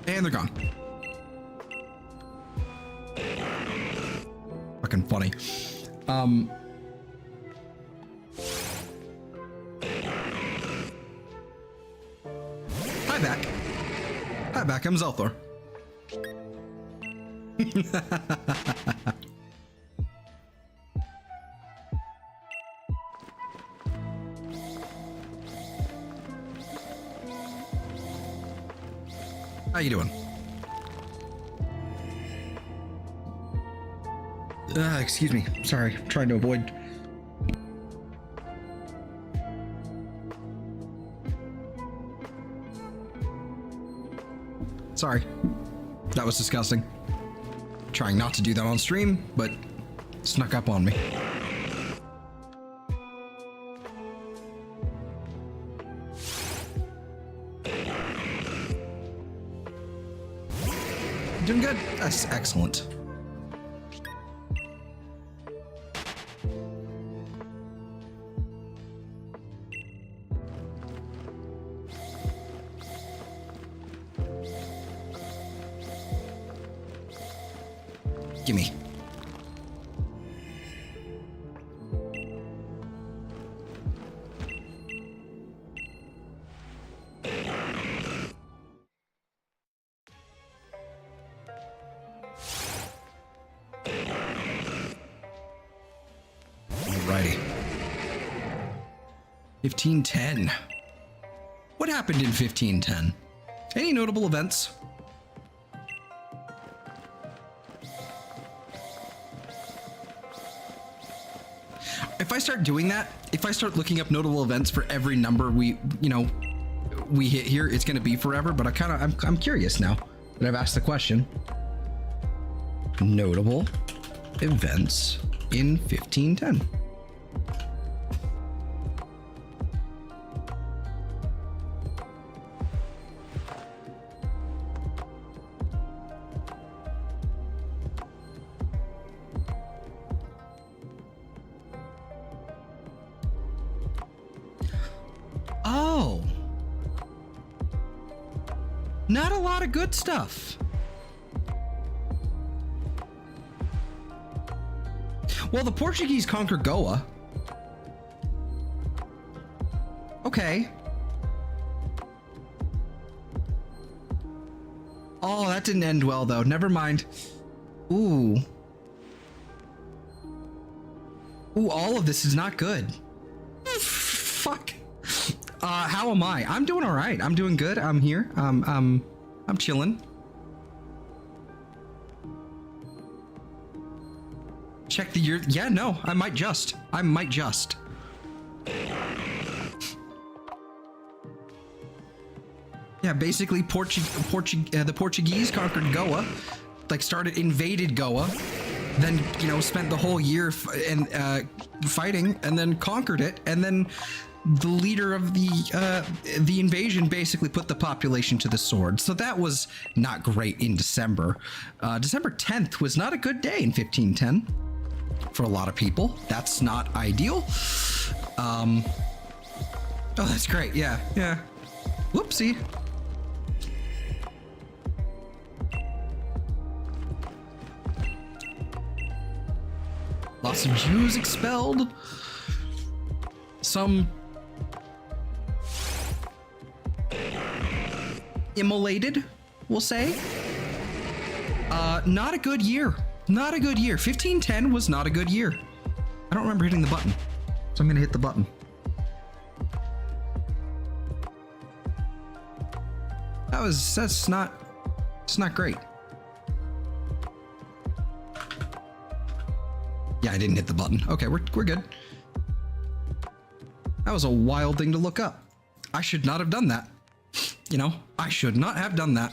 And they're gone. Fucking funny. Hi back, I'm Zelthor. How you doing? Excuse me. Sorry, I'm trying to avoid. Sorry. That was disgusting. Trying not to do that on stream, but snuck up on me. Doing good. That's excellent. Gimme. Alrighty. 1510. What happened in 1510? Any notable events? If I start doing that, if I start looking up notable events for every number we hit here, it's going to be forever. But I'm curious now that I've asked the question. Notable events in 1510. Oh, not a lot of good stuff. Well, the Portuguese conquered Goa. Okay. Oh, that didn't end well, though. Never mind. Ooh. Ooh, all of this is not good. Fuck. How am I? I'm doing all right. I'm doing good. I'm here. I'm chilling. Check the year. Yeah, no, I might just. Yeah, basically, the Portuguese conquered Goa, like invaded Goa, then spent the whole year fighting, and then conquered it, and then the leader of the invasion basically put the population to the sword. So that was not great in December. December 10th was not a good day in 1510 for a lot of people. That's not ideal. Oh, that's great. Yeah. Whoopsie. Lots of Jews expelled. Some immolated, we'll say. Not a good year. Not a good year. 1510 was not a good year. I don't remember hitting the button, so I'm gonna hit the button. It's not great. Yeah, I didn't hit the button. Okay, we're good. That was a wild thing to look up. I should not have done that. I should not have done that.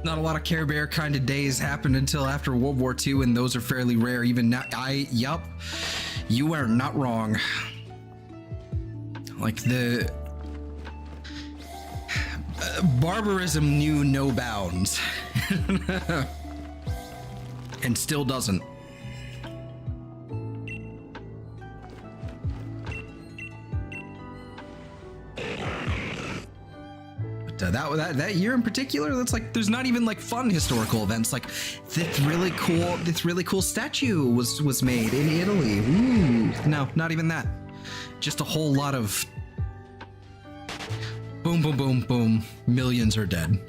Not a lot of Care Bear kind of days happened until after World War II, and those are fairly rare even now. Yup, you are not wrong. Like the barbarism knew no bounds and still doesn't. That year in particular, that's like there's not even like fun historical events. Like this really cool statue was made in Italy. Ooh, no, not even that. Just a whole lot of boom, boom, boom, boom. Millions are dead.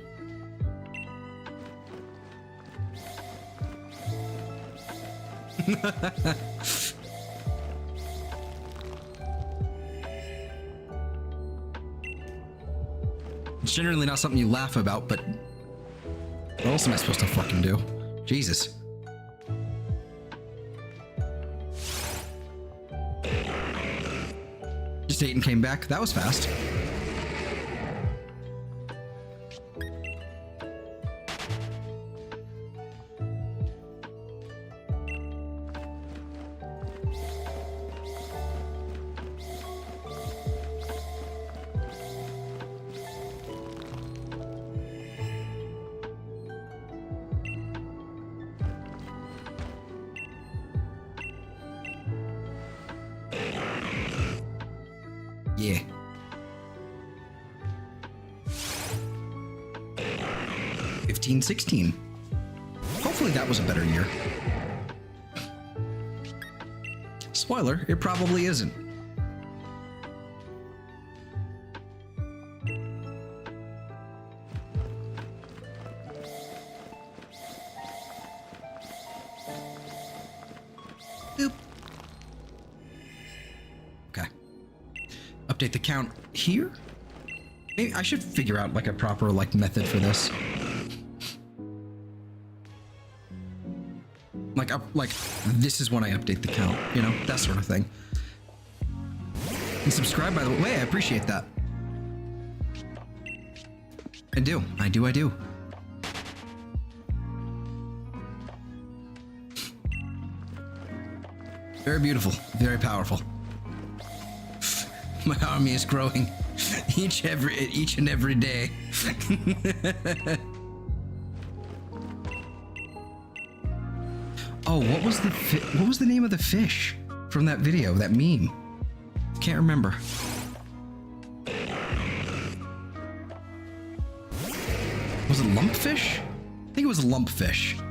It's generally not something you laugh about, but what else am I supposed to fucking do? Jesus. Just ate and came back. That was fast. Yeah. $15, $16. Hopefully that was a better year. Spoiler, it probably isn't. Boop. Okay. Update the count here. Maybe I should figure out like a proper like method for this. Like this is when I update the count, you know, that sort of thing. And subscribe, by the way. I appreciate that. I do. Very beautiful, very powerful. My army is growing each and every day. Oh, what was the name of the fish from that video, that meme? Can't remember. Was it lumpfish? I think it was a lumpfish.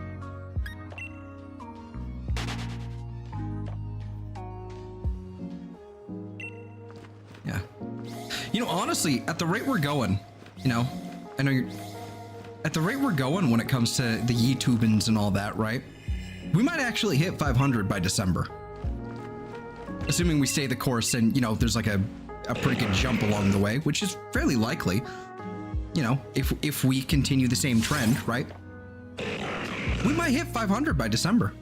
Yeah. You know, honestly, at the rate we're going, you know, I know you're... At the rate we're going when it comes to the YouTubins and all that, right? We might actually hit 500 by December. Assuming we stay the course and, you know, there's like a pretty good jump along the way, which is fairly likely. You know, if we continue the same trend, right? We might hit 500 by December.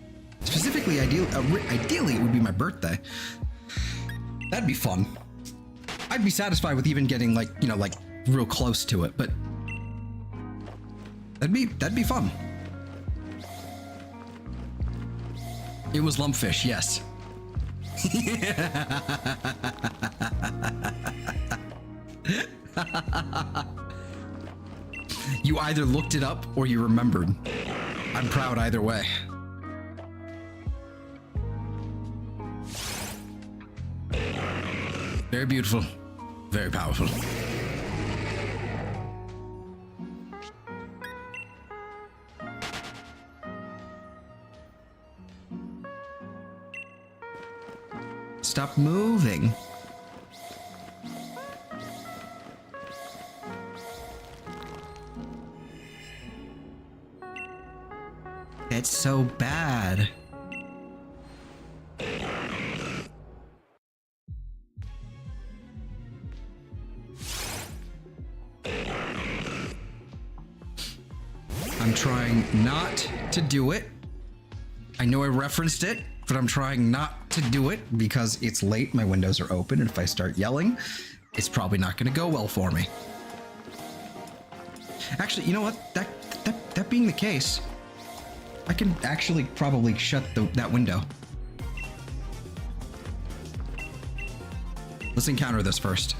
Specifically, ideally, it would be my birthday. That'd be fun. I'd be satisfied with even getting like, you know, like real close to it, but that'd be fun. It was lumpfish, yes. You either looked it up or you remembered. I'm proud either way. Very beautiful, very powerful. Stop moving. It's so bad. I'm trying not to do it. I know I referenced it, but I'm trying not to do it because it's late, my windows are open, and if I start yelling, it's probably not going to go well for me. Actually, you know what? That being the case, I can actually probably shut that window. Let's encounter this first.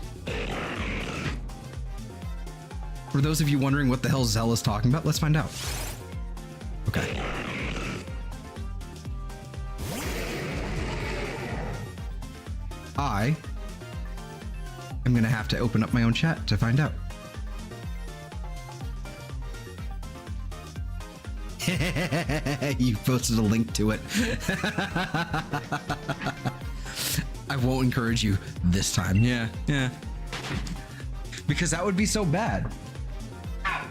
For those of you wondering what the hell Zell is talking about, let's find out. Okay. I am gonna have to open up my own chat to find out. You posted a link to it. I won't encourage you this time. Yeah. Because that would be so bad. Ow.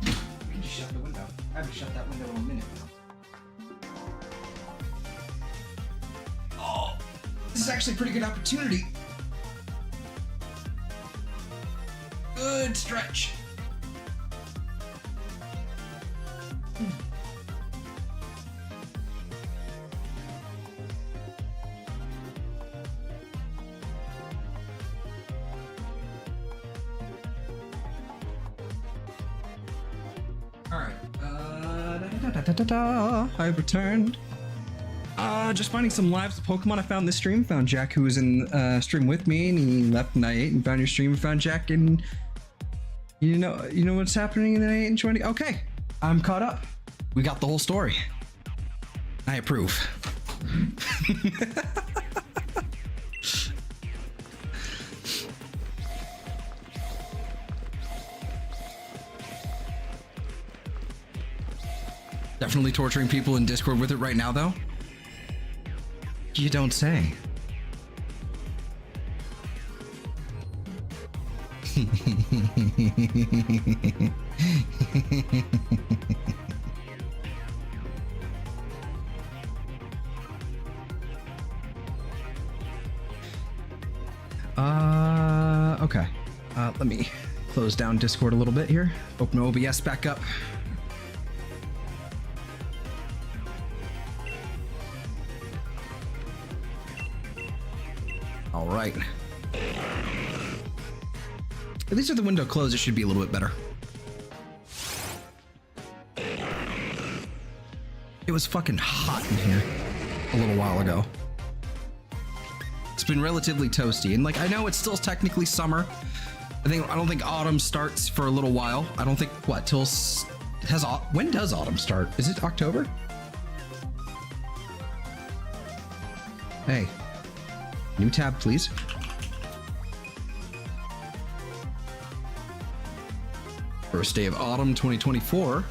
You can just shut the window. I haven't shut that window in a minute now. Oh, this is actually a pretty good opportunity. Good stretch. I returned. Just finding some lives of Pokemon. I found this stream. Found Jack, who was in stream with me, and he left and I ate and found your stream and found Jack, and you know what's happening in the 8 and 20. Okay, I'm caught up. We got the whole story. I approve. Definitely torturing people in Discord with it right now, though. You don't say. Okay. Let me close down Discord a little bit here. Open OBS back up. All right. At least with the window closed, it should be a little bit better. It was fucking hot in here a little while ago. It's been relatively toasty, and like I know it's still technically summer. I don't think autumn starts for a little while. I don't think when does autumn start? Is it October? Hey, new tab, please. First day of autumn 2024.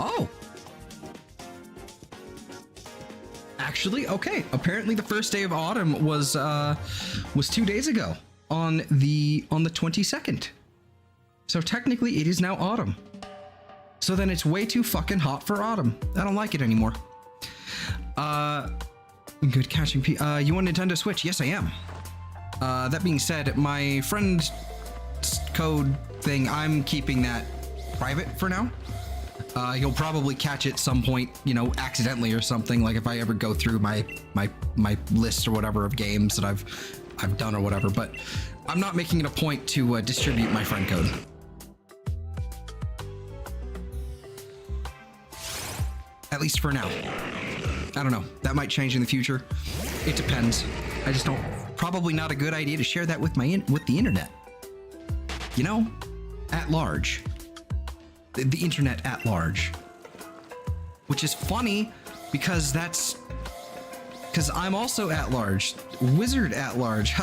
Oh! Actually, okay. Apparently the first day of autumn was 2 days ago on the 22nd. So technically it is now autumn. So then it's way too fucking hot for autumn. I don't like it anymore. Good catching you want Nintendo Switch? Yes, I am. That being said, my friend's code thing, I'm keeping that private for now. He'll probably catch it some point, you know, accidentally or something. Like if I ever go through my list or whatever of games that I've done or whatever. But I'm not making it a point to distribute my friend code. At least for now. I don't know. That might change in the future. It depends. I just don't. Probably not a good idea to share that with the internet. You know, at large. The internet at large, which is funny because I'm also at large, wizard at large.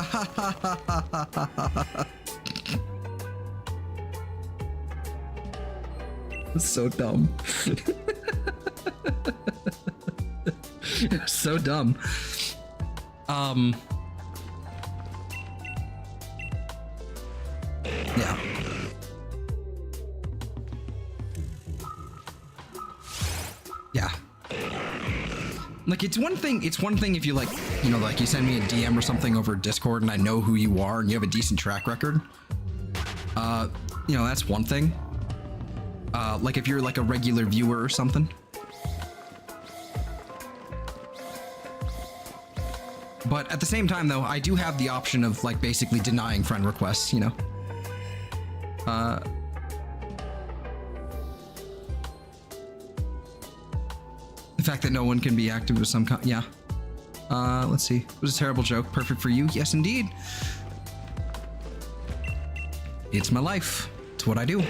It's so dumb. So dumb. Yeah. Yeah. Like it's one thing if you like, you know, like you send me a DM or something over Discord and I know who you are and you have a decent track record. You know, that's one thing. Like if you're like a regular viewer or something. But at the same time though, I do have the option of like basically denying friend requests, you know. The fact that no one can be active with some yeah. Let's see. It was a terrible joke. Perfect for you. Yes, indeed. It's my life. It's what I do.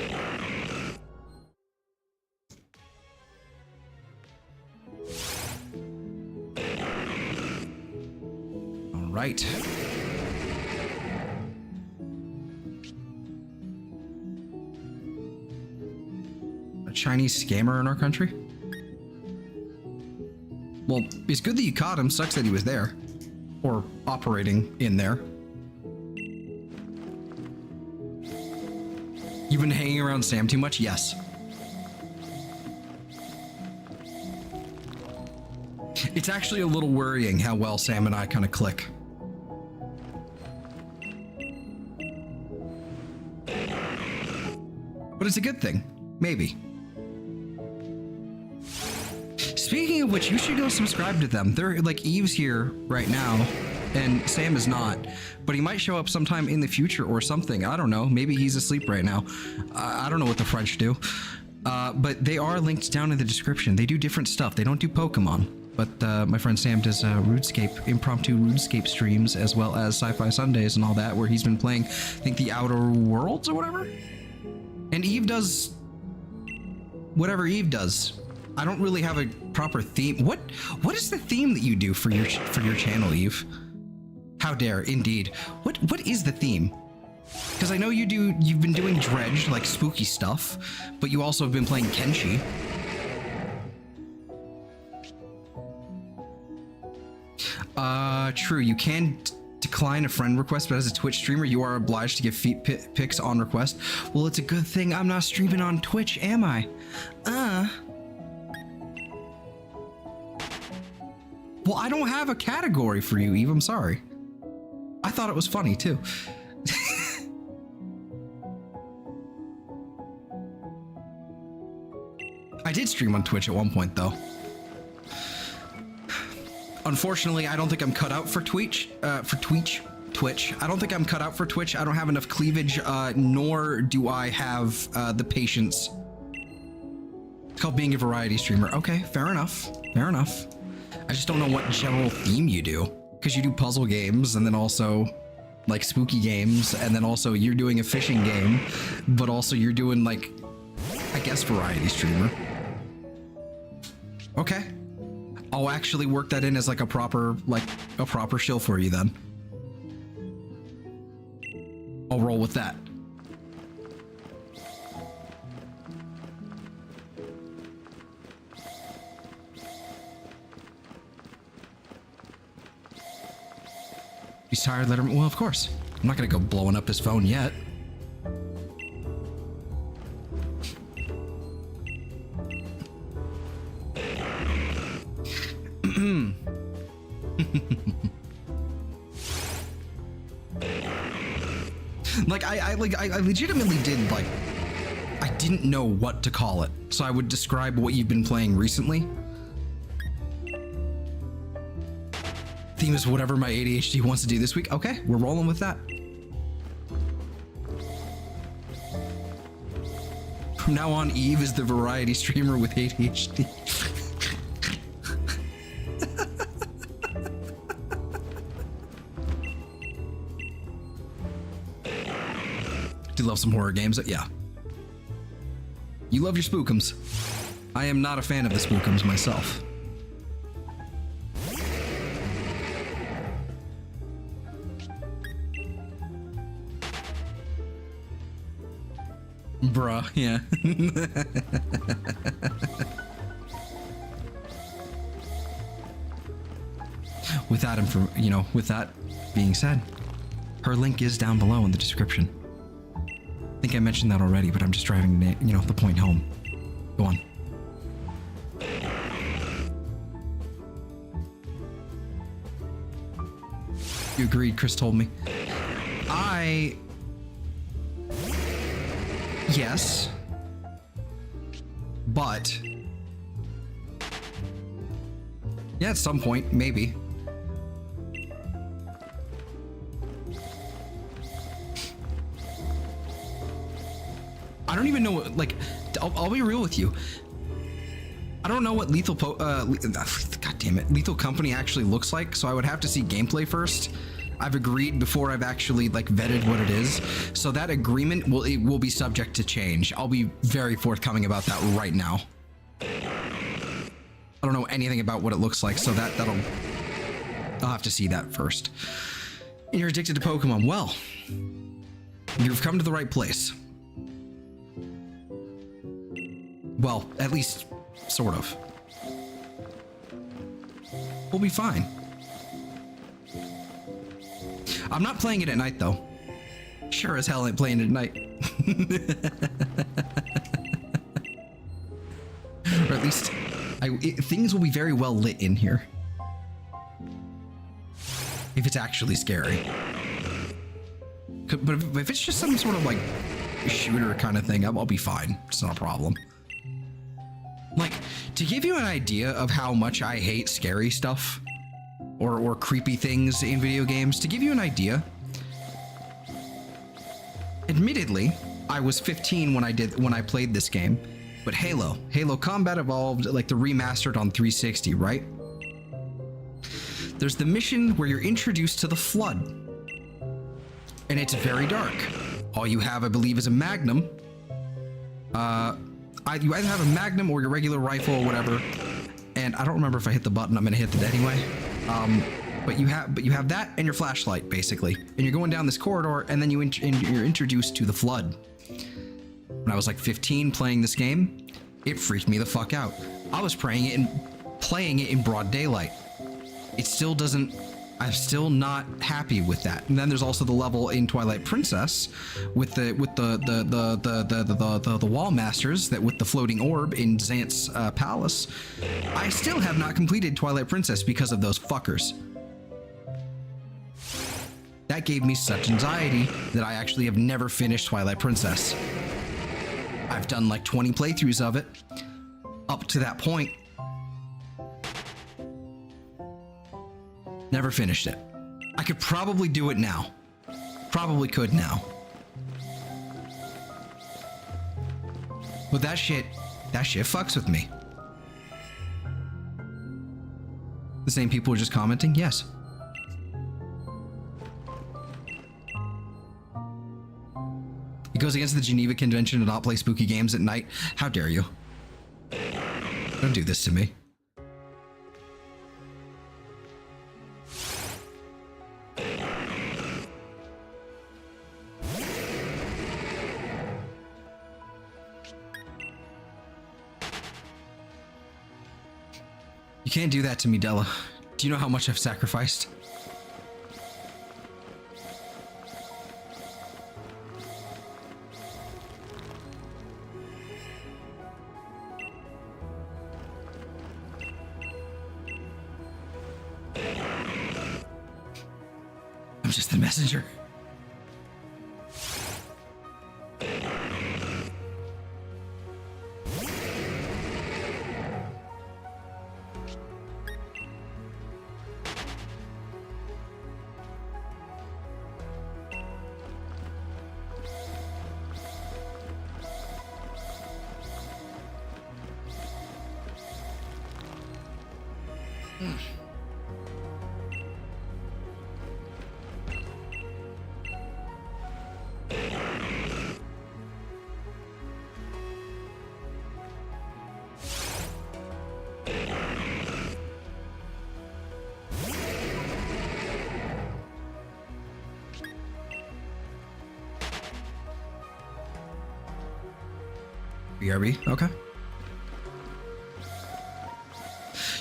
All right. A Chinese scammer in our country? Well, it's good that you caught him. Sucks that he was there. Or operating in there. You've been hanging around Sam too much? Yes. It's actually a little worrying how well Sam and I kind of click. But it's a good thing. Maybe. Speaking of which, you should go subscribe to them. They're like, Eve's here right now, and Sam is not, but he might show up sometime in the future or something. I don't know. Maybe he's asleep right now. I don't know what the French do. But they are linked down in the description. They do different stuff. They don't do Pokemon. But my friend Sam does RuneScape, impromptu RuneScape streams, as well as Sci-Fi Sundays and all that, where he's been playing, I think, the Outer Worlds or whatever. And Eve does whatever Eve does. I don't really have a proper theme. What is the theme that you do for your channel, Eve? How dare, indeed. What is the theme? Because I know you've been doing Dredge, like spooky stuff, but you also have been playing Kenshi. True, you can decline a friend request, but as a Twitch streamer, you are obliged to give feet pics on request. Well, it's a good thing I'm not streaming on Twitch, am I? Well, I don't have a category for you, Eve, I'm sorry. I thought it was funny, too. I did stream on Twitch at one point, though. Unfortunately, I don't think I'm cut out for Twitch. Twitch. I don't think I'm cut out for Twitch. I don't have enough cleavage, nor do I have the patience. It's called being a variety streamer. Okay, fair enough. Fair enough. I just don't know what general theme you do. Because you do puzzle games, and then also, like, spooky games, and then also you're doing a fishing game, but also you're doing, like, I guess variety streamer. Okay. I'll actually work that in as like a proper shill for you then. I'll roll with that. He's tired, let him, well, of course. I'm not gonna go blowing up his phone yet. Like, I legitimately did, like, I didn't know what to call it, so I would describe what you've been playing recently. Theme is whatever my ADHD wants to do this week. Okay, we're rolling with that. From now on, Eve is the variety streamer with ADHD. Do you love some horror games? Yeah. You love your spookums. I am not a fan of the spookums myself. Bruh, yeah. With that being said, her link is down below in the description. I think I mentioned that already, but I'm just driving, the point home. Go on. You agreed, Chris told me. Yes. But... yeah, at some point, maybe. I don't even know what, like, I'll be real with you. I don't know what Lethal God damn it, Lethal Company actually looks like, so I would have to see gameplay first. I've agreed before I've actually, like, vetted what it is. So that agreement will be subject to change. I'll be very forthcoming about that right now. I don't know anything about what it looks like, so I'll have to see that first. And you're addicted to Pokemon. Well, you've come to the right place. Well, at least, sort of. We'll be fine. I'm not playing it at night, though. Sure as hell ain't playing it at night. Or at least, things will be very well lit in here. If it's actually scary. But if it's just some sort of, like, shooter kind of thing, I'll be fine. It's not a problem. Like, To give you an idea of how much I hate scary stuff or creepy things in video games, to give you an idea, admittedly, I was 15 when I played this game, but Halo Combat Evolved, like the remastered on 360, right? There's the mission where you're introduced to the Flood, and it's very dark. All you have, I believe, is a Magnum. You either have a Magnum or your regular rifle or whatever, and I don't remember if I hit the button. I'm gonna hit it anyway. But you have that and your flashlight basically, and you're going down this corridor, and then you're introduced to the Flood. When I was like 15 playing this game, it freaked me the fuck out. I was playing it in broad daylight. It still doesn't. I'm still not happy with that. And then there's also the level in Twilight Princess with the wall masters that with the floating orb in Xant's palace. I still have not completed Twilight Princess because of those fuckers. That gave me such anxiety that I actually have never finished Twilight Princess. I've done like 20 playthroughs of it up to that point. Never finished it. I could probably do it now. Probably could now. But that shit fucks with me. The same people are just commenting? Yes. It goes against the Geneva Convention to not play spooky games at night. How dare you? Don't do this to me. You can't do that to me, Della. Do you know how much I've sacrificed? I'm just the messenger. BRB, okay.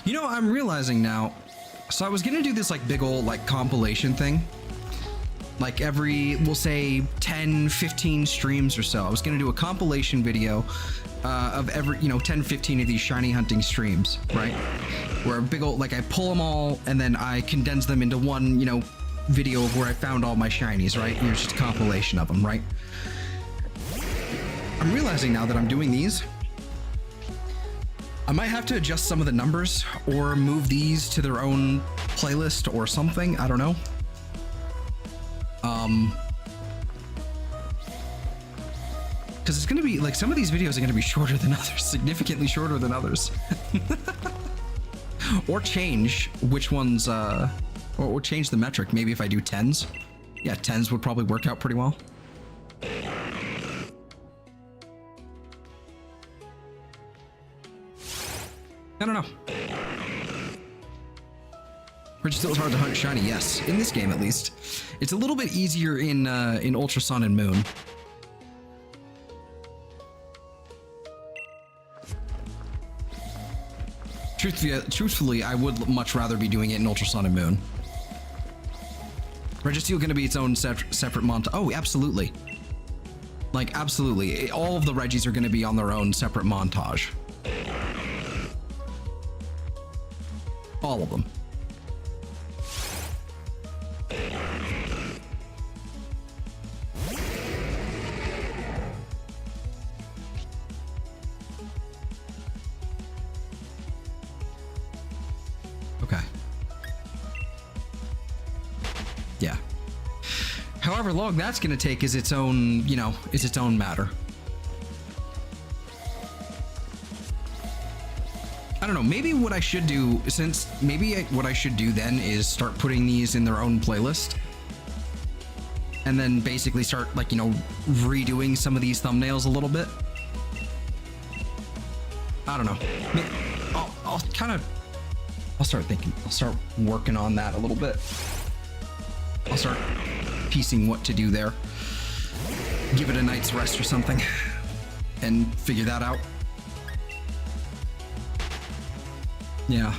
You know, I'm realizing now, so I was gonna do this like big old like compilation thing. Like every, we'll say 10, 15 streams or so. I was gonna do a compilation video of every, 10, 15 of these shiny hunting streams, right? Where a big old, like I pull them all and then I condense them into one, video of where I found all my shinies, right? And it's just a compilation of them, right? I'm realizing now that I'm doing these, I might have to adjust some of the numbers or move these to their own playlist or something. I don't know. Because it's going to be like some of these videos are going to be shorter than others, significantly shorter than others. Or change which ones, or change the metric. Maybe if I do 10s. Yeah, 10s would probably work out pretty well. I don't know. Registeel is hard to hunt shiny, yes. In this game, at least. It's a little bit easier in Ultra Sun and Moon. Truthfully, I would much rather be doing it in Ultra Sun and Moon. Registeel going to be its own separate montage. Oh, absolutely. Like, absolutely. All of the Reggies are going to be on their own separate montage. All of them. however long that's going to take is its own, you know, is its own matter. I don't know, maybe what I should do, what I should do then is start putting these in their own playlist. And then basically start, like, you know, redoing some of these thumbnails a little bit. I don't know. I'll start working on that a little bit. I'll start piecing what to do there. Give it a night's rest or something and figure that out. Yeah.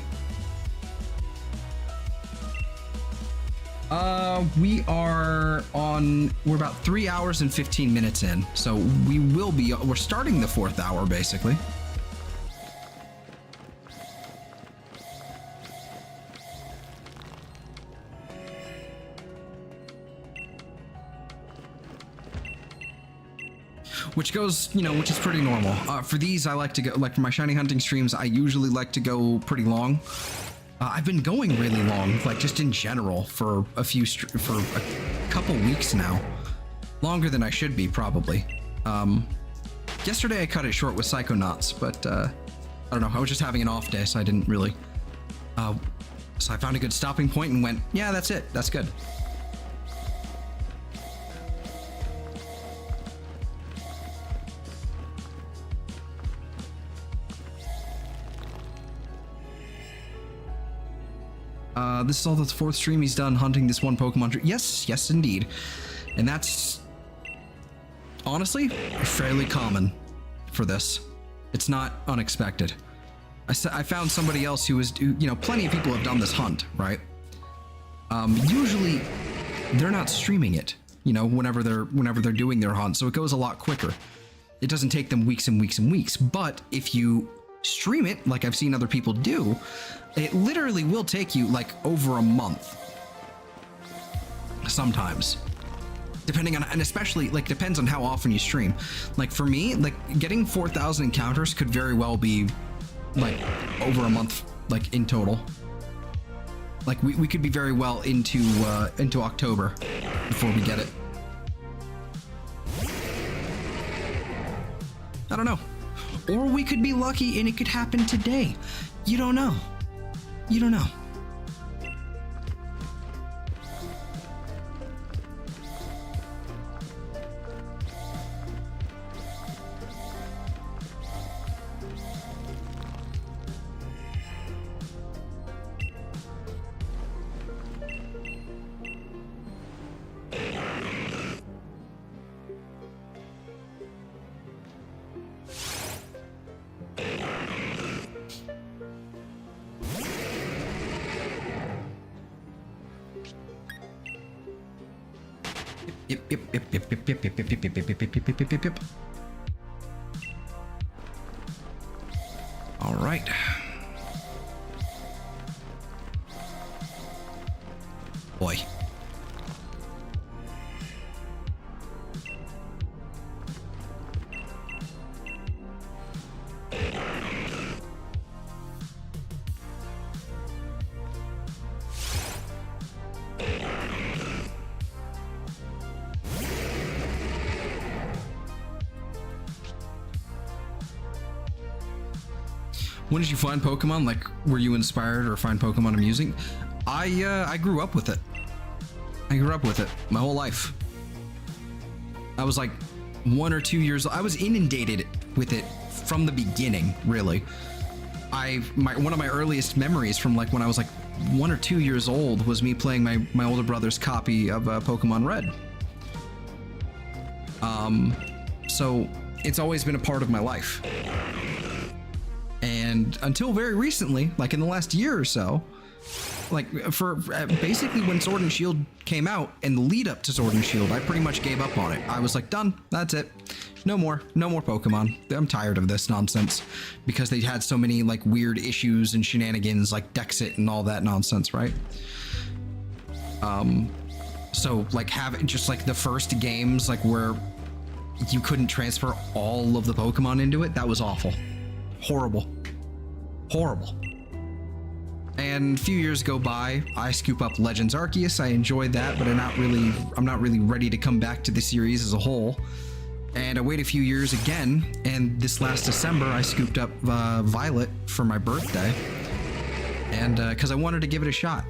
We're about 3 hours and 15 minutes in. So we're starting the 4th hour basically. Which goes, you know, which is pretty normal. For these, I like to go, like for my shiny hunting streams, I usually like to go pretty long. I've been going really long, like just in general for a couple weeks now. Longer than I should be, probably. Yesterday I cut it short with Psychonauts, but I don't know, I was just having an off day, so I didn't really... so I found a good stopping point and went, yeah, that's it, that's good. This is all the 4th stream he's done hunting this one Pokemon. Yes, indeed. And that's honestly fairly common for this. It's not unexpected. I found somebody else who was, you know, plenty of people have done this hunt, right? Usually they're not streaming it, you know, whenever they're doing their hunt, so it goes a lot quicker. It doesn't take them weeks and weeks and weeks, but if you stream it, like I've seen other people do, it literally will take you like over a month. Sometimes. Depending on, and especially like depends on how often you stream. Like for me, like getting 4,000 encounters could very well be like over a month, like in total. Like we could be very well into October before we get it. I don't know. Or we could be lucky and it could happen today. You don't know. You don't know. Yep. All right. Boy. When did you find Pokemon? Like, were you inspired or find Pokemon amusing? I grew up with it. I grew up with it my whole life. I was like 1 or 2 years old. I was inundated with it from the beginning, really. One of my earliest memories from like when I was like 1 or 2 years old was me playing my older brother's copy of Pokemon Red. So it's always been a part of my life. And until very recently, like in the last year or so, like for basically when Sword and Shield came out and the lead up to Sword and Shield, I pretty much gave up on it. I was like, done, that's it. No more Pokemon. I'm tired of this nonsense because they had so many like weird issues and shenanigans like Dexit and all that nonsense, right? So like having just like the first games like where you couldn't transfer all of the Pokemon into it, that was awful. Horrible. And a few years go by, I scoop up Legends Arceus. I enjoyed that, but I'm not really ready to come back to the series as a whole. And I wait a few years again, and this last December, I scooped up Violet for my birthday. And because I wanted to give it a shot.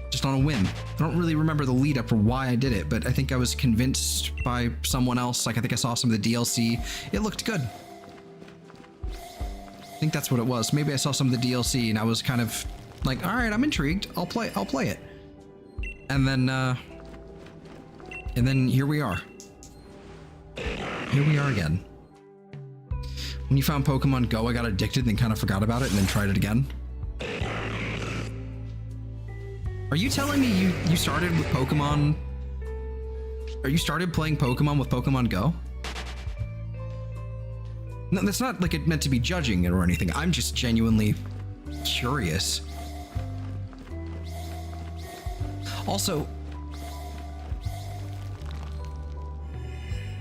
Just on a whim. I don't really remember the lead up or why I did it, but I think I was convinced by someone else. Like, I think I saw some of the DLC. It looked good. I think that's what it was. Maybe I saw some of the DLC and I was kind of like, all right, I'm intrigued. I'll play it. And then here we are. Here we are again. When you found Pokemon Go, I got addicted and then kind of forgot about it and then tried it again. Are you telling me you started with Pokemon? Are you started playing Pokemon with Pokemon Go? No, that's not like it meant to be judging it or anything. I'm just genuinely curious. Also,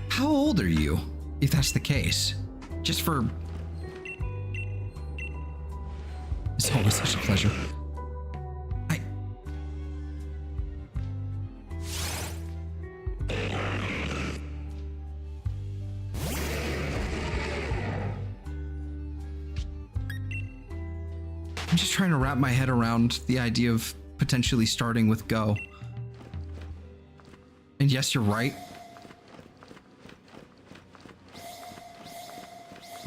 how old are you, if that's the case? Just for... It's always such a pleasure. I'm just trying to wrap my head around the idea of potentially starting with Go. And yes, you're right.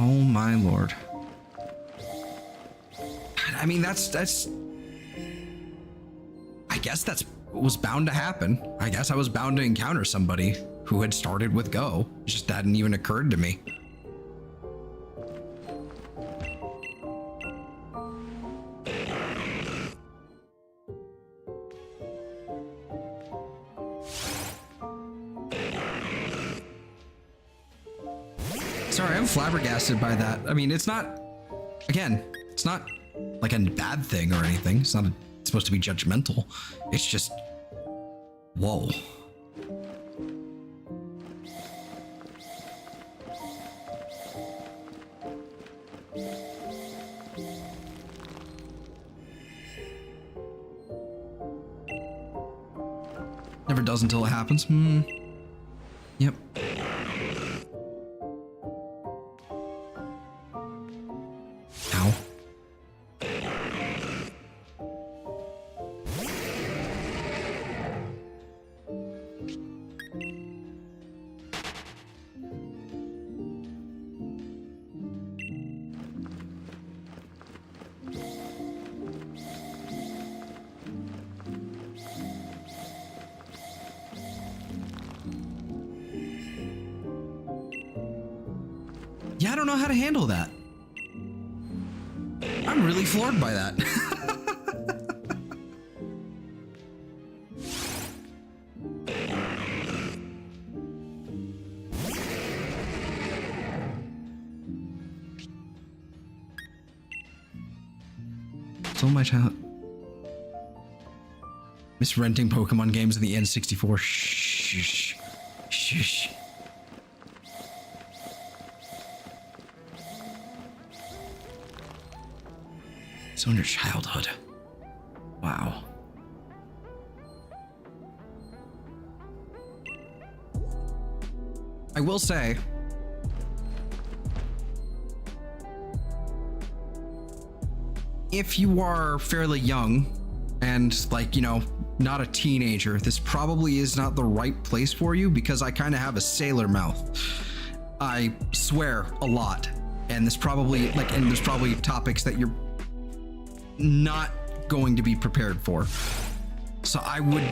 Oh my lord. I mean, that's I guess that's was bound to happen. I guess I was bound to encounter somebody who had started with Go. It just hadn't even occurred to me. Sorry, I'm flabbergasted by that. I mean, it's not, again, it's not like a bad thing or anything. It's not supposed to be judgmental. It's just, whoa. Never does until it happens. Yep. Ow. Yeah, I don't know how to handle that. I'm really floored by that. So my child. Miss renting Pokemon games in the N64. Shh. Shh. So in your childhood. Wow. I will say, if you are fairly young and, like, you know, not a teenager, this probably is not the right place for you, because I kind of have a sailor mouth. I swear a lot, and there's probably topics that you're not going to be prepared for. So I would,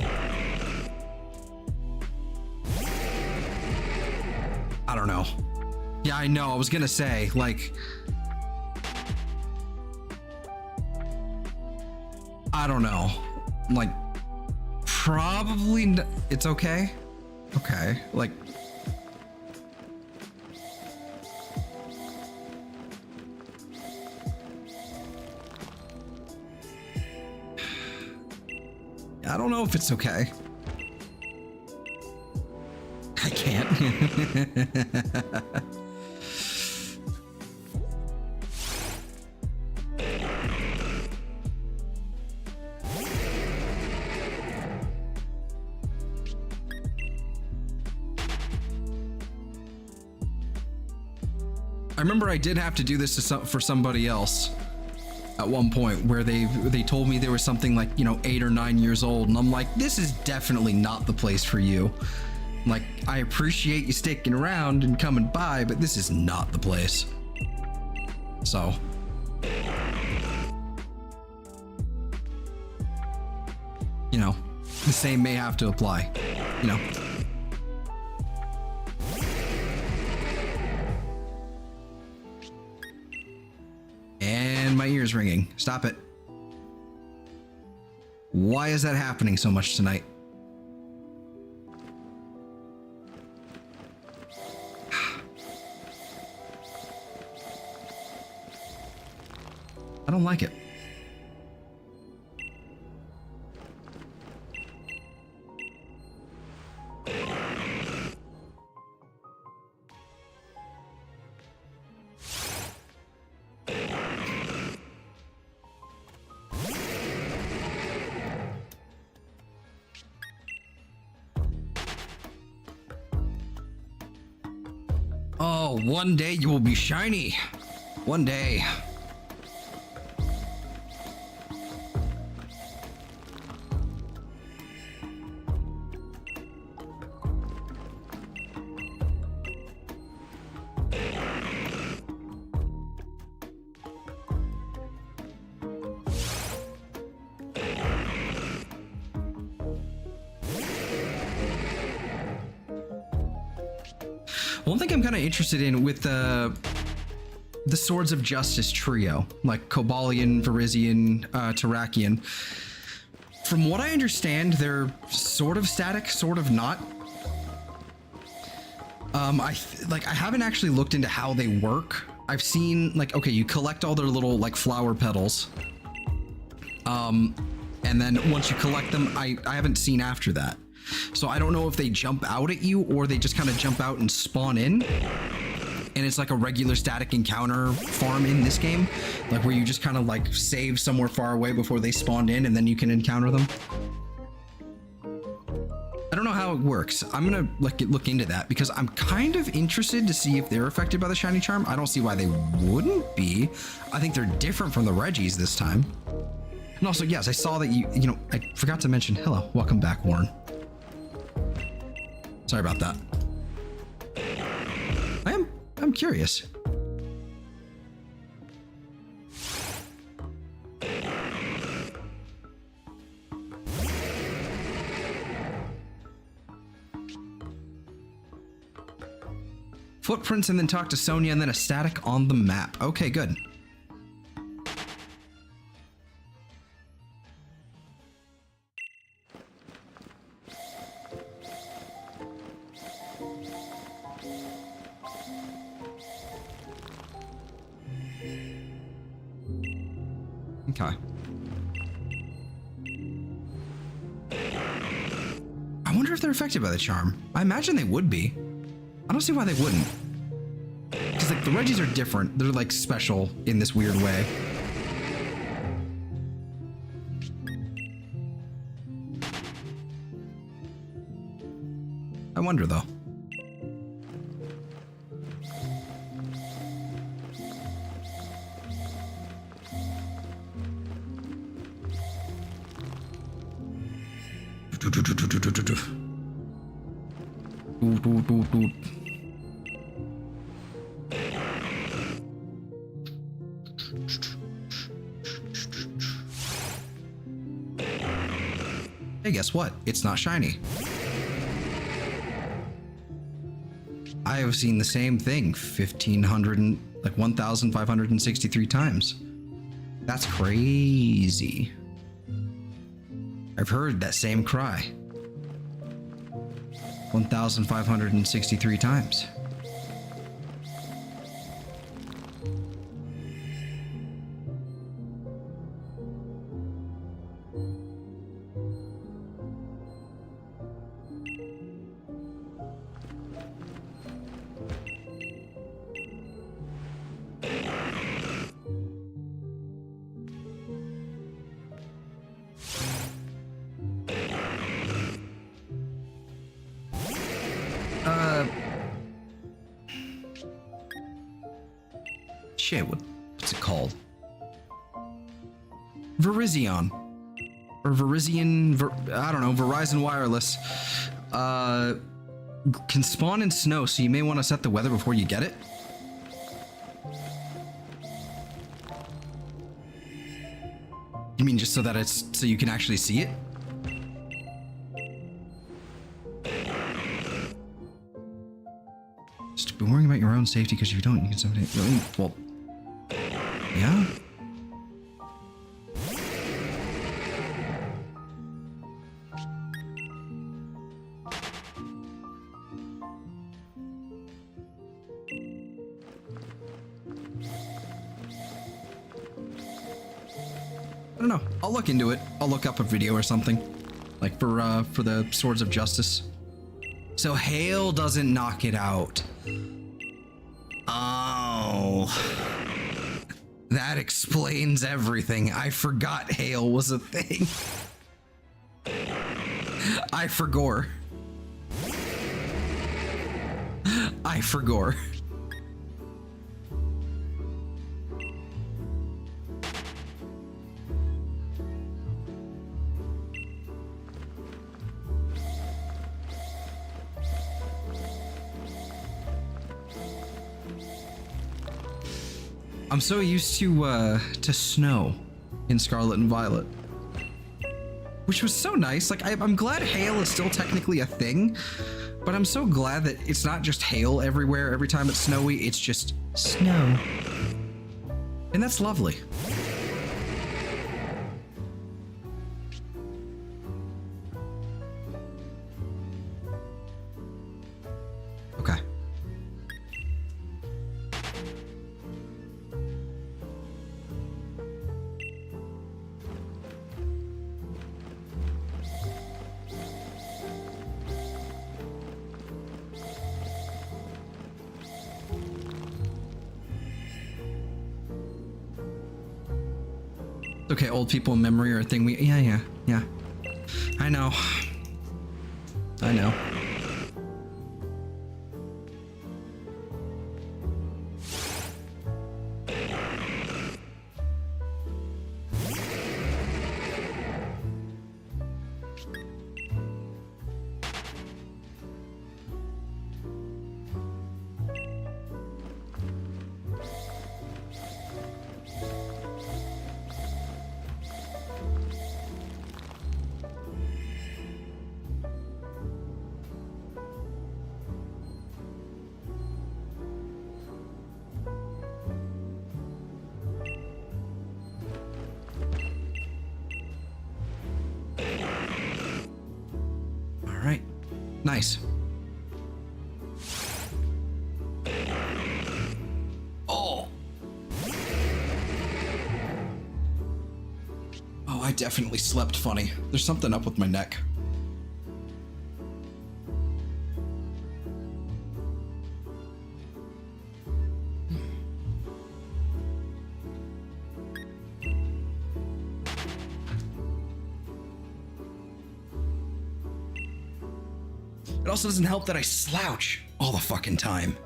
I don't know. Yeah, I know. I was gonna say, like, I don't know. Like, probably it's okay. Okay, like, I don't know if it's okay. I can't. I remember I did have to do this for somebody else at one point where they told me there was something like, you know, 8 or 9 years old, and I'm like, this is definitely not the place for you. Like, I appreciate you sticking around and coming by, but this is not the place. So you know, the same may have to apply, you know. And my ear's ringing. Stop it. Why is that happening so much tonight? I don't like it. Oh, one day you will be shiny. One day. One thing I'm kind of interested in with the Swords of Justice trio, like Cobalion, Virizion, Terrakion. From what I understand, they're sort of static, sort of not. I haven't actually looked into how they work. I've seen, like, okay, you collect all their little, like, flower petals. And then once you collect them, I haven't seen after that. So I don't know if they jump out at you or they just kind of jump out and spawn in. And it's like a regular static encounter farm in this game, like where you just kind of like save somewhere far away before they spawned in and then you can encounter them. I don't know how it works. I'm gonna look into that because I'm kind of interested to see if they're affected by the shiny charm. I don't see why they wouldn't be. I think they're different from the Regis this time. And also, yes, I saw that you know, I forgot to mention, hello, welcome back, Warren. Sorry about that. I'm curious. Footprints and then talk to Sonia and then a static on the map. Okay, good. Okay. I wonder if they're affected by the charm. I imagine they would be. I don't see why they wouldn't. Because like the Regis are different. They're like special in this weird way. I wonder though. Hey, guess what? It's not shiny. I have seen the same thing 1,563 times. That's crazy. I've heard that same cry 1,563 times. Shit, what's it called? Verizion. Or Verizion, I don't know, Verizon Wireless. Can spawn in snow, so you may want to set the weather before you get it. You mean just so that so you can actually see it? Just be worrying about your own safety, because if you don't, you can somebody. Well, yeah. I don't know. I'll look into it. I'll look up a video or something, like for the Swords of Justice. So hail doesn't knock it out. Oh, that explains everything. I forgot hail was a thing. I forgot. I forgot. I'm so used to snow in Scarlet and Violet, which was so nice. Like, I'm glad hail is still technically a thing, but I'm so glad that it's not just hail everywhere every time it's snowy. It's just snow, and that's lovely. Okay. Okay, old people memory are a thing we... Yeah. I know. Nice. Oh. Oh, I definitely slept funny. There's something up with my neck. It also doesn't help that I slouch all the fucking time.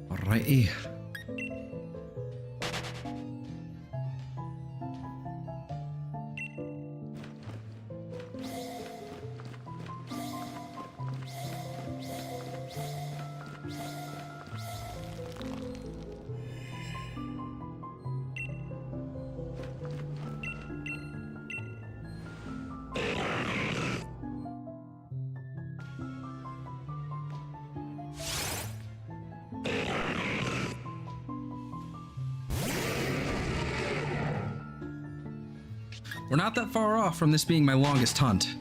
Alrighty. We're not that far off from this being my longest hunt.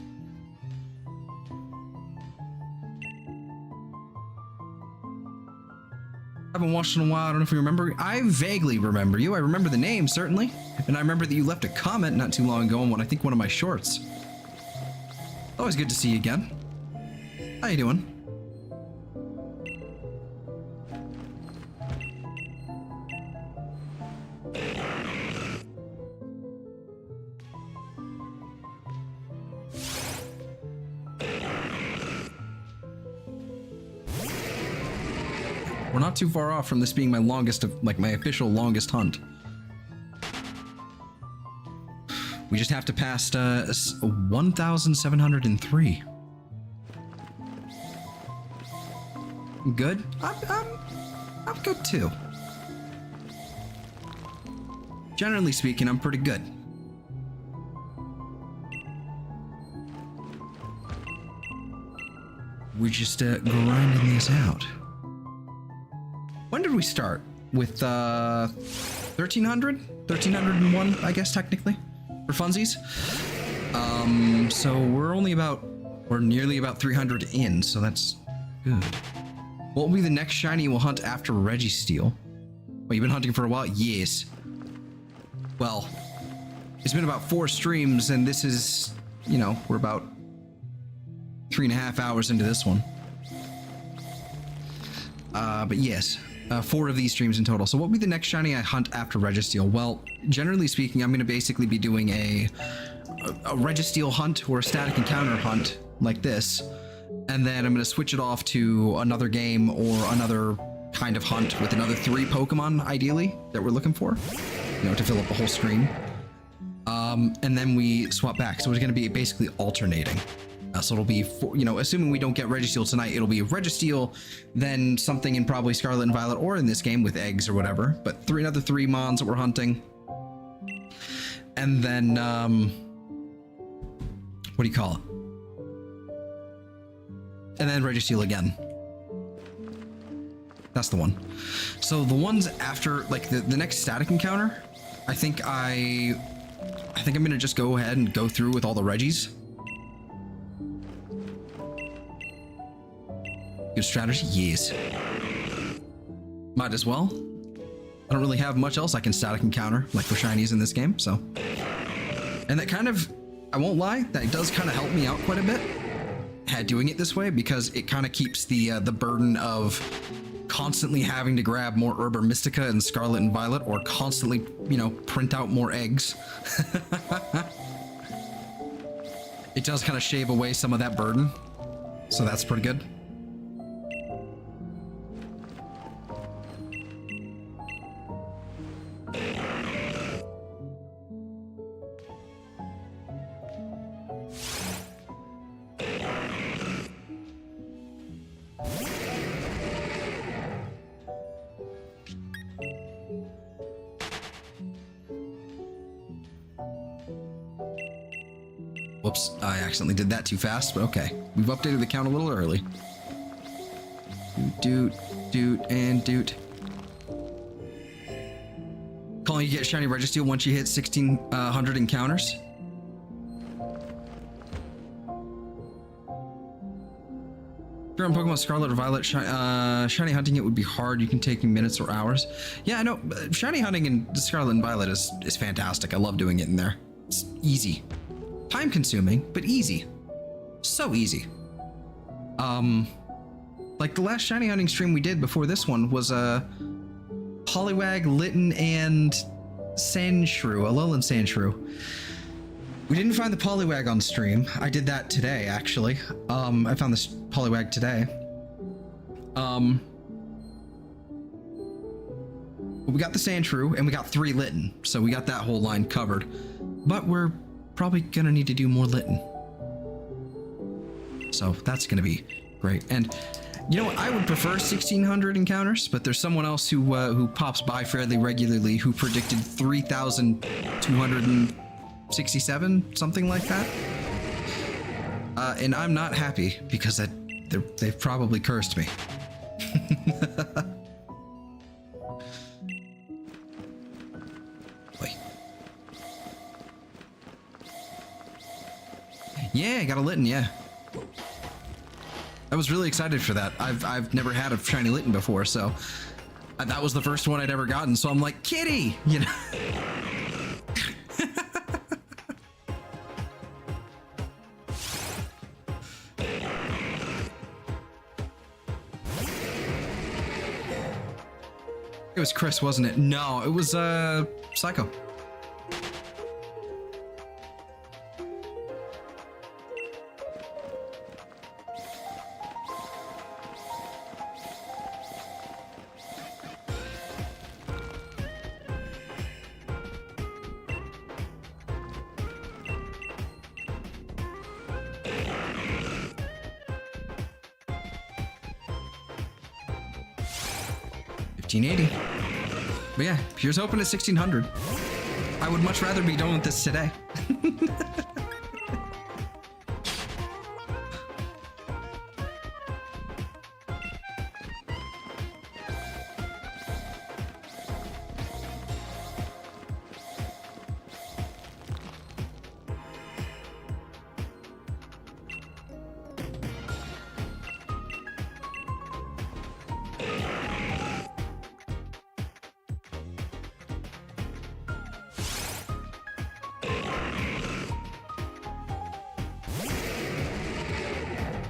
Haven't watched in a while. I don't know if you remember. I vaguely remember you. I remember the name, certainly. And I remember that you left a comment not too long ago on I think one of my shorts. Always good to see you again. How you doing? We're not too far off from this being my longest of, like, my official longest hunt. We just have to pass 1,703. Good? I'm good too. Generally speaking, I'm pretty good. We're just grinding this out. When did we start? With 1,300? 1,301, I guess, technically, for funsies. So we're nearly about 300 in, so that's good. What will be the next shiny we'll hunt after Registeel? Well, you've been hunting for a while? Yes. Well, it's been about 4 streams, and this is, you know, we're about 3.5 hours into this one. But yes, 4 of these streams in total. So what will be the next shiny I hunt after Registeel? Well, generally speaking, I'm going to basically be doing a Registeel hunt or a static encounter hunt like this. And then I'm going to switch it off to another game or another kind of hunt with another 3 Pokemon, ideally, that we're looking for, you know, to fill up the whole screen. And then we swap back. So it's going to be basically alternating. So it'll be, you know, assuming we don't get Registeel tonight, it'll be Registeel, then something in probably Scarlet and Violet, or in this game with eggs or whatever. But another 3 Mons that we're hunting. And then, what do you call it? And then Registeel again. That's the one. So the ones after, like the next static encounter, I think I'm gonna just go ahead and go through with all the Reggies. Good strategy? Yes. Might as well. I don't really have much else I can static encounter, like for shinies in this game, so. And that kind of, I won't lie, that does kind of help me out quite a bit, doing it this way, because it kind of keeps the burden of constantly having to grab more Herb or Mystica and Scarlet and Violet, or constantly, you know, print out more eggs. It does kind of shave away some of that burden, so that's pretty good. Whoops, I accidentally did that too fast, but okay. We've updated the count a little early. Doot, doot, and doot. Colin, you get shiny Registeel once you hit 1,600 encounters. If you're on Pokemon Scarlet or Violet, shiny hunting it would be hard. You can take minutes or hours. Yeah, I know. Shiny hunting in Scarlet and Violet is fantastic. I love doing it in there. It's easy. Time consuming, but easy. So easy. Like the last shiny hunting stream we did before this one was Poliwag, Litten, and Sandshrew, Alolan Sandshrew. We didn't find the Poliwag on stream. I did that today, actually. I found this Poliwag today. We got the Sandshrew, and we got 3 Litten, so we got that whole line covered. But we're probably gonna need to do more Litten. So that's gonna be great. And you know what? I would prefer 1,600 encounters, but there's someone else who pops by fairly regularly who predicted 3,267, something like that. And I'm not happy because they've probably cursed me. Yeah, I got a Litten, yeah. I was really excited for that. I've never had a shiny Litten before, so That was the first one I'd ever gotten, so I'm like, kitty, you know. It was Chris, wasn't it? No, it was Psycho. $15.80. But yeah, here's open at 1600. I would much rather be done with this today.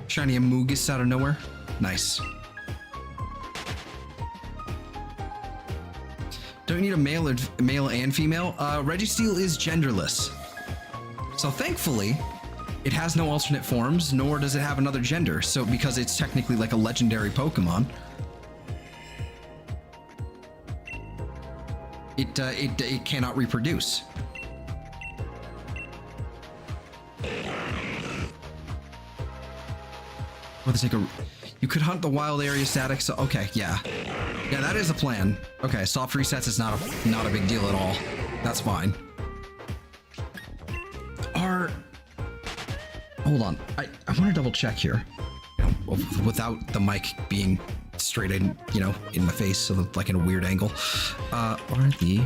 Shiny Amogus out of nowhere. Nice. Don't you need a male and female? Registeel is genderless. So thankfully, it has no alternate forms, nor does it have another gender. So because it's technically like a legendary Pokemon, it cannot reproduce. You could hunt the wild area static. So okay, yeah, that is a plan. Okay, soft resets is not a big deal at all. That's fine. Hold on, I want to double check here, without the mic being straight in, in my face, so like in a weird angle. Are the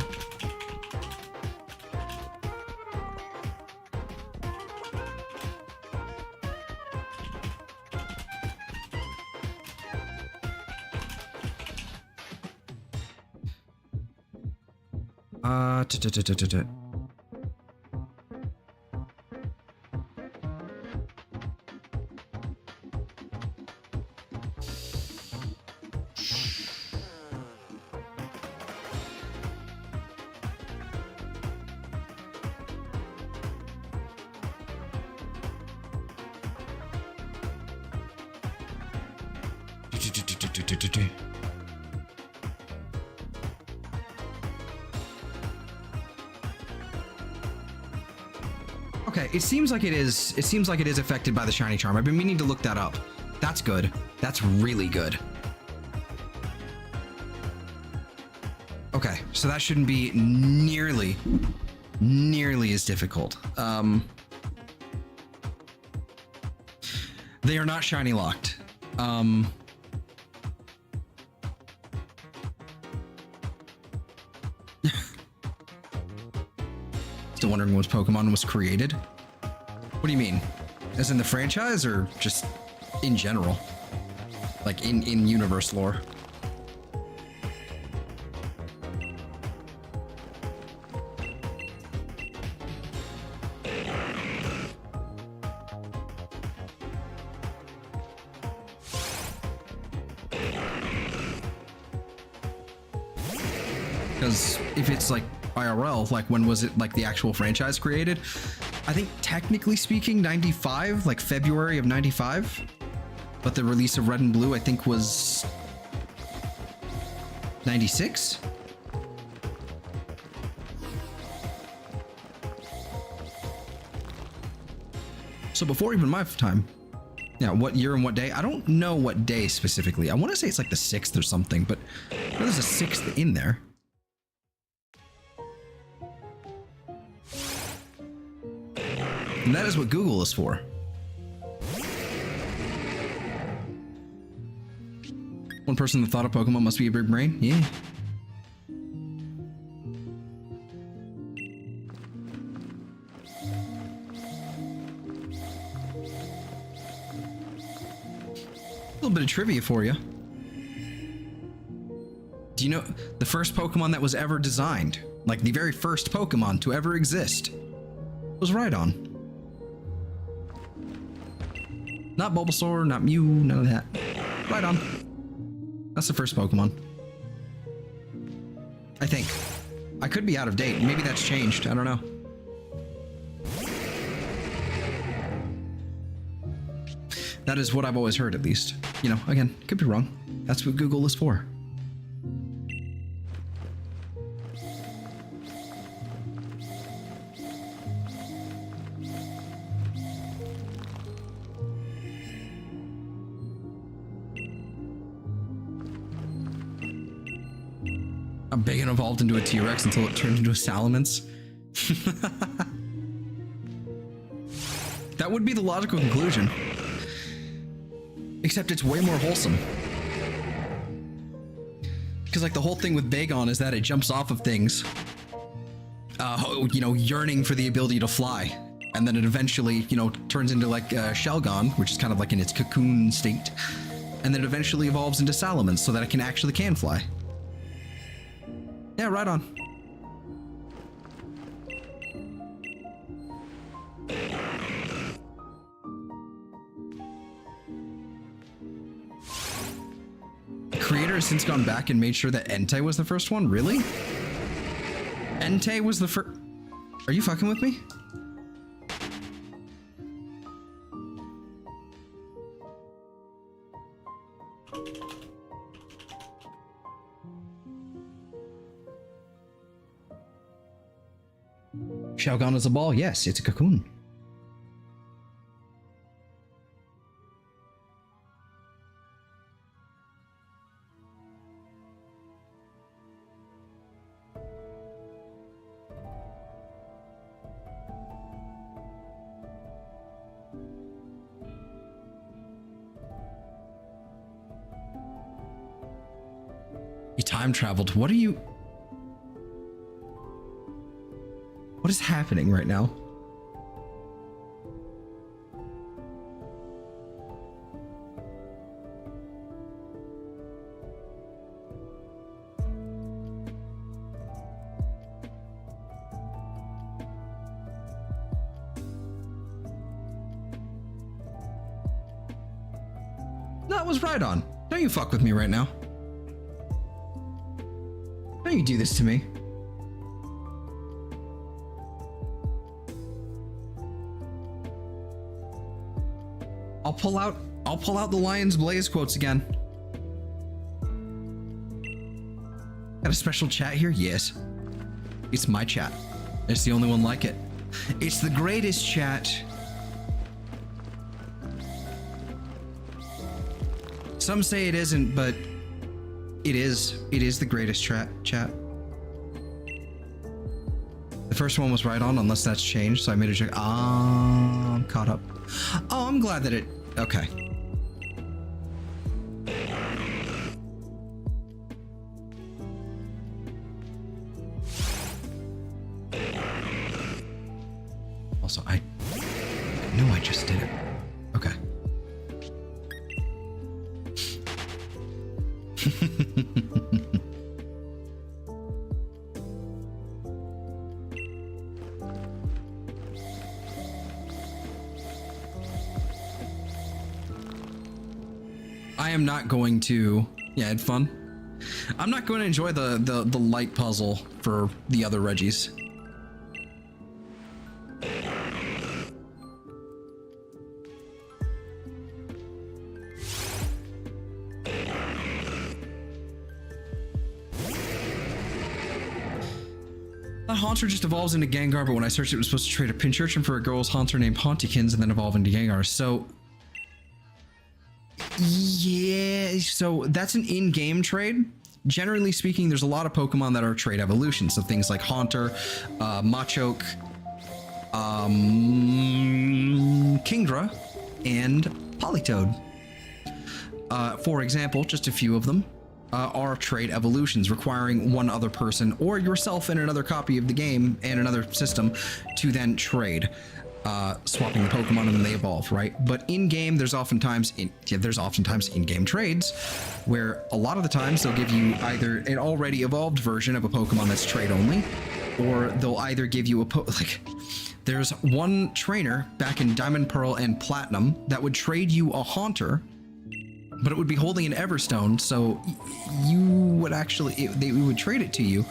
Okay, it seems like it is. It seems like it is affected by the shiny charm. I've been meaning to look that up. That's good. That's really good. Okay, so that shouldn't be nearly as difficult. They are not shiny locked. Still wondering when Pokemon was created. What do you mean? As in the franchise or just in general? Like in universe lore? Because if it's like IRL, like when was it like the actual franchise created? I think technically speaking 95, like February of 95, but the release of Red and Blue I think was 96. So before even my time. Yeah, what year and what day? I don't know what day specifically. I want to say it's like the 6th or something, but there's a 6th in there. And that is what Google is for. One person that thought a Pokemon must be a big brain? Yeah. A little bit of trivia for you. Do you know the first Pokemon that was ever designed, like the very first Pokemon to ever exist, was Rhydon. Not Bulbasaur, not Mew, none of that. Rhydon. That's the first Pokemon. I think. I could be out of date. Maybe that's changed. I don't know. That is what I've always heard, at least. You know, again, could be wrong. That's what Google is for. I'm big and evolved into a T-Rex until it turned into a Salamence. That would be the logical conclusion. Except it's way more wholesome. Because like the whole thing with Bagon is that it jumps off of things, you know, yearning for the ability to fly. And then it eventually, you know, turns into like Shelgon, which is kind of like in its cocoon state. And then it eventually evolves into Salamence so that it can fly. Yeah, right on. The creator has since gone back and made sure that Entei was the first one? Really? Entei was the first... Are you fucking with me? Shelgon is a ball? Yes, it's a cocoon. You time traveled. What are you... What is happening right now? That was Rhydon. Don't you fuck with me right now. Don't you do this to me. I'll pull out the Lion's Blaze quotes again. Got a special chat here? Yes. It's my chat. It's the only one like it. It's the greatest chat. Some say it isn't, but it is. It is the greatest chat. The first one was right on, unless that's changed, so I made a check. Ah, I'm caught up. Oh, I'm glad that it... Okay. Also, I know I just did it. Okay. I am not going to... Yeah, I had fun. I'm not going to enjoy the light puzzle for the other Reggies. That Haunter just evolves into Gengar, but when I searched it was supposed to trade a Pincurchin for a girl's Haunter named Hauntykins and then evolve into Gengar. So... yeah, so that's an in-game trade. Generally speaking, there's a lot of Pokemon that are trade evolutions. So things like Haunter, Machoke, Kingdra, and Politoed. For example, just a few of them are trade evolutions requiring one other person or yourself in another copy of the game and another system to then trade. swapping the Pokemon and then they evolve, right? But in game, there's oftentimes in-game trades where a lot of the times they'll give you either an already evolved version of a Pokemon that's trade only, or they'll either give you there's one trainer back in Diamond, Pearl, and Platinum that would trade you a Haunter, but it would be holding an Everstone, so you would they would trade it to you,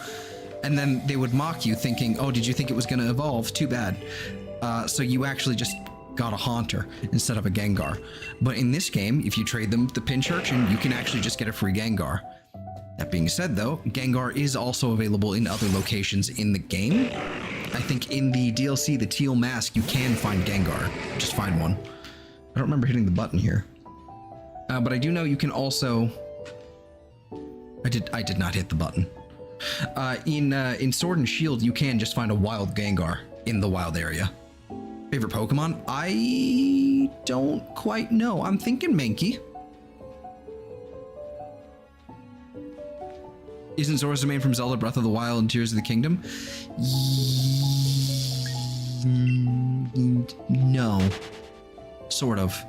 and then they would mock you thinking, oh, did you think it was going to evolve? Too bad. So you actually just got a Haunter instead of a Gengar. But in this game, if you trade them the Pincurchin, you can actually just get a free Gengar. That being said, though, Gengar is also available in other locations in the game. I think in the DLC, the Teal Mask, you can find Gengar. Just find one. I don't remember hitting the button here. But I do know you can also... I did not hit the button. In Sword and Shield, you can just find a wild Gengar in the wild area. Favorite Pokemon? I don't quite know. I'm thinking Mankey. Isn't Zora's Domain from Zelda Breath of the Wild and Tears of the Kingdom? No. Sort of.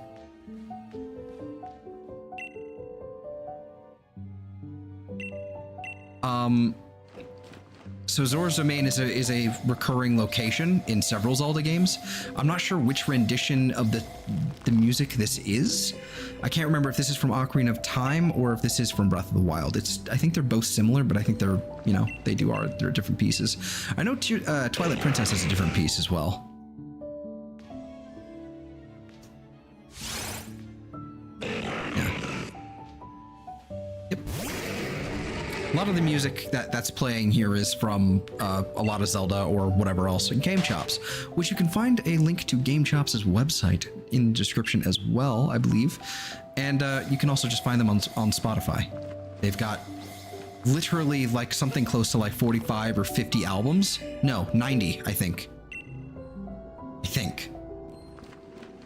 So Zora's Domain is a recurring location in several Zelda games. I'm not sure which rendition of the music this is. I can't remember if this is from Ocarina of Time or if this is from Breath of the Wild. I think they're both similar, but I think they're different pieces. I know Twilight Princess has a different piece as well. A lot of the music that's playing here is from a lot of Zelda or whatever else in Game Chops, which you can find a link to Game Chops' website in the description as well, I believe. And you can also just find them on Spotify. They've got literally like something close to like 45 or 50 albums. No, 90, I think.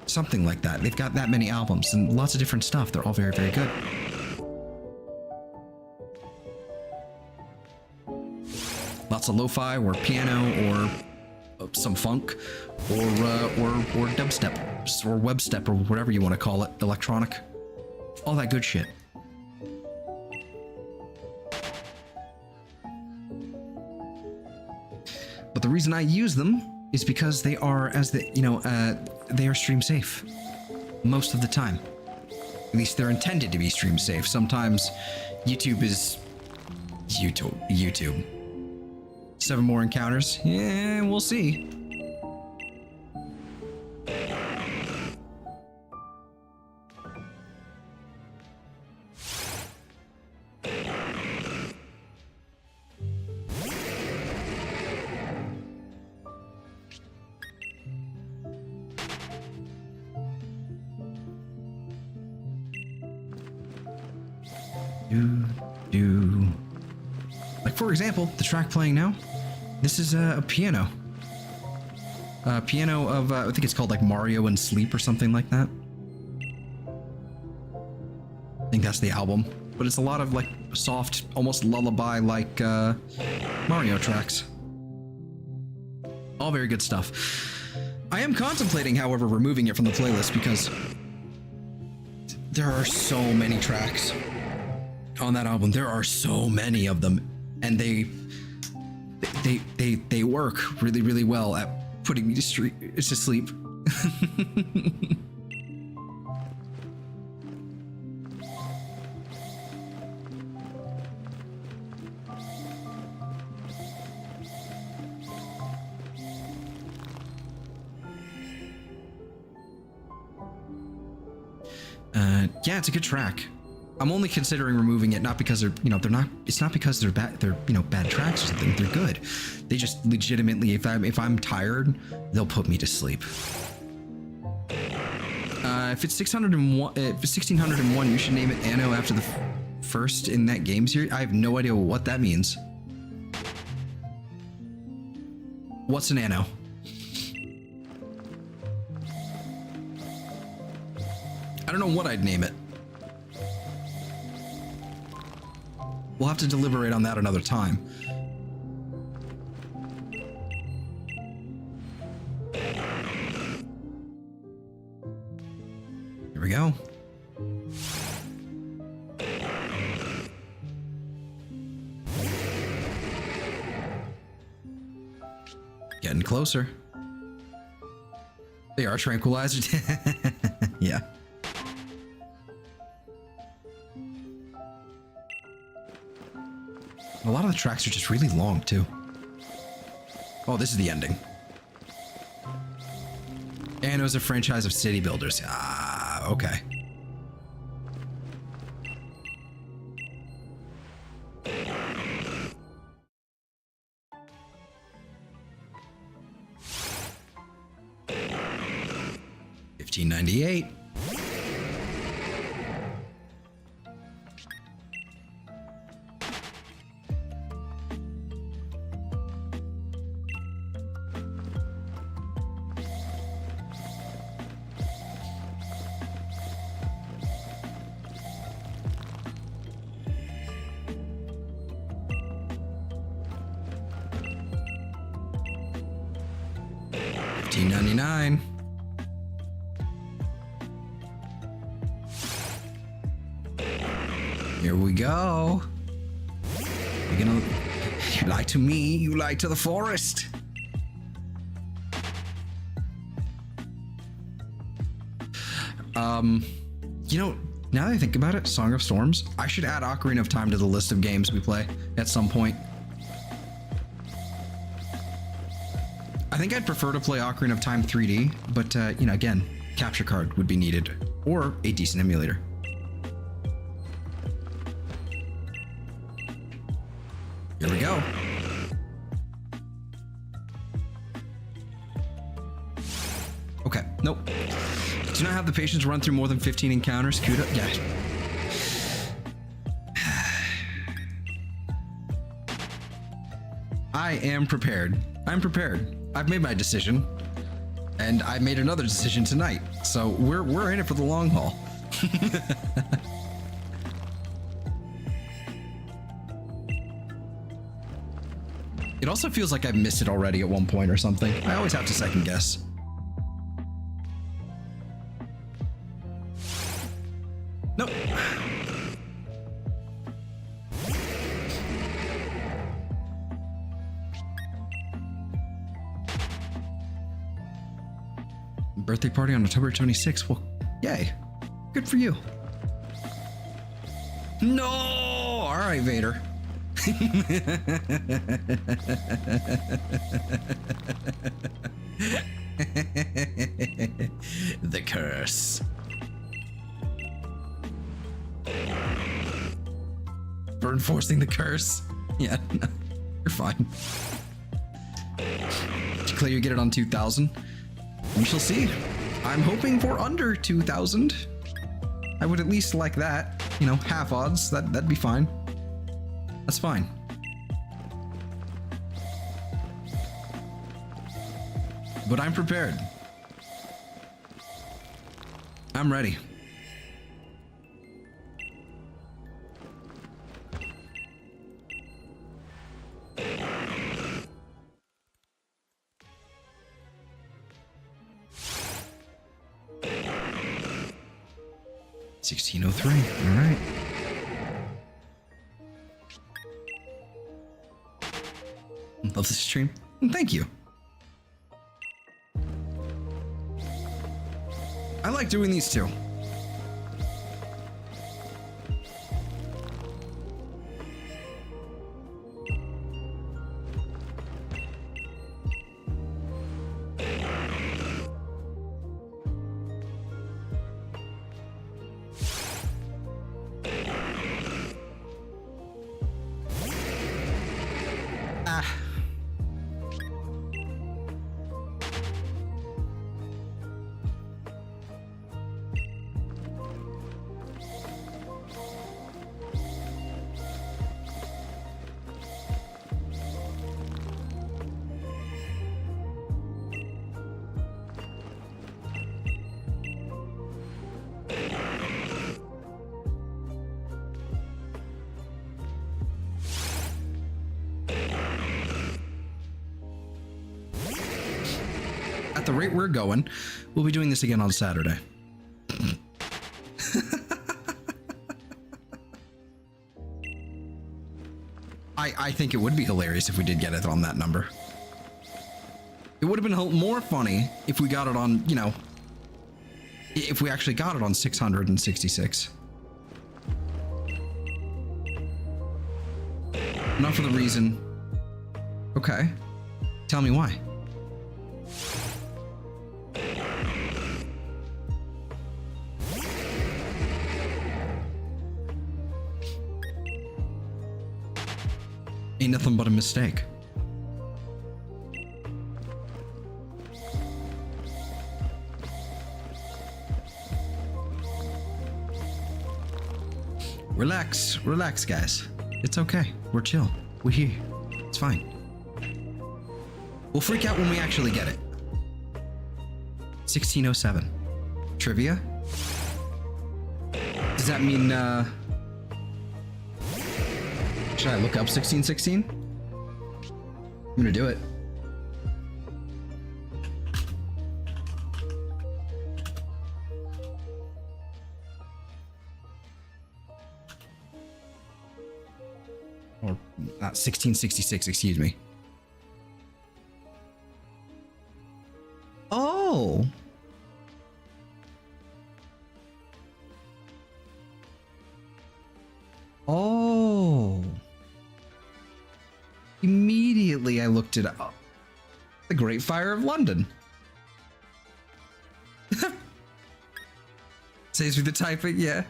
Something like that. They've got that many albums and lots of different stuff. They're all very, very good. Lots of lo-fi or piano or some funk or dubstep or webstep or whatever you want to call it, electronic, all that good shit. But the reason I use them is because they are, they are stream safe most of the time. At least they're intended to be stream safe. Sometimes YouTube is YouTube. 7 more encounters? Yeah, we'll see. Like, for example, the track playing now. This is a piano. Piano of, I think it's called like Mario and Sleep or something like that. I think that's the album. But it's a lot of like soft, almost lullaby-like Mario tracks. All very good stuff. I am contemplating, however, removing it from the playlist because there are so many tracks on that album. There are so many of them, and they work really, really well at putting me to sleep. Yeah, it's a good track. I'm only considering removing it, not because it's not because they're bad, bad tracks or something. They're good. They just legitimately, if I'm tired, they'll put me to sleep. If it's 601, if it's 1601, you should name it Anno after the first in that game series. I have no idea what that means. What's an Anno? I don't know what I'd name it. We'll have to deliberate on that another time. Getting closer. They are tranquilizers. Yeah. A lot of the tracks are just really long, too. Oh, this is the ending. And it was a franchise of city builders. Ah, okay. $15.98. $15.99. Here we go. You're gonna... You lie to me, you lie to the forest. You know, now that I think about it, Song of Storms, I should add Ocarina of Time to the list of games we play at some point. I think I'd prefer to play Ocarina of Time 3D, but, you know, again, capture card would be needed, or a decent emulator. Here we go. Okay, nope. Do not have the patience to run through more than 15 encounters. Kuda, yeah. I am prepared. I'm prepared. I've made my decision, and I made another decision tonight. So we're in it for the long haul. It also feels like I've missed it already at one point or something. I always have to second guess. Nope. Birthday party on October 26th. Well, yay. Good for you. No! All right, Vader. The curse. For enforcing the curse. Yeah, no, you're fine. Declare you get it on 2,000. We shall see. I'm hoping for under 2,000. I would at least like that. You know, half odds. That'd be fine. That's fine. But I'm prepared. I'm ready. $16.03. All right. Love this stream. Thank you. I like doing these too. At the rate we're going, we'll be doing this again on Saturday. I think it would be hilarious if we did get it on that number. It would have been more funny if we got it on, you know, if we actually got it on 666. Not for the reason. Okay. Tell me why. Ain't nothing but a mistake. Relax, relax, guys. It's okay. We're chill. We're here. It's fine. We'll freak out when we actually get it. 1607. Trivia? Does that mean, should I look up 1616? I'm gonna do it. Or not 1666, excuse me. Oh. Oh. Immediately I looked it up. The Great Fire of London. Saves me the typing, yeah.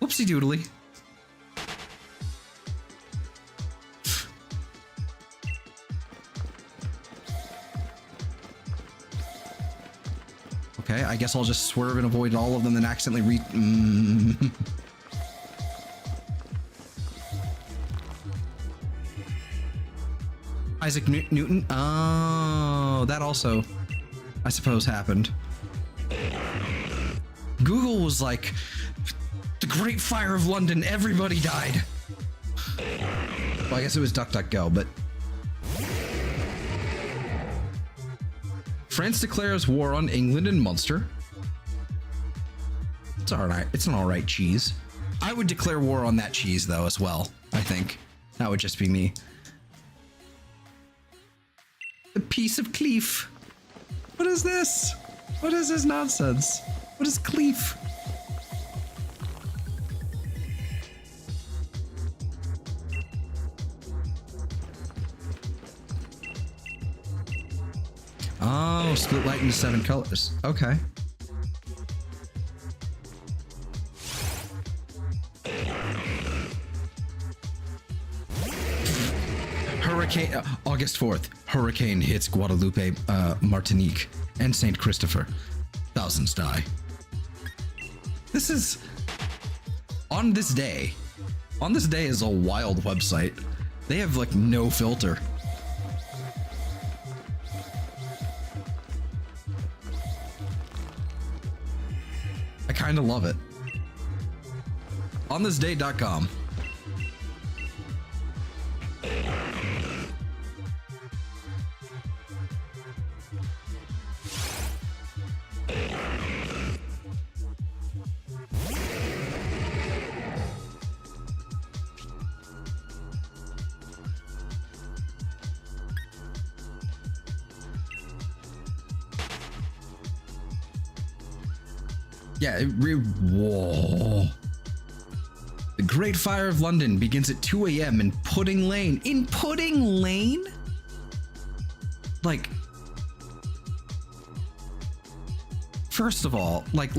Whoopsie doodly. Okay, I guess I'll just swerve and avoid all of them and accidentally Isaac Newton? Oh, that also, I suppose, happened. Google was like, the Great Fire of London, everybody died. Well, I guess it was DuckDuckGo, but... France declares war on England and Munster. It's alright. It's an alright cheese. I would declare war on that cheese, though, as well, I think. That would just be me. A piece of cleef. What is this? What is this nonsense? What is cleef? Oh, split light into 7 colors. Okay. Hurricane, August 4th. Hurricane hits Guadalupe, Martinique, and St. Christopher. Thousands die. This is... On this day. On this day is a wild website. They have, like, no filter. I kind of love it. OnThisDay.com. Yeah, whoa. The Great Fire of London begins at 2 a.m. in Pudding Lane. In Pudding Lane? Like, first of all, like,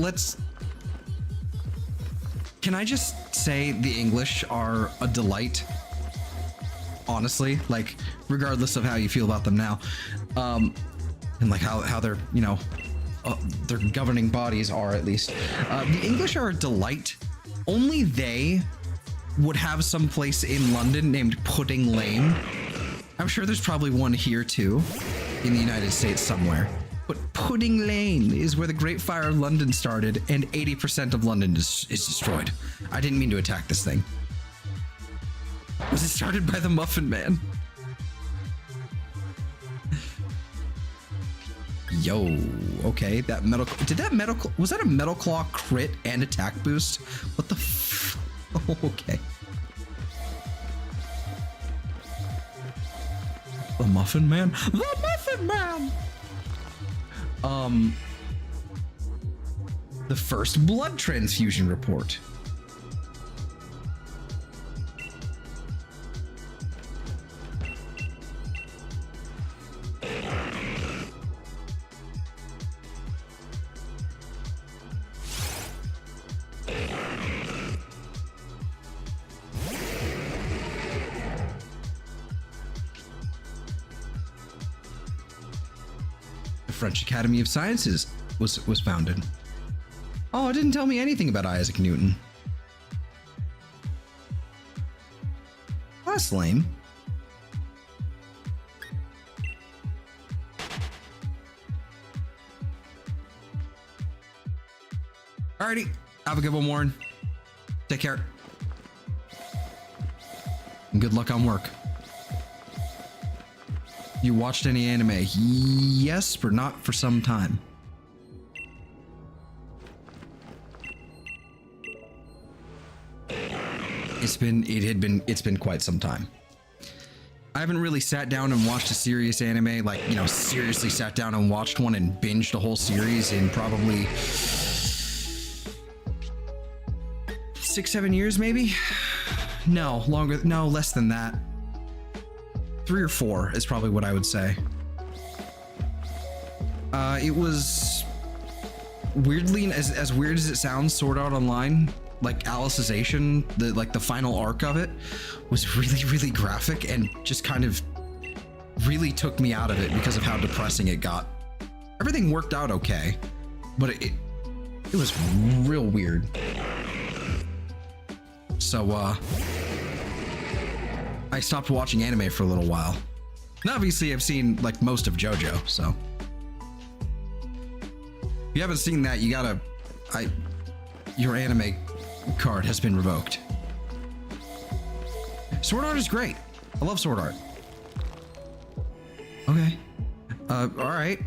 can I just say the English are a delight? Honestly, like, regardless of how you feel about them now. And like how they're, you know, their governing bodies are, at least. The English are a delight. Only they would have some place in London named Pudding Lane. I'm sure there's probably one here too, in the United States somewhere. But Pudding Lane is where the Great Fire of London started, and 80% of London is destroyed. I didn't mean to attack this thing. Was it started by the Muffin Man? Yo, okay, that metal, was that a Metal Claw crit and attack boost? What the okay. The Muffin Man? The Muffin Man! The first blood transfusion report. French Academy of Sciences was founded. Oh, it didn't tell me anything about Isaac Newton. That's lame. Alrighty, have a good one, Warren. Take care. And good luck on work. You watched any anime? Yes, but not for some time. It's been quite some time. I haven't really sat down and watched a serious anime, like, you know, seriously sat down and watched one and binged a whole series in probably 6-7 years, maybe? No, longer, no, less than that. 3 or 4 is probably what I would say. It was weirdly, as weird as it sounds, Sword Art Online, like Alicization, the final arc of it was really, really graphic and just kind of really took me out of it because of how depressing it got. Everything worked out okay, but it was real weird. So, I stopped watching anime for a little while. And obviously I've seen like most of JoJo, so. If you haven't seen that, you gotta, your anime card has been revoked. Sword Art is great. I love Sword Art. Okay. All right.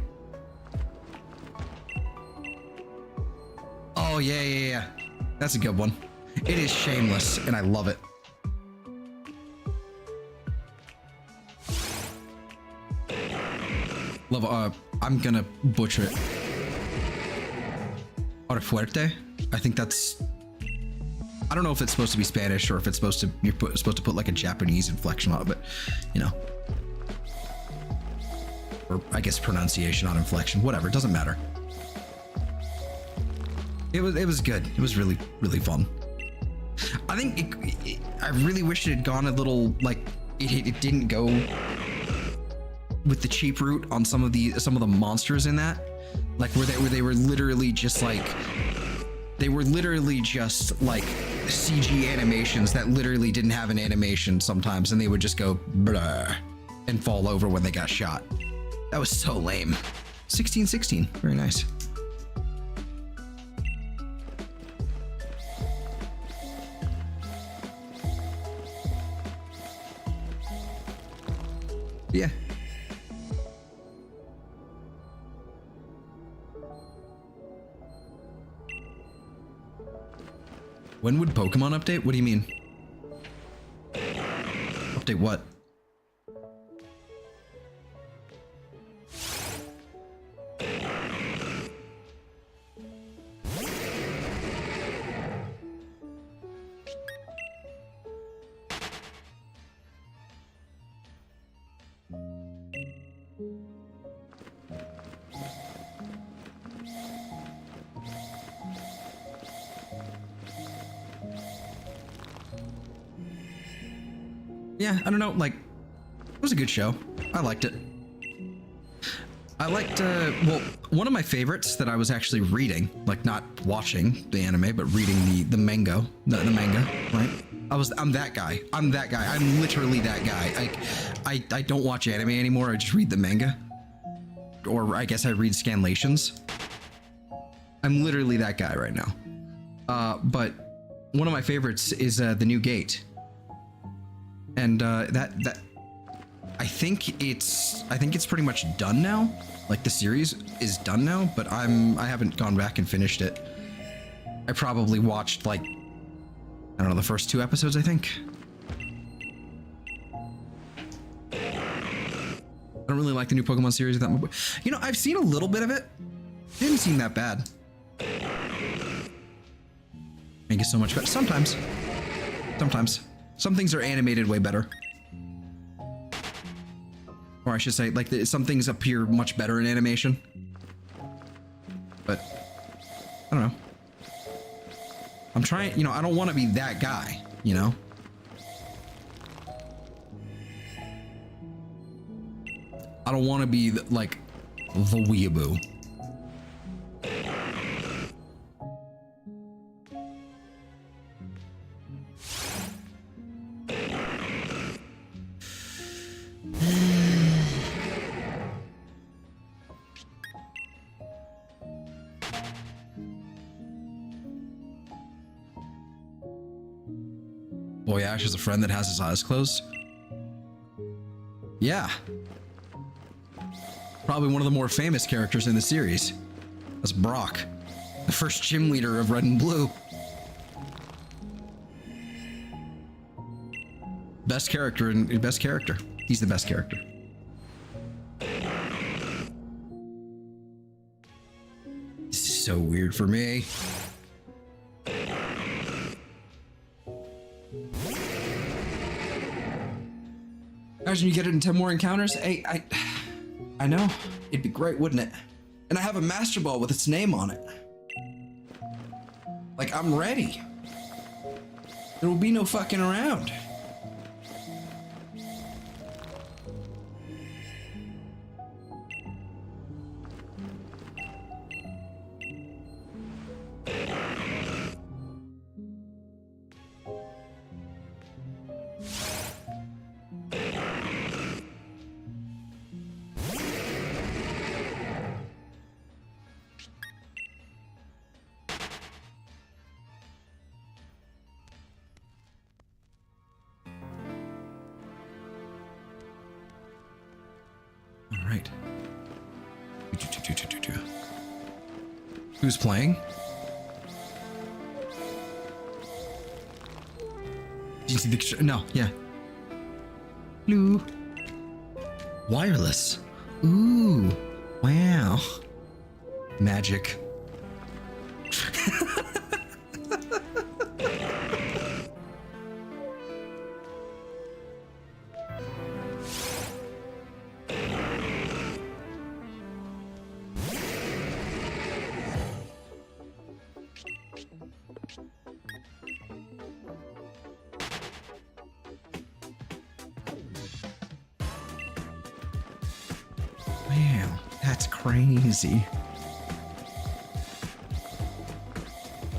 Oh, yeah. That's a good one. It is shameless, and I love it. Love, I'm gonna butcher it. Ahora fuerte? I think that's... I don't know if it's supposed to be Spanish or if it's supposed to... You're supposed to put like a Japanese inflection on it, but, you know. Or I guess pronunciation on inflection. Whatever, it doesn't matter. It was good. It was really, really fun. I think I really wish it had gone a little, like, it didn't go with the cheap route on some of the monsters in that, like where they were literally just like CG animations that literally didn't have an animation sometimes, and they would just go blah and fall over when they got shot. That was so lame. 1616, very nice. Yeah. When would Pokemon update? What do you mean? Update what? Yeah, I don't know, like, it was a good show. I liked it. I liked, well, one of my favorites that I was actually reading, like not watching the anime, but reading the manga, the manga, right? I'm that guy. I'm literally that guy. I don't watch anime anymore. I just read the manga. Or I guess I read scanlations. I'm literally that guy right now. But one of my favorites is The New Gate. And that I think it's pretty much done now. Like the series is done now, but I haven't gone back and finished it. I probably watched like, I don't know, the first 2 episodes, I think. don't really like the new Pokemon series that much. You know, I've seen a little bit of it. It didn't seem that bad. Make it so much better. Sometimes. Sometimes. Some things are animated way better. Or I should say, like, some things appear much better in animation. But, I don't know. I'm trying, you know, I don't want to be that guy, you know? I don't want to be, like, the weeaboo. Boy, Ash has a friend that has his eyes closed. Yeah. Probably one of the more famous characters in the series. That's Brock, the first gym leader of Red and Blue. Best character and best character. He's the best character. This is so weird for me. Imagine you get it in 10 more encounters. Hey, I know. It'd be great, wouldn't it? And I have a Master Ball with its name on it. Like, I'm ready. There will be no fucking around. All right. Who's playing? Did you see the... No, yeah. Blue. Wireless. Ooh. Wow. Magic. Wow, that's crazy.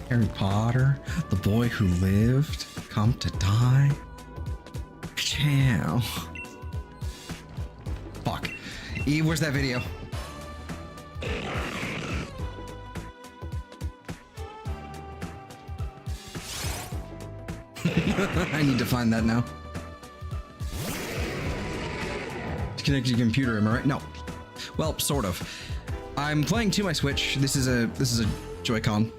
Harry Potter, the boy who lived, come to die. Chow. Fuck. E, where's that video? I need to find that now. Connect to your computer, am I right? No. Well, sort of. I'm playing to my Switch. This is a Joy-Con.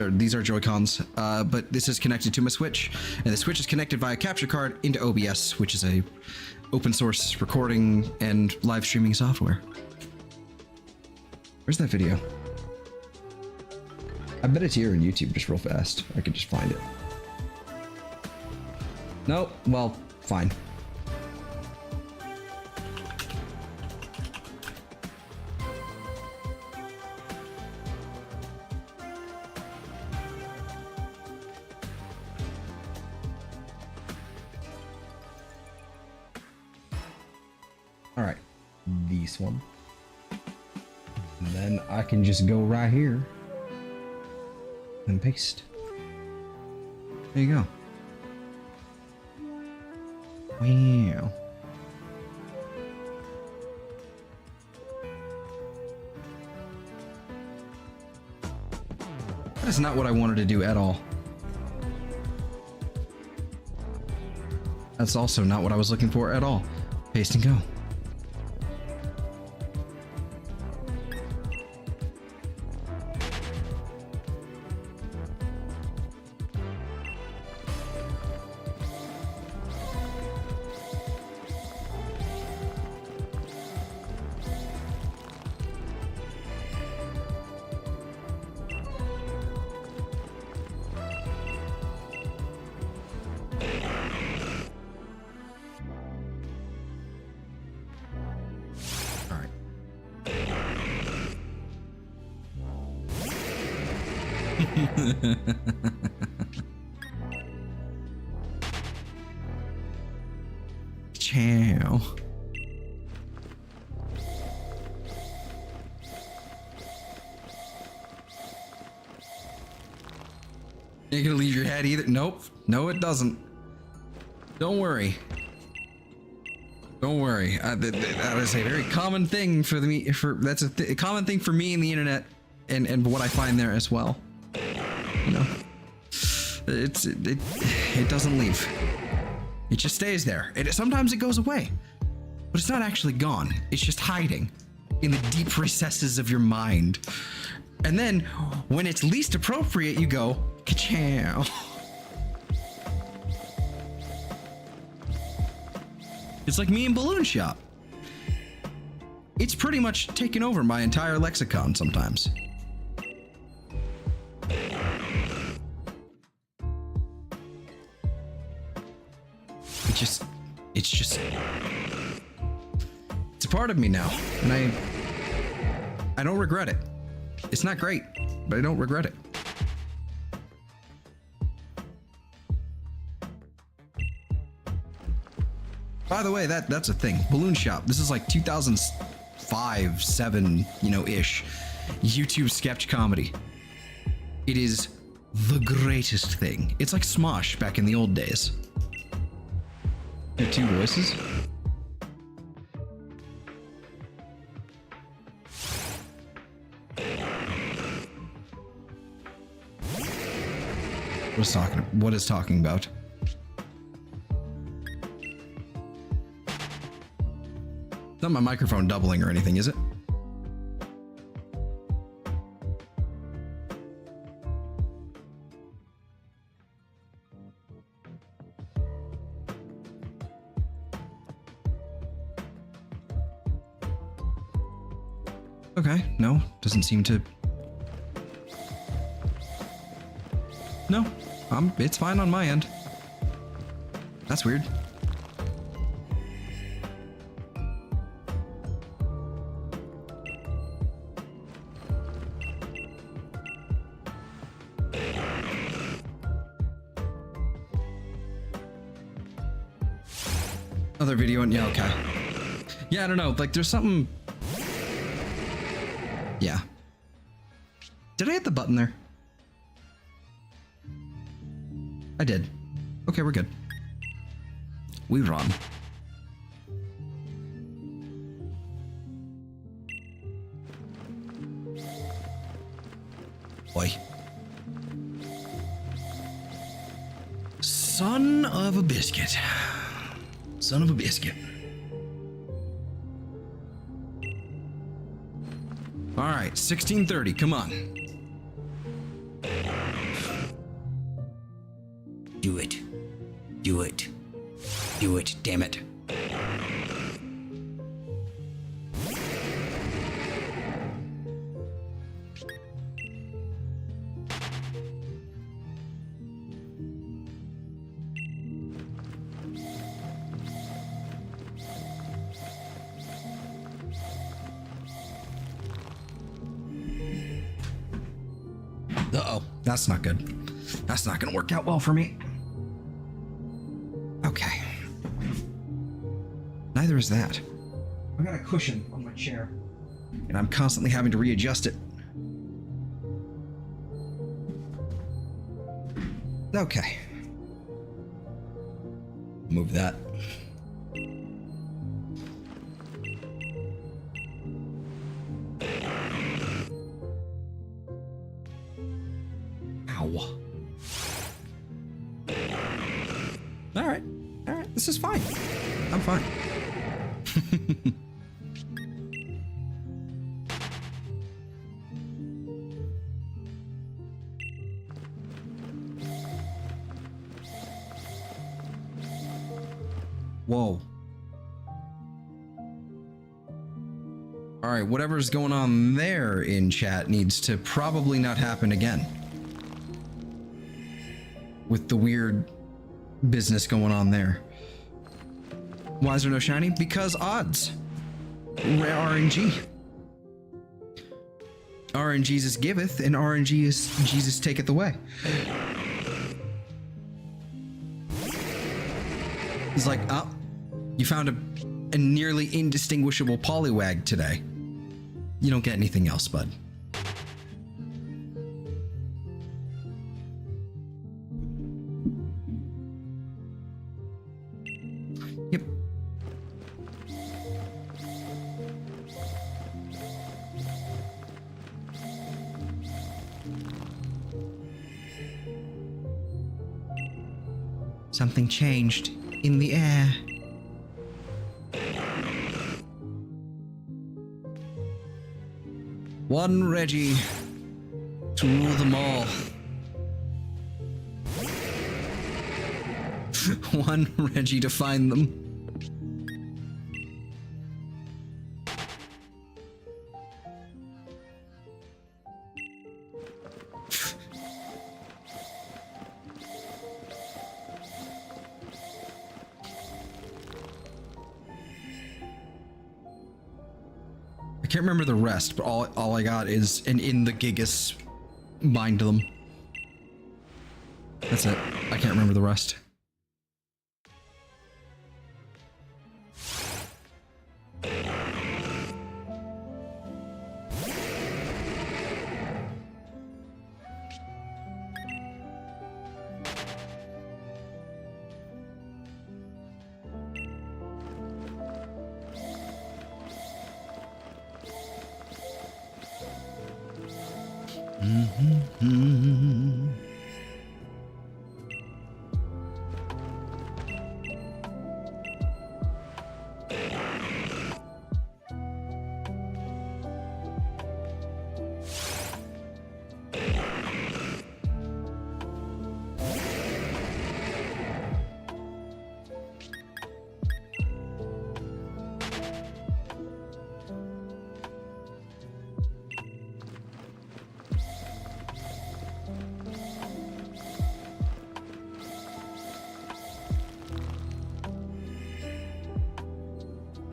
Or these are Joy-Cons, but this is connected to my Switch, and the Switch is connected via capture card into OBS, which is a open source recording and live streaming software. Where's that video? I bet it's here on YouTube, just real fast. I could just find it. No, well, fine. All right, this one. And then I can just go right here and paste. There you go. Wow. That is not what I wanted to do at all. That's also not what I was looking for at all. Paste and go. Chow. Ain't gonna leave your head either. Nope. No, it doesn't. Don't worry. Don't worry. That is a very common thing for me. That's a common thing for me in the internet, and what I find there as well. You know, it doesn't leave. It just stays there. Sometimes it goes away, but it's not actually gone. It's just hiding in the deep recesses of your mind. And then, when it's least appropriate, you go, ka-chow. It's like me in Balloon Shop. It's pretty much taken over my entire lexicon sometimes. It's a part of me now, and I don't regret it. It's not great, but I don't regret it. By the way, that's a thing. Balloon Shop. This is like 2005, 7, ish. YouTube sketch comedy. It is the greatest thing. It's like Smosh back in the old days. You have two voices? What is talking about? It's not my microphone doubling or anything, is it? Okay, no, doesn't seem to. No, it's fine on my end. That's weird. Other video and yeah, okay. Yeah, I don't know, like there's something. Yeah. Did I hit the button there? I did. Okay, we're good. We run. Boy. Son of a biscuit. Son of a biscuit. All right, 1630, come on. Do it. Do it. Do it, damn it. Uh-oh, that's not good. That's not gonna work out well for me. Okay. Neither is that. I've got a cushion on my chair, and I'm constantly having to readjust it. Okay. Move that. Ow. All right. All right. This is fine. I'm fine. Whoa. All right, whatever's going on there in chat needs to probably not happen again. With the weird business going on there. Why is there no shiny? Because odds. Rare RNG. RNG Jesus giveth, and RNG is Jesus taketh away. He's like, oh, you found a nearly indistinguishable polywag today. You don't get anything else, bud. Yep. Something changed in the air. One Reggie to rule them all. One Reggie to find them. I can't remember the rest, but all I got is an in the Gigas bind to them. That's it. I can't remember the rest.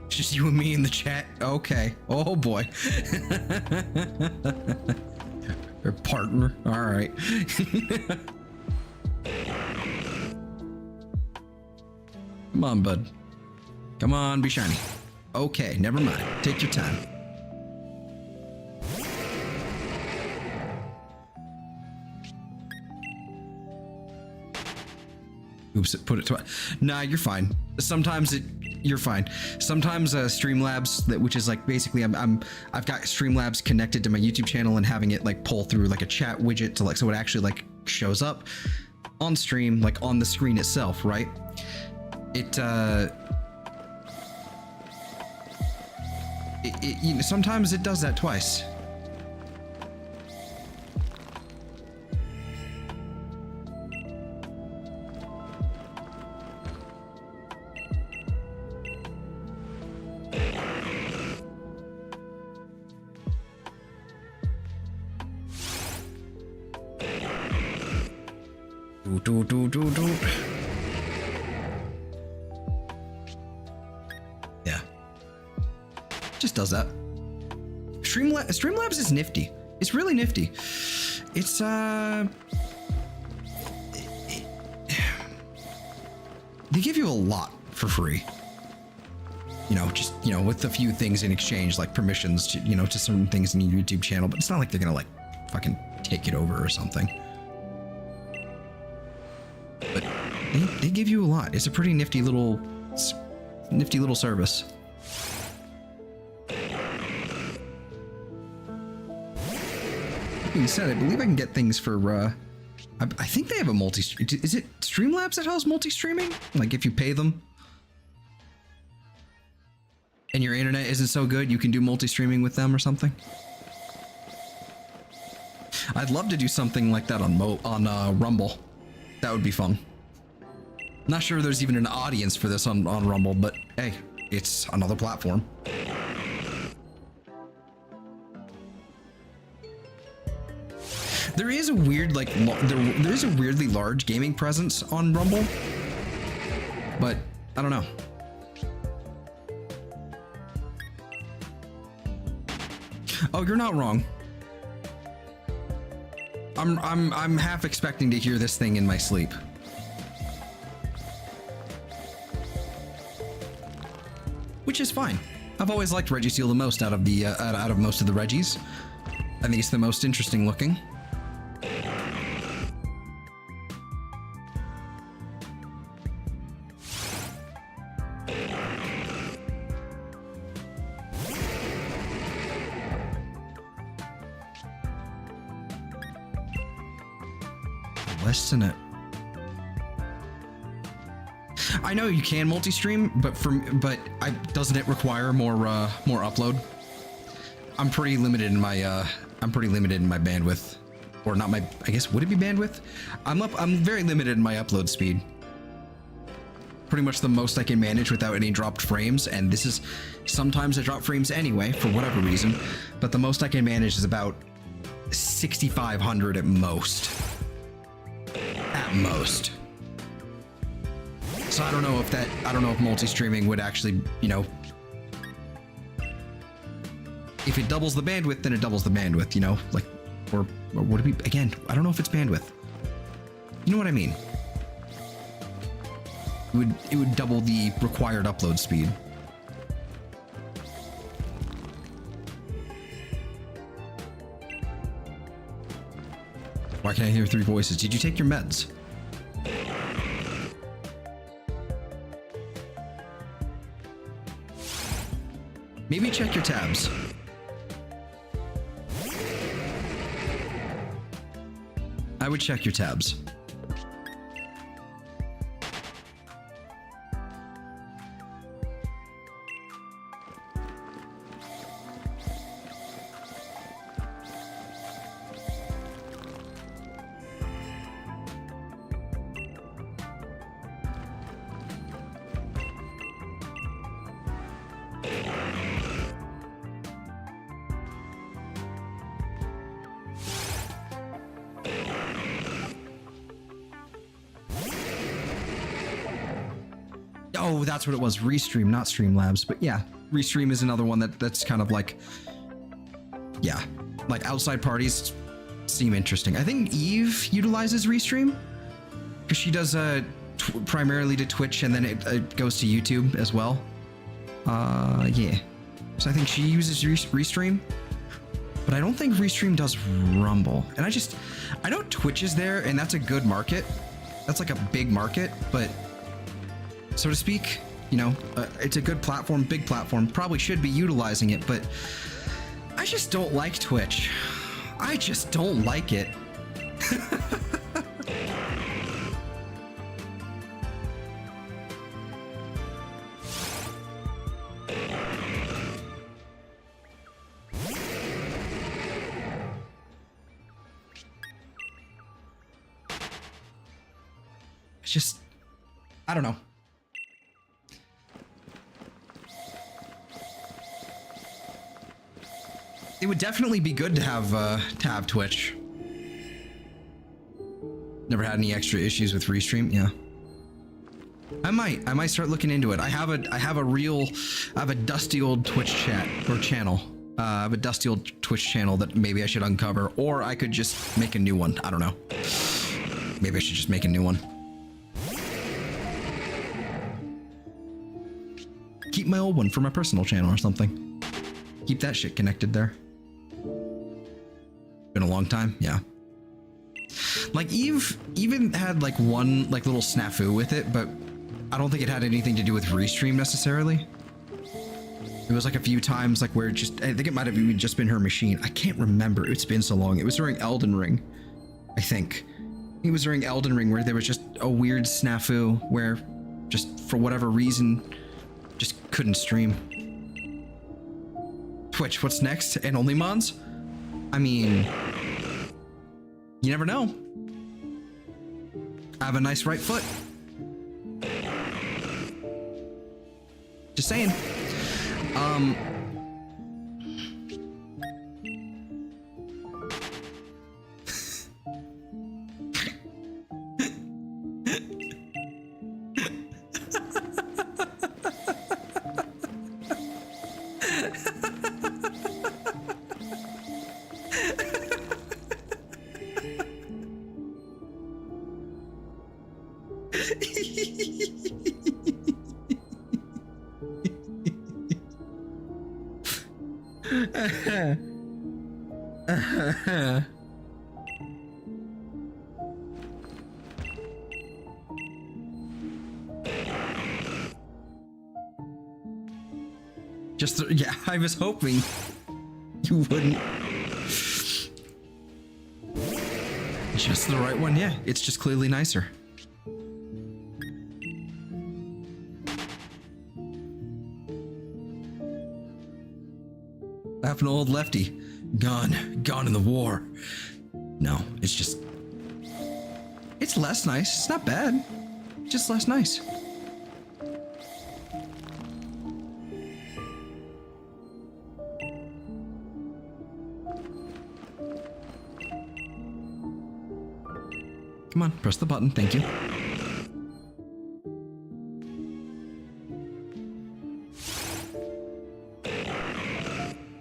Just you and me in the chat. Okay. Oh boy. Your partner. All right. Come on, bud. Come on, be shiny. Okay, never mind. Take your time. Oops, put it twice. Nah, you're fine. Sometimes you're fine. Sometimes Streamlabs, which is like basically I've got Streamlabs connected to my YouTube channel and having it like pull through like a chat widget to like so it actually like shows up on stream, like on the screen itself, right? It you know, sometimes it does that twice. Do. Yeah. Just does that. Streamlabs is nifty. It's really nifty. It's they give you a lot for free. You know, just, you know, with a few things in exchange, like permissions to, you know, to certain things in your YouTube channel, but it's not like they're gonna like fucking take it over or something. But they give you a lot. It's a pretty nifty little service. That being said, I believe I can get things for, I think they have a is it Streamlabs that has multi-streaming? Like if you pay them and your internet isn't so good, you can do multi-streaming with them or something? I'd love to do something like that on Rumble. That would be fun. Not sure there's even an audience for this on Rumble, but hey, it's another platform. There is a weird, like, there is a weirdly large gaming presence on Rumble, but I don't know. Oh, you're not wrong. I'm half expecting to hear this thing in my sleep. Which is fine. I've always liked Registeel the most out of the out of most of the Reggies. I think it's the most interesting looking. Listen it. I know you can multi-stream, but doesn't it require more upload? I'm pretty limited in my bandwidth, or not my. I guess would it be bandwidth? I'm very limited in my upload speed. Pretty much the most I can manage without any dropped frames, and this is sometimes I drop frames anyway for whatever reason, but the most I can manage is about 6,500 at most. At most. So I don't know if multi-streaming would actually, you know, if it doubles the bandwidth, then it doubles the bandwidth, you know, like, or would it be, again, I don't know if it's bandwidth. You know what I mean? It would double the required upload speed. Why can't I hear three voices? Did you take your meds? Maybe check your tabs. I would check your tabs. Oh, that's what it was. Restream, not Streamlabs. But yeah, Restream is another one that's kind of like, yeah, like outside parties seem interesting. I think Eve utilizes Restream because she does primarily to Twitch, and then it goes to YouTube as well. Yeah. So I think she uses Restream, but I don't think Restream does Rumble. And I know Twitch is there, and that's a good market. That's like a big market, but so to speak, you know, it's a good platform, big platform, probably should be utilizing it, but I just don't like Twitch. I just don't like it. It's just, I don't know. It would definitely be good to have Twitch. Never had any extra issues with Restream. Yeah, I might start looking into it. I have a dusty old Twitch chat or channel. I have a dusty old Twitch channel that maybe I should uncover, or I could just make a new one. I don't know. Maybe I should just make a new one. Keep my old one for my personal channel or something. Keep that shit connected there. Been a long time, yeah. Like Eve even had like one like little snafu with it, but I don't think it had anything to do with Restream necessarily. It was like a few times like where it just, I think it might have even just been her machine. I can't remember. It's been so long. It was during Elden Ring, I think. It was during Elden Ring where there was just a weird snafu where just for whatever reason just couldn't stream. Twitch, what's next? And only mods? I mean, you never know. I have a nice right foot. Just saying. Yeah, I was hoping you wouldn't. Just the right one, yeah. It's just clearly nicer. What happened to old Lefty? Gone in the war. No, it's just... It's less nice. It's not bad. Just less nice. Come on, press the button. Thank you.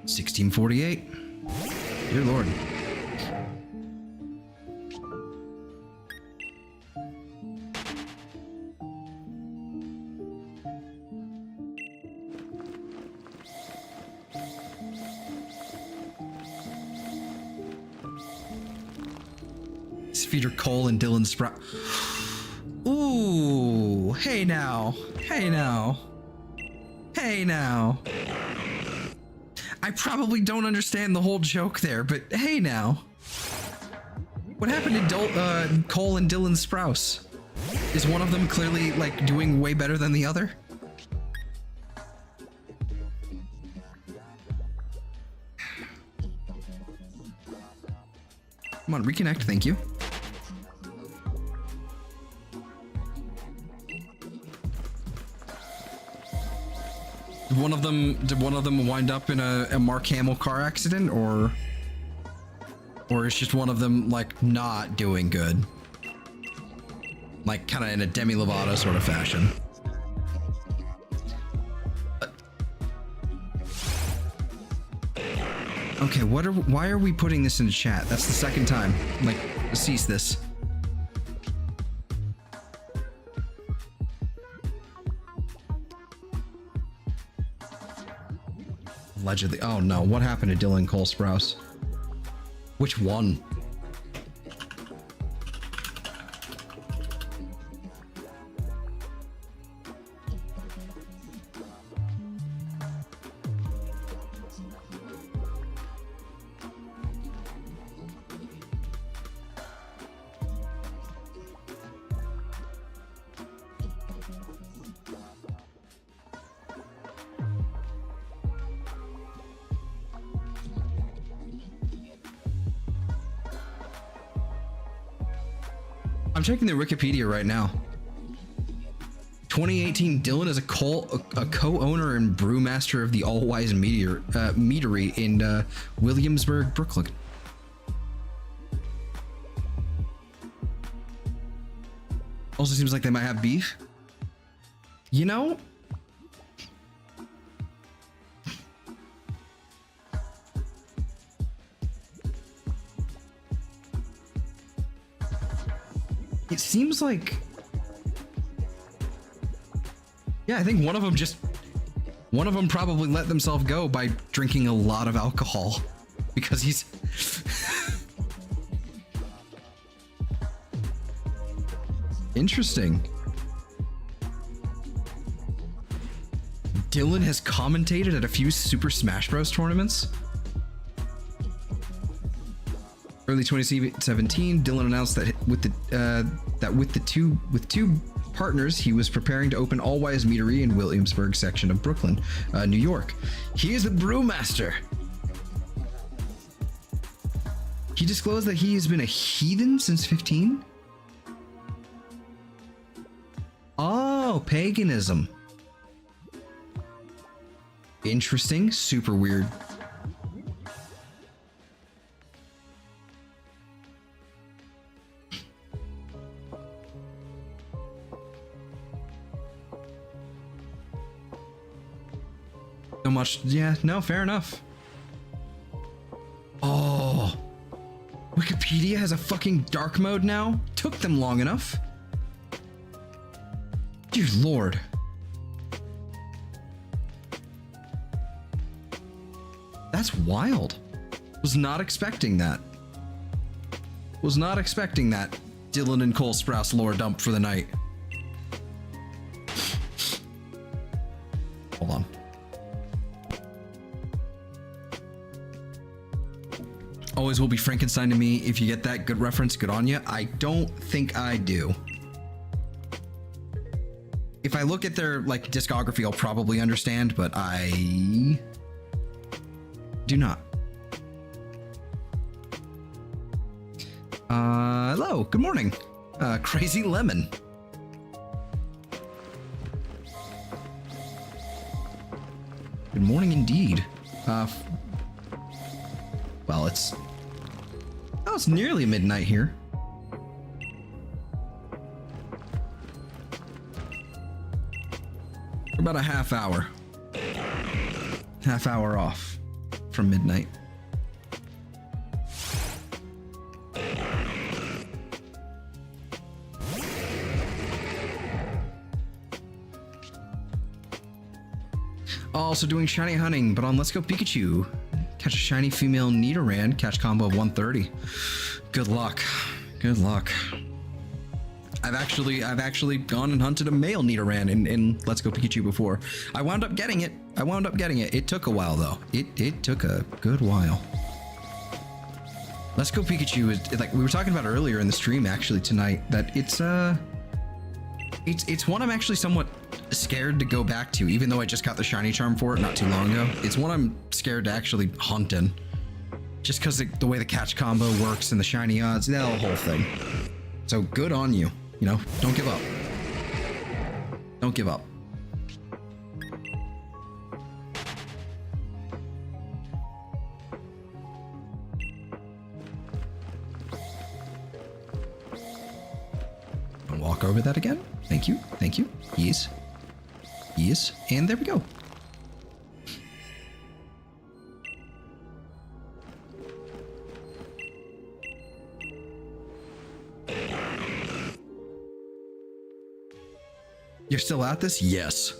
$16.48. Dear Lord. Feeder Cole and Dylan Sprout. Ooh, hey now. Hey now. Hey now. I probably don't understand the whole joke there, but hey now. What happened to Cole and Dylan Sprouse? Is one of them clearly, like, doing way better than the other? Come on, reconnect, thank you. Did one of them wind up in a Mark Hamill car accident, or is just one of them like not doing good? Like kind of in a Demi Lovato sort of fashion. Okay, why are we putting this in the chat? That's the second time. Like, cease this. Allegedly. Oh no, what happened to Dylan Cole Sprouse? Which one? I'm checking the Wikipedia right now. 2018, Dylan is a co-owner and brewmaster of the All Wise Meadery in Williamsburg, Brooklyn. Also seems like they might have beef. You know? It seems like... Yeah, I think one of them probably let themselves go by drinking a lot of alcohol. Because he's... Interesting. Dylan has commentated at a few Super Smash Bros. Tournaments. Early 2017, Dylan announced that with two partners, he was preparing to open All Wise Meadery in Williamsburg section of Brooklyn, New York. He is a brewmaster. He disclosed that he has been a heathen since 15. Oh, paganism. Interesting. Super weird. So much. Yeah, no, fair enough. Oh. Wikipedia has a fucking dark mode now? Took them long enough. Dear Lord. That's wild. Was not expecting that. Was not expecting that. Dylan and Cole Sprouse lore dump for the night. Hold on. Always will be Frankenstein to me. If you get that, good reference, good on you. I don't think I do. If I look at their like discography, I'll probably understand, but I do not. Hello, good morning. Crazy Lemon. Good morning indeed. Well, it's nearly midnight here. We're about a half hour off from midnight. Also doing shiny hunting, but on Let's Go Pikachu. Catch a shiny female Nidoran, catch combo of 130. Good luck. Good luck. I've actually gone and hunted a male Nidoran in Let's Go Pikachu before. I wound up getting it. It took a while though. It took a good while. Let's Go Pikachu is like we were talking about earlier in the stream actually tonight, that it's one I'm actually somewhat scared to go back to, even though I just got the shiny charm for it not too long ago. It's one I'm scared to actually hunt in, just because the way the catch combo works and the shiny odds, that whole thing. So good on you. You know, don't give up. Don't give up. I'll walk over that again. Thank you. Thank you. Yes. Yes. And there we go. You're still at this? Yes.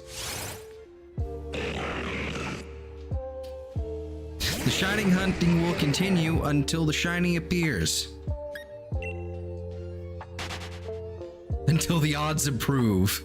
The shining hunting will continue until the shiny appears. Until the odds improve.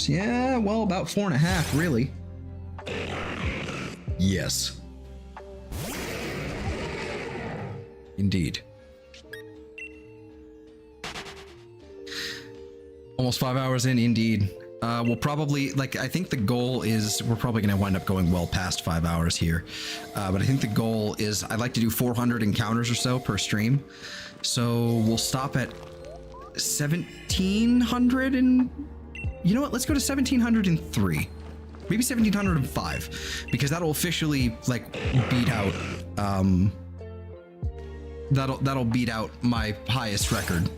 Yeah, well, about 4.5, really. Yes. Indeed. Almost 5 hours in, indeed. We'll probably, like, I think the goal is, we're probably going to wind up going well past 5 hours here. But I think the goal is, I'd like to do 400 encounters or so per stream. So we'll stop at 1,700 and... You know what? Let's go to 1,703. Maybe 1,705. Because that'll officially, like, beat out... That'll beat out my highest record.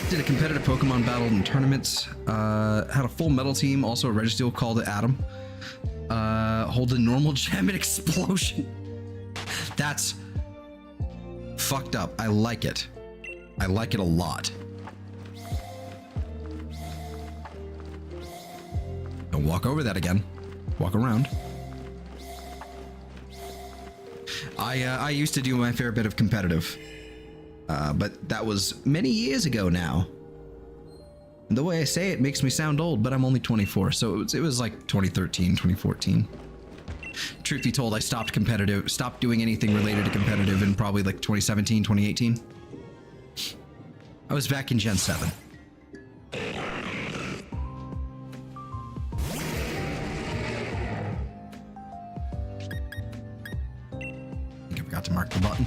Did a competitive Pokemon battle in tournaments. Had a full metal team. Also a Registeel called it Adam. Hold a normal gem and explosion. That's fucked up. I like it. I like it a lot. Don't walk over that again. Walk around. I used to do my fair bit of competitive, but that was many years ago now. And the way I say it makes me sound old, but I'm only 24, so it was like 2013, 2014. Truth be told, I stopped doing anything related to competitive in probably like 2017, 2018. I was back in Gen 7. I think I forgot to mark the button.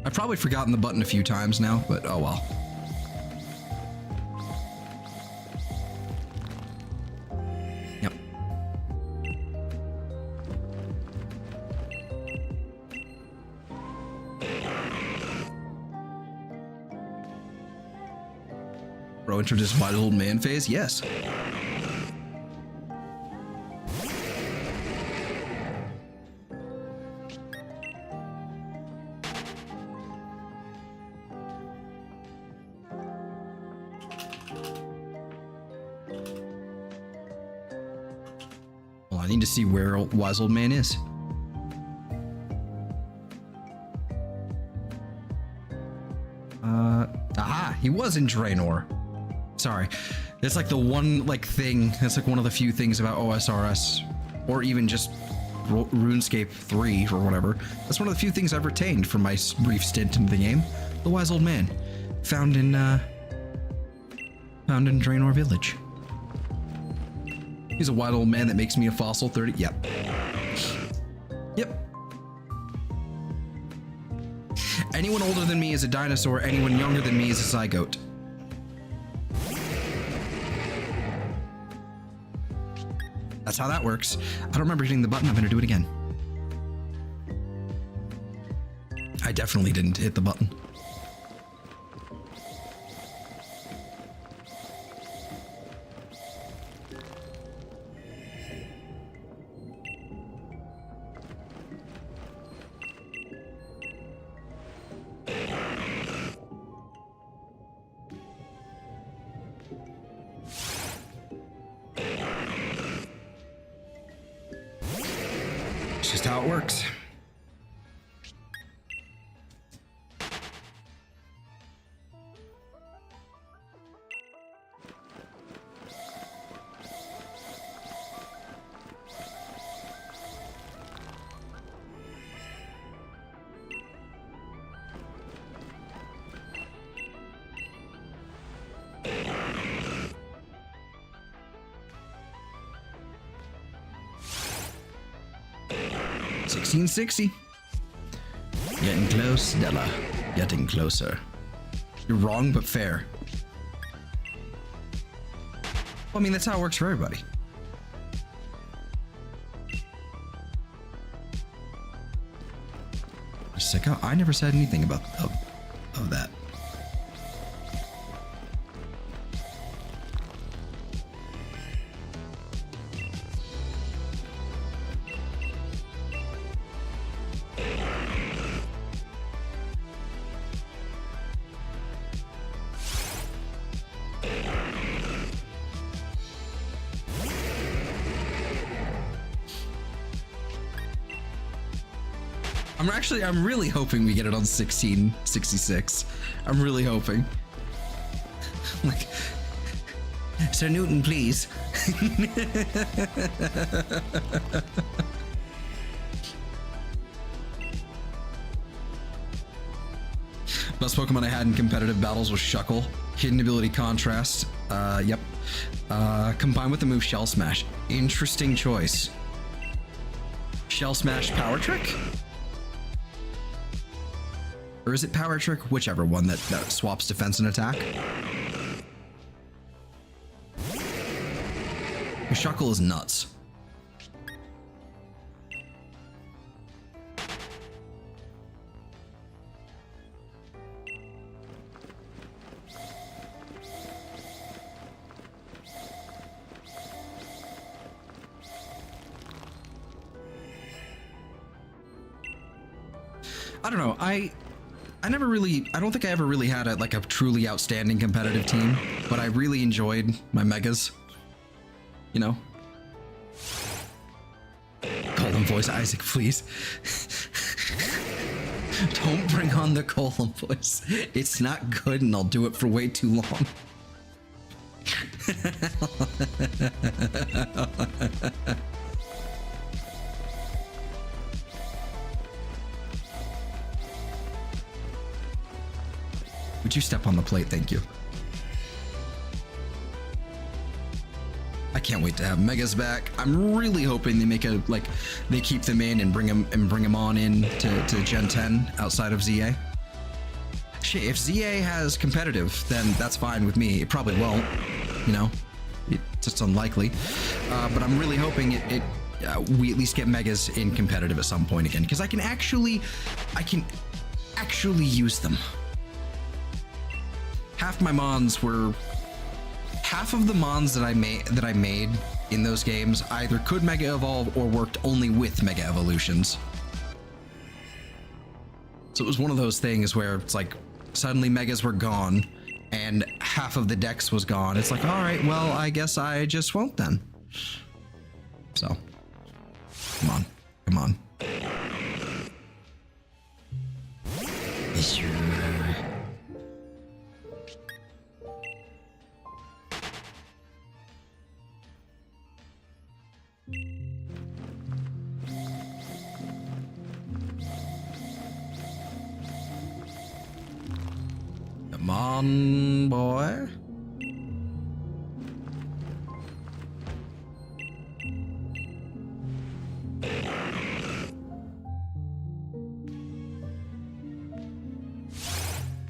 I've probably forgotten the button a few times now, but oh well. Yep. go into this wise old man phase? Yes. Well, I need to see where wise old man is. Aha, he was in Draenor. Sorry. It's like the one thing, that's like one of the few things about OSRS, or even just RuneScape 3 or whatever. That's one of the few things I've retained from my brief stint in the game. The wise old man. Found in Draenor Village. He's a wise old man that makes me a fossil 30. Yep. Yep. Anyone older than me is a dinosaur, anyone younger than me is a zygote. That's how that works. I don't remember hitting the button. I'm gonna do it again. I definitely didn't hit the button. It's just how it works. $16.60. Getting close, Della. Getting closer. You're wrong, but fair. Well, I mean, that's how it works for everybody. Sicko, I never said anything about of that. I'm really hoping we get it on 1666. I'm really hoping. Like, Sir Newton, please. Best Pokemon I had in competitive battles was Shuckle. Hidden ability Contrast. Yep. Combined with the move Shell Smash. Interesting choice. Shell Smash Power Trick? Or is it Power Trick? Whichever one that swaps defense and attack. Shuckle is nuts. I don't know. I don't think I ever really had a truly outstanding competitive team, but I really enjoyed my megas. You know? Golem voice, Isaac, please. Don't bring on the Golem voice. It's not good and I'll do it for way too long. Would you step on the plate? Thank you. I can't wait to have Megas back. I'm really hoping they make they keep them in and bring them on in to Gen 10 outside of ZA. Shit, if ZA has competitive, then that's fine with me. It probably won't, you know. It's just unlikely. But I'm really hoping we at least get Megas in competitive at some point again, because I can actually use them. Half my mons were half of the mons that I made in those games either could Mega Evolve or worked only with Mega Evolutions. So it was one of those things where it's like suddenly Megas were gone and half of the dex was gone. It's like, all right, well, I guess I just won't then. So, come on, come on. Come on, boy.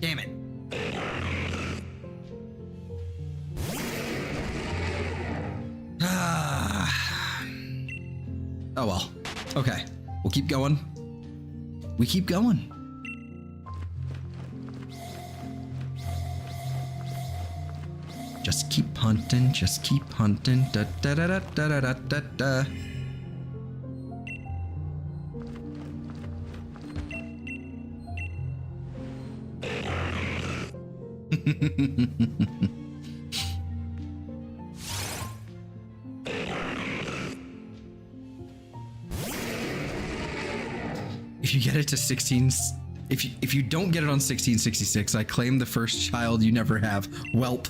Damn it. Oh well. Okay. We'll keep going. We keep going. Just keep hunting, just keep hunting. Da da da da da da da da. If you get it to 16, if you don't get it on 1666, I claim the first child you never have. Welp.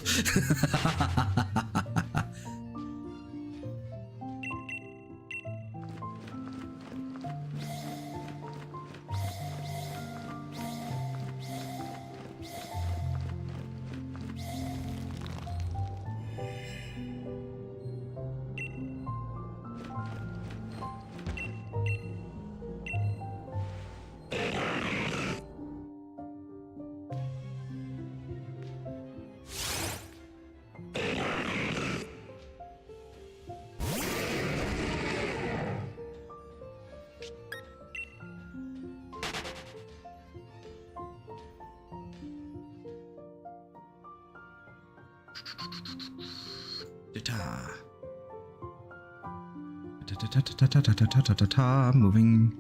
Moving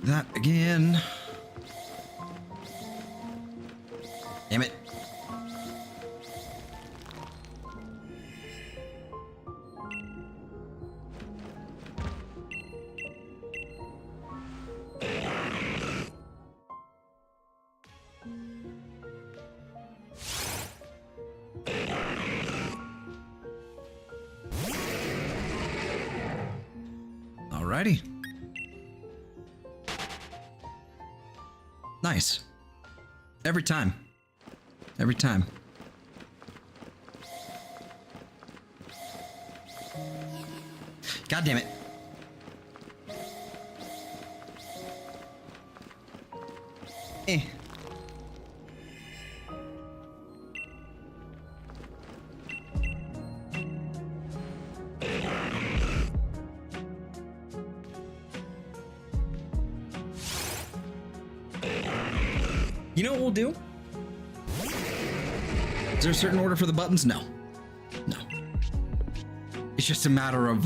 that again. Damn it. Alrighty. Nice. Every time. Every time. God damn it. Eh. You know what we'll do? Is there a certain order for the buttons? No. No. It's just a matter of,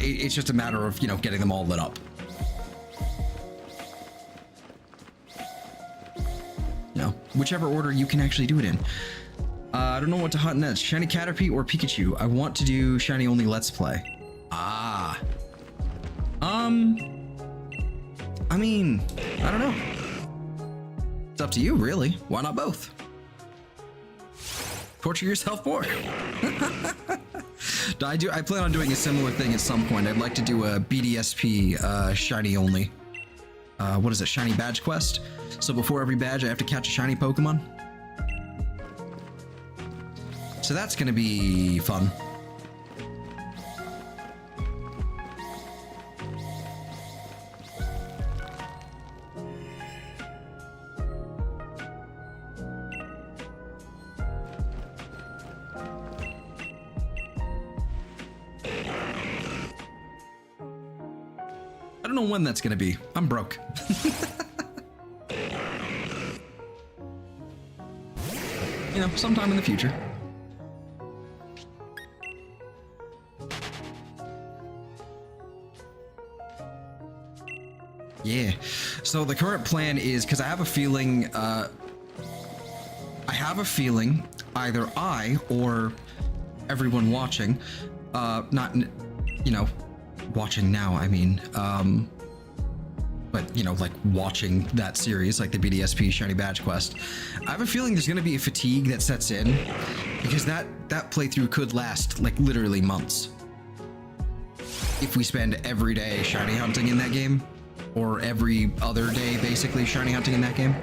it's just a matter of, you know, getting them all lit up. You know, whichever order you can actually do it in. I don't know what to hunt next. Shiny Caterpie or Pikachu? I want to do shiny only Let's Play. Ah. I mean, I don't know. It's up to you, really. Why not both? Torture yourself more. I plan on doing a similar thing at some point. I'd like to do a BDSP shiny only. What is it? Shiny badge quest. So before every badge, I have to catch a shiny Pokemon. So that's gonna be fun. I don't know when that's gonna be. I'm broke. you know, sometime in the future. Yeah. So the current plan is, because I have a feeling, either I or everyone watching, not, you know, watching now, I mean, but, you know, like watching that series, like the BDSP Shiny Badge Quest, I have a feeling there's going to be a fatigue that sets in, because that playthrough could last, like, literally months. If we spend every day shiny hunting in that game, or every other day, basically, shiny hunting in that game.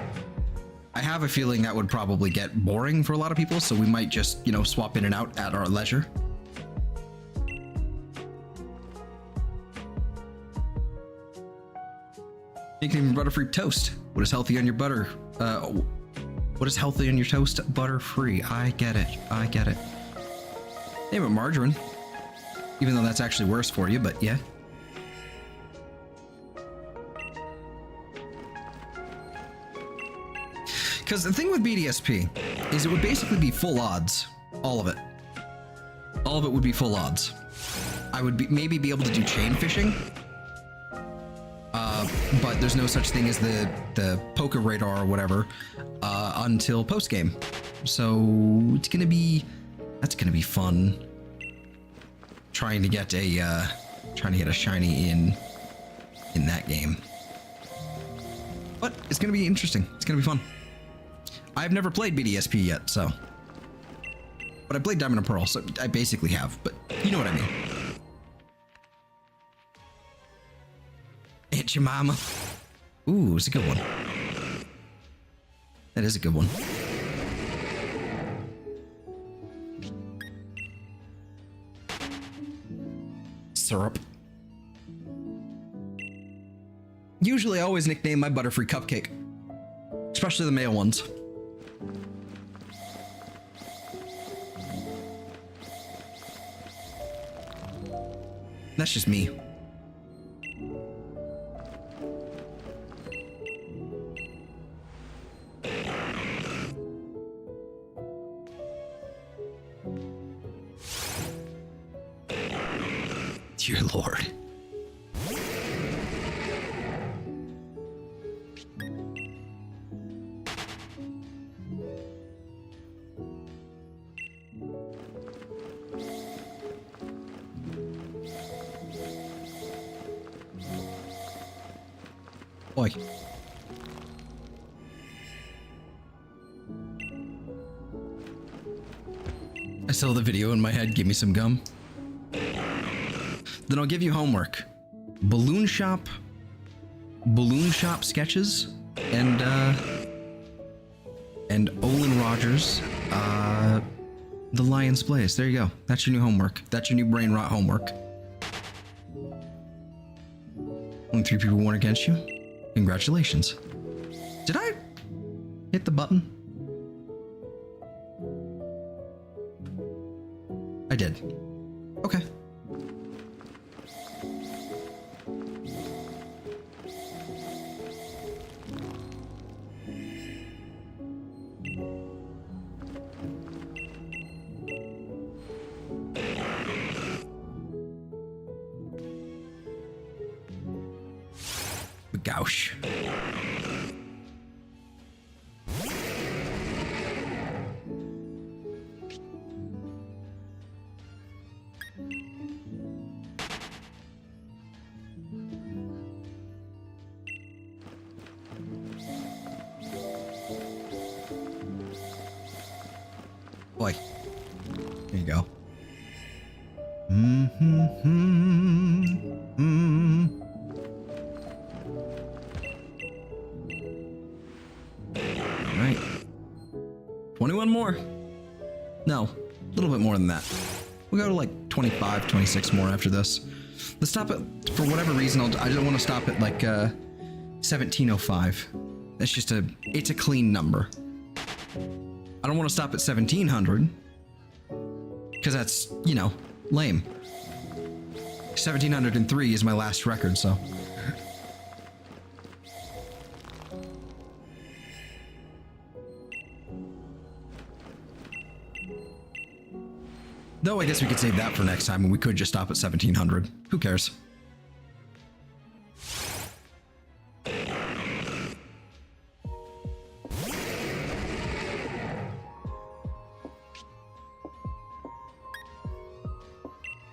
I have a feeling that would probably get boring for a lot of people, so we might just, you know, swap in and out at our leisure. Nickname Butterfree Toast. What is healthy on your butter? What is healthy on your toast? Butterfree. I get it. I get it. Name it margarine. Even though that's actually worse for you, but yeah. Because the thing with BDSP is it would basically be full odds. All of it. All of it would be full odds. I would maybe be able to do chain fishing. But there's no such thing as the poker radar or whatever until post game. So it's gonna be fun. Trying to get a shiny in that game. But it's gonna be interesting. It's gonna be fun. I've never played BDSP yet, so. But I played Diamond and Pearl, so I basically have, but you know what I mean. Aunt Jemima. Ooh, it's a good one. That is a good one. Syrup. Usually I always nickname my Butterfree Cupcake. Especially the male ones. That's just me. Dear Lord. Boy. I saw the video in my head. Give me some gum. Then I'll give you homework. Balloon shop sketches, and Olin Rogers, the Lion's Blaze. There you go. That's your new homework. That's your new brain rot homework. Only 3 people won against you. Congratulations. Did I hit the button? I did. Okay. Goush. Boy, there you go. Right. 21 more. No, a little bit more than that. We'll go to like 25, 26 more after this. Let's stop it for whatever reason. I don't want to stop at like 1705. That's just it's a clean number. I don't want to stop at 1700 because that's, you know, lame. 1703 is my last record, so. Though I guess we could save that for next time, and we could just stop at 1700. Who cares?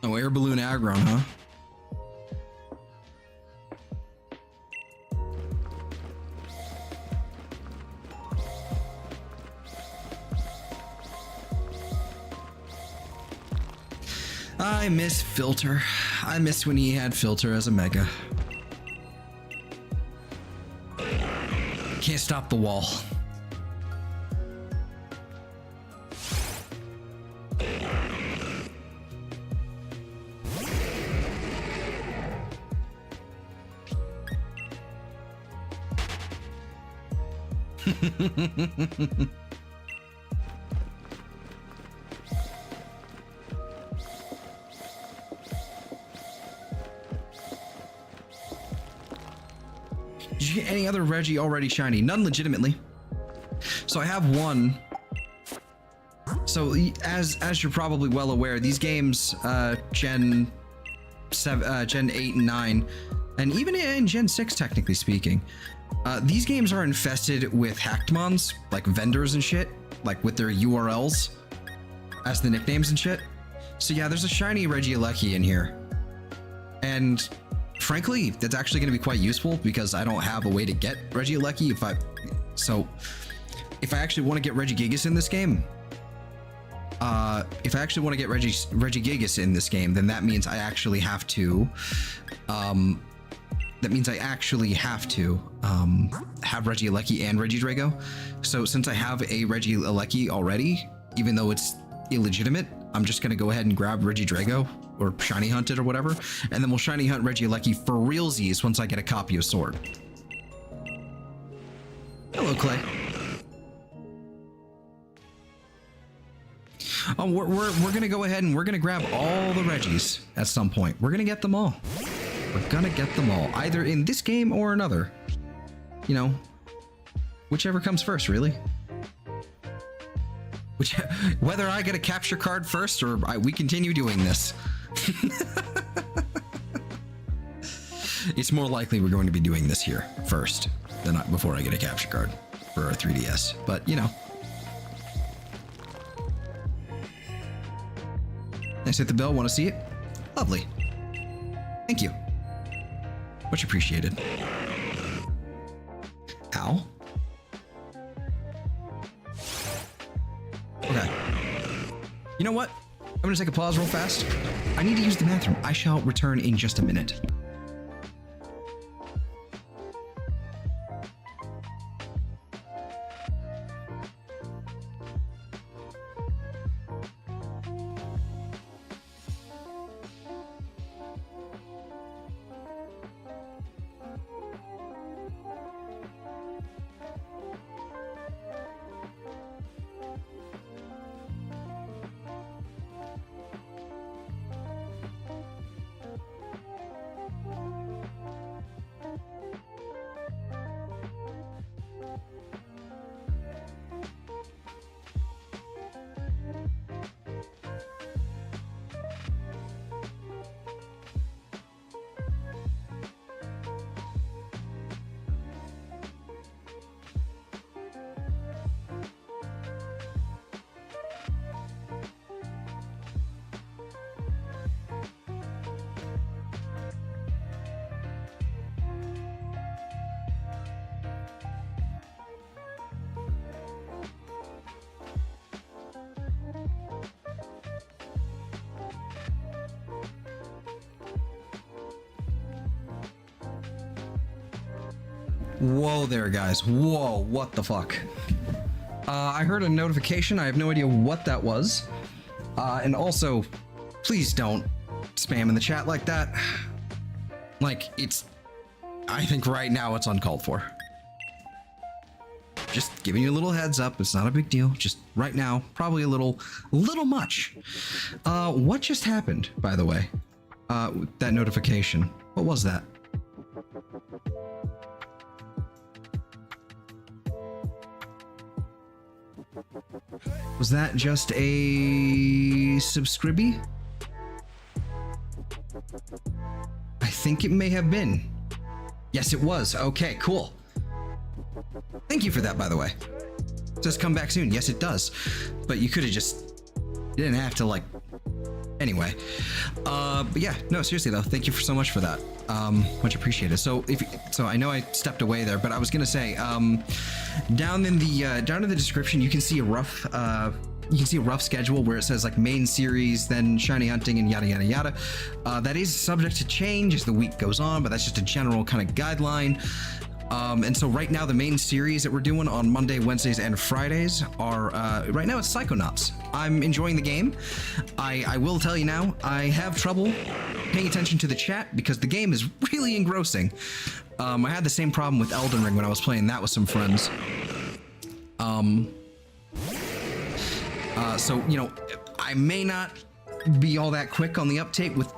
Oh, air balloon aggron, huh? I miss Filter. I miss when he had Filter as a mega. Can't stop the wall. Did you get any other Reggie already shiny? None legitimately. So I have one. So as you're probably well aware, these games, Gen 8 and 9, and even in Gen 6, technically speaking, these games are infested with hacked mons, like vendors and shit, like with their URLs as the nicknames and shit. So yeah, there's a shiny Registeel in here. And frankly, that's actually going to be quite useful because I don't have a way to get Registeel if I actually want to get Regigigas in this game, then that means I actually have to, have Registeel and Regidrago. So since I have a Registeel already, even though it's illegitimate, I'm just going to go ahead and grab Regidrago or shiny hunt it or whatever, and then we'll shiny hunt Registeel for realsies once I get a copy of Sword. Hello, Clay. We're gonna go ahead and we're gonna grab all the Reggies at some point. We're gonna get them all. We're gonna get them all, either in this game or another. You know, whichever comes first, really. Whether I get a capture card first or we continue doing this. It's more likely we're going to be doing this here first than before I get a capture card for our 3DS. But, you know. Nice, hit the bell. Want to see it? Lovely. Thank you. Much appreciated. Ow. Okay. You know what? I'm going to take a pause real fast. I need to use the bathroom. I shall return in just a minute. Whoa there, guys. Whoa, what the fuck? I heard a notification. I have no idea what that was. And also, please don't spam in the chat like that. Like, I think right now it's uncalled for. Just giving you a little heads up. It's not a big deal. Just right now, probably a little much. What just happened, by the way? That notification. What was that? Was that just a subscribey? I think it may have been. Yes, it was. Okay, cool. Thank you for that, by the way. It says come back soon. Yes, it does. But you could have just... You didn't have to, like... Anyway. But yeah, no, seriously, though. Thank you so much for that. Much appreciated. So, so I know I stepped away there, but I was going to say, down in the description, you can see a rough... you can see a rough schedule where it says like main series, then shiny hunting, and yada yada yada. That is subject to change as the week goes on, but that's just a general kind of guideline. And so right now the main series that we're doing on Monday, Wednesdays, and Fridays are right now it's Psychonauts. I'm enjoying the game. I will tell you now, I have trouble paying attention to the chat because the game is really engrossing. I had the same problem with Elden Ring when I was playing that with some friends. So, you know, I may not be all that quick on the uptake with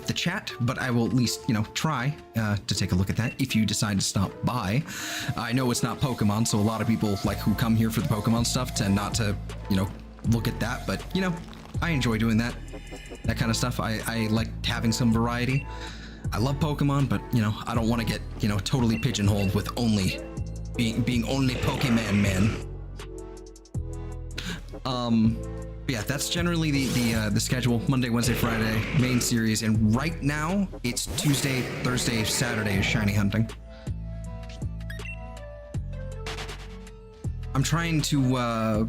the chat, but I will at least, you know, try to take a look at that if you decide to stop by. I know it's not Pokemon, so a lot of people like who come here for the Pokemon stuff tend not to, you know, look at that, but you know, I enjoy doing that kind of stuff. I like having some variety. I love Pokemon, but you know, I don't want to get, you know, totally pigeonholed with only being only Pokemon man. Yeah, that's generally the schedule. Monday, Wednesday, Friday, main series, and right now it's Tuesday, Thursday, Saturday is shiny hunting. I'm trying to,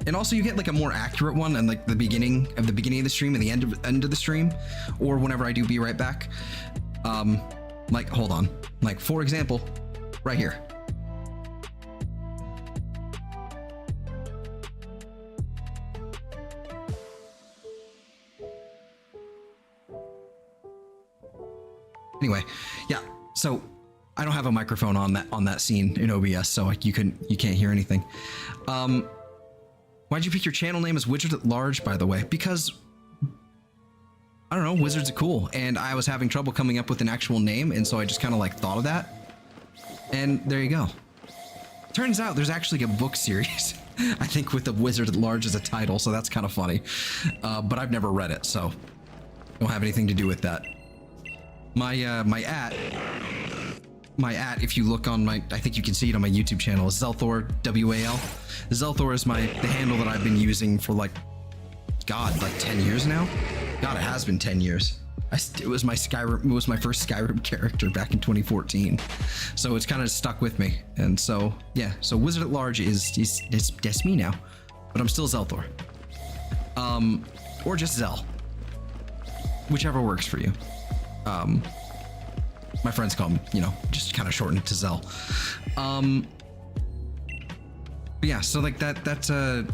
and also you get like a more accurate one and like the beginning of the stream and the end of the stream, or whenever I do be right back. Like hold on, like for example, right here. Anyway, yeah, so I don't have a microphone on that scene in OBS, so like you can't hear anything. Why'd you pick your channel name as Wizard at Large, by the way? Because I don't know, wizards are cool, and I was having trouble coming up with an actual name, and so I just kind of like thought of that, and there you go. Turns out there's actually a book series, I think, with the Wizard at Large as a title, so that's kind of funny. But I've never read it, so don't have anything to do with that. My at, if you look on my, I think you can see it on my YouTube channel, is Zelthor, WAL. Zelthor is the handle that I've been using for like, God, like 10 years now? God, it has been 10 years. It was my first Skyrim character back in 2014. So it's kind of stuck with me. And so, yeah, so Wizard at Large that's me now, but I'm still Zelthor. Or just Zel. Whichever works for you. My friends call me, you know, just kind of shorten it to Zell. But yeah, so like that's all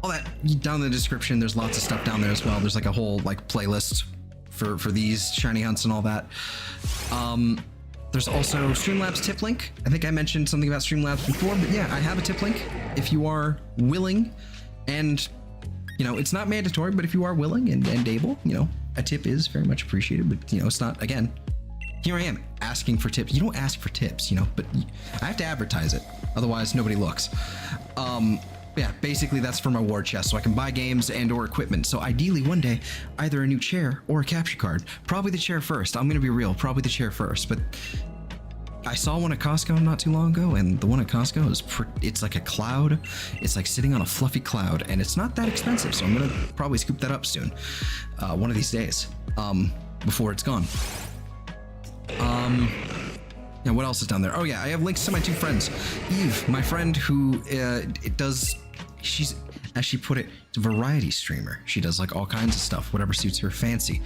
that down in the description. There's lots of stuff down there as well. There's like a whole like playlist for these shiny hunts and all that. There's also Streamlabs tip link. I think I mentioned something about Streamlabs before, but yeah, I have a tip link if you are willing, and you know, it's not mandatory, but if you are willing and able, you know, a tip is very much appreciated, but you know, it's not, again, here I am asking for tips. You don't ask for tips, you know, but I have to advertise it. Otherwise nobody looks. Yeah, basically that's for my war chest, so I can buy games and or equipment. So ideally one day, either a new chair or a capture card. Probably the chair first. I'm gonna be real, probably the chair first, but I saw one at Costco not too long ago, and the one at Costco is it's like a cloud. It's like sitting on a fluffy cloud, and it's not that expensive, so I'm gonna probably scoop that up soon, one of these days, before it's gone. Yeah, what else is down there? Oh yeah, I have links to my two friends. Eve, my friend who she's, as she put it, a variety streamer. She does like all kinds of stuff, whatever suits her fancy,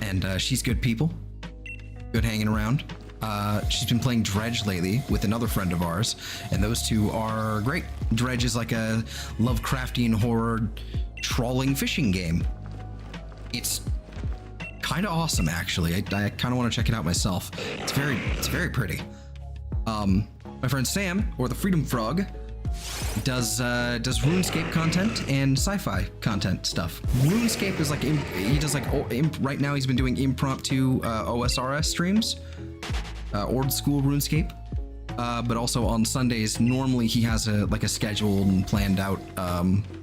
and she's good people, good hanging around. She's been playing Dredge lately with another friend of ours, and those two are great. Dredge is like a Lovecraftian horror trawling fishing game. It's kind of awesome, actually. I kind of want to check it out myself. It's very pretty. My friend Sam, or the Freedom Frog, does RuneScape content and sci-fi content stuff. RuneScape is like he does like right now he's been doing impromptu OSRS streams. Old school RuneScape. but also on Sundays, normally he has a scheduled and planned out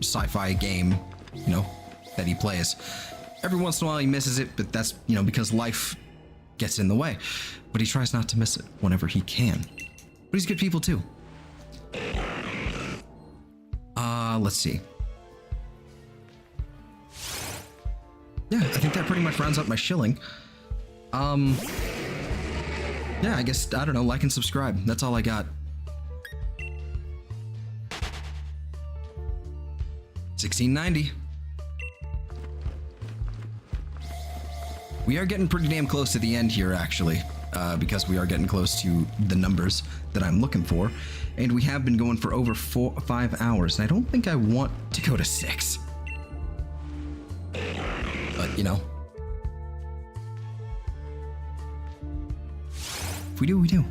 sci-fi game, you know, that he plays. Every once in a while he misses it, but that's, you know, because life gets in the way. But he tries not to miss it whenever he can. But he's good people too. Let's see. Yeah, I think that pretty much rounds up my shilling. Yeah, I guess, I don't know, like and subscribe. That's all I got. 1690. We are getting pretty damn close to the end here, actually, because we are getting close to the numbers that I'm looking for. And we have been going for over 5 hours, and I don't think I want to go to 6. But, you know. If we do, we do.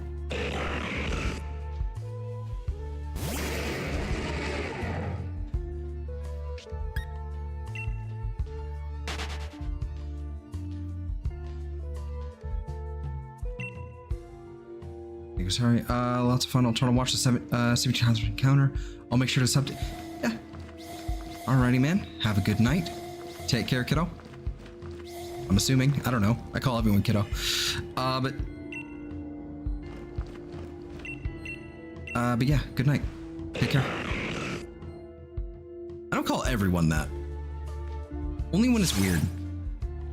Sorry, lots of fun. I'll try to watch the 70 times encounter. I'll make sure to sub. Yeah. Alrighty, man. Have a good night. Take care, kiddo. I'm assuming. I don't know. I call everyone kiddo. But yeah, good night. Take care. I don't call everyone that. Only when it's weird.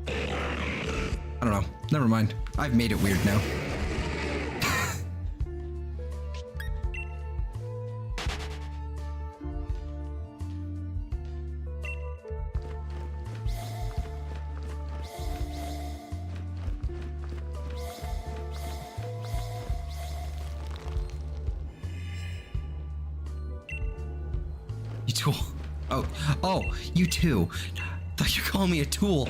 I don't know. Never mind. I've made it weird now. Tool. Oh, you too. Thought you called me a tool.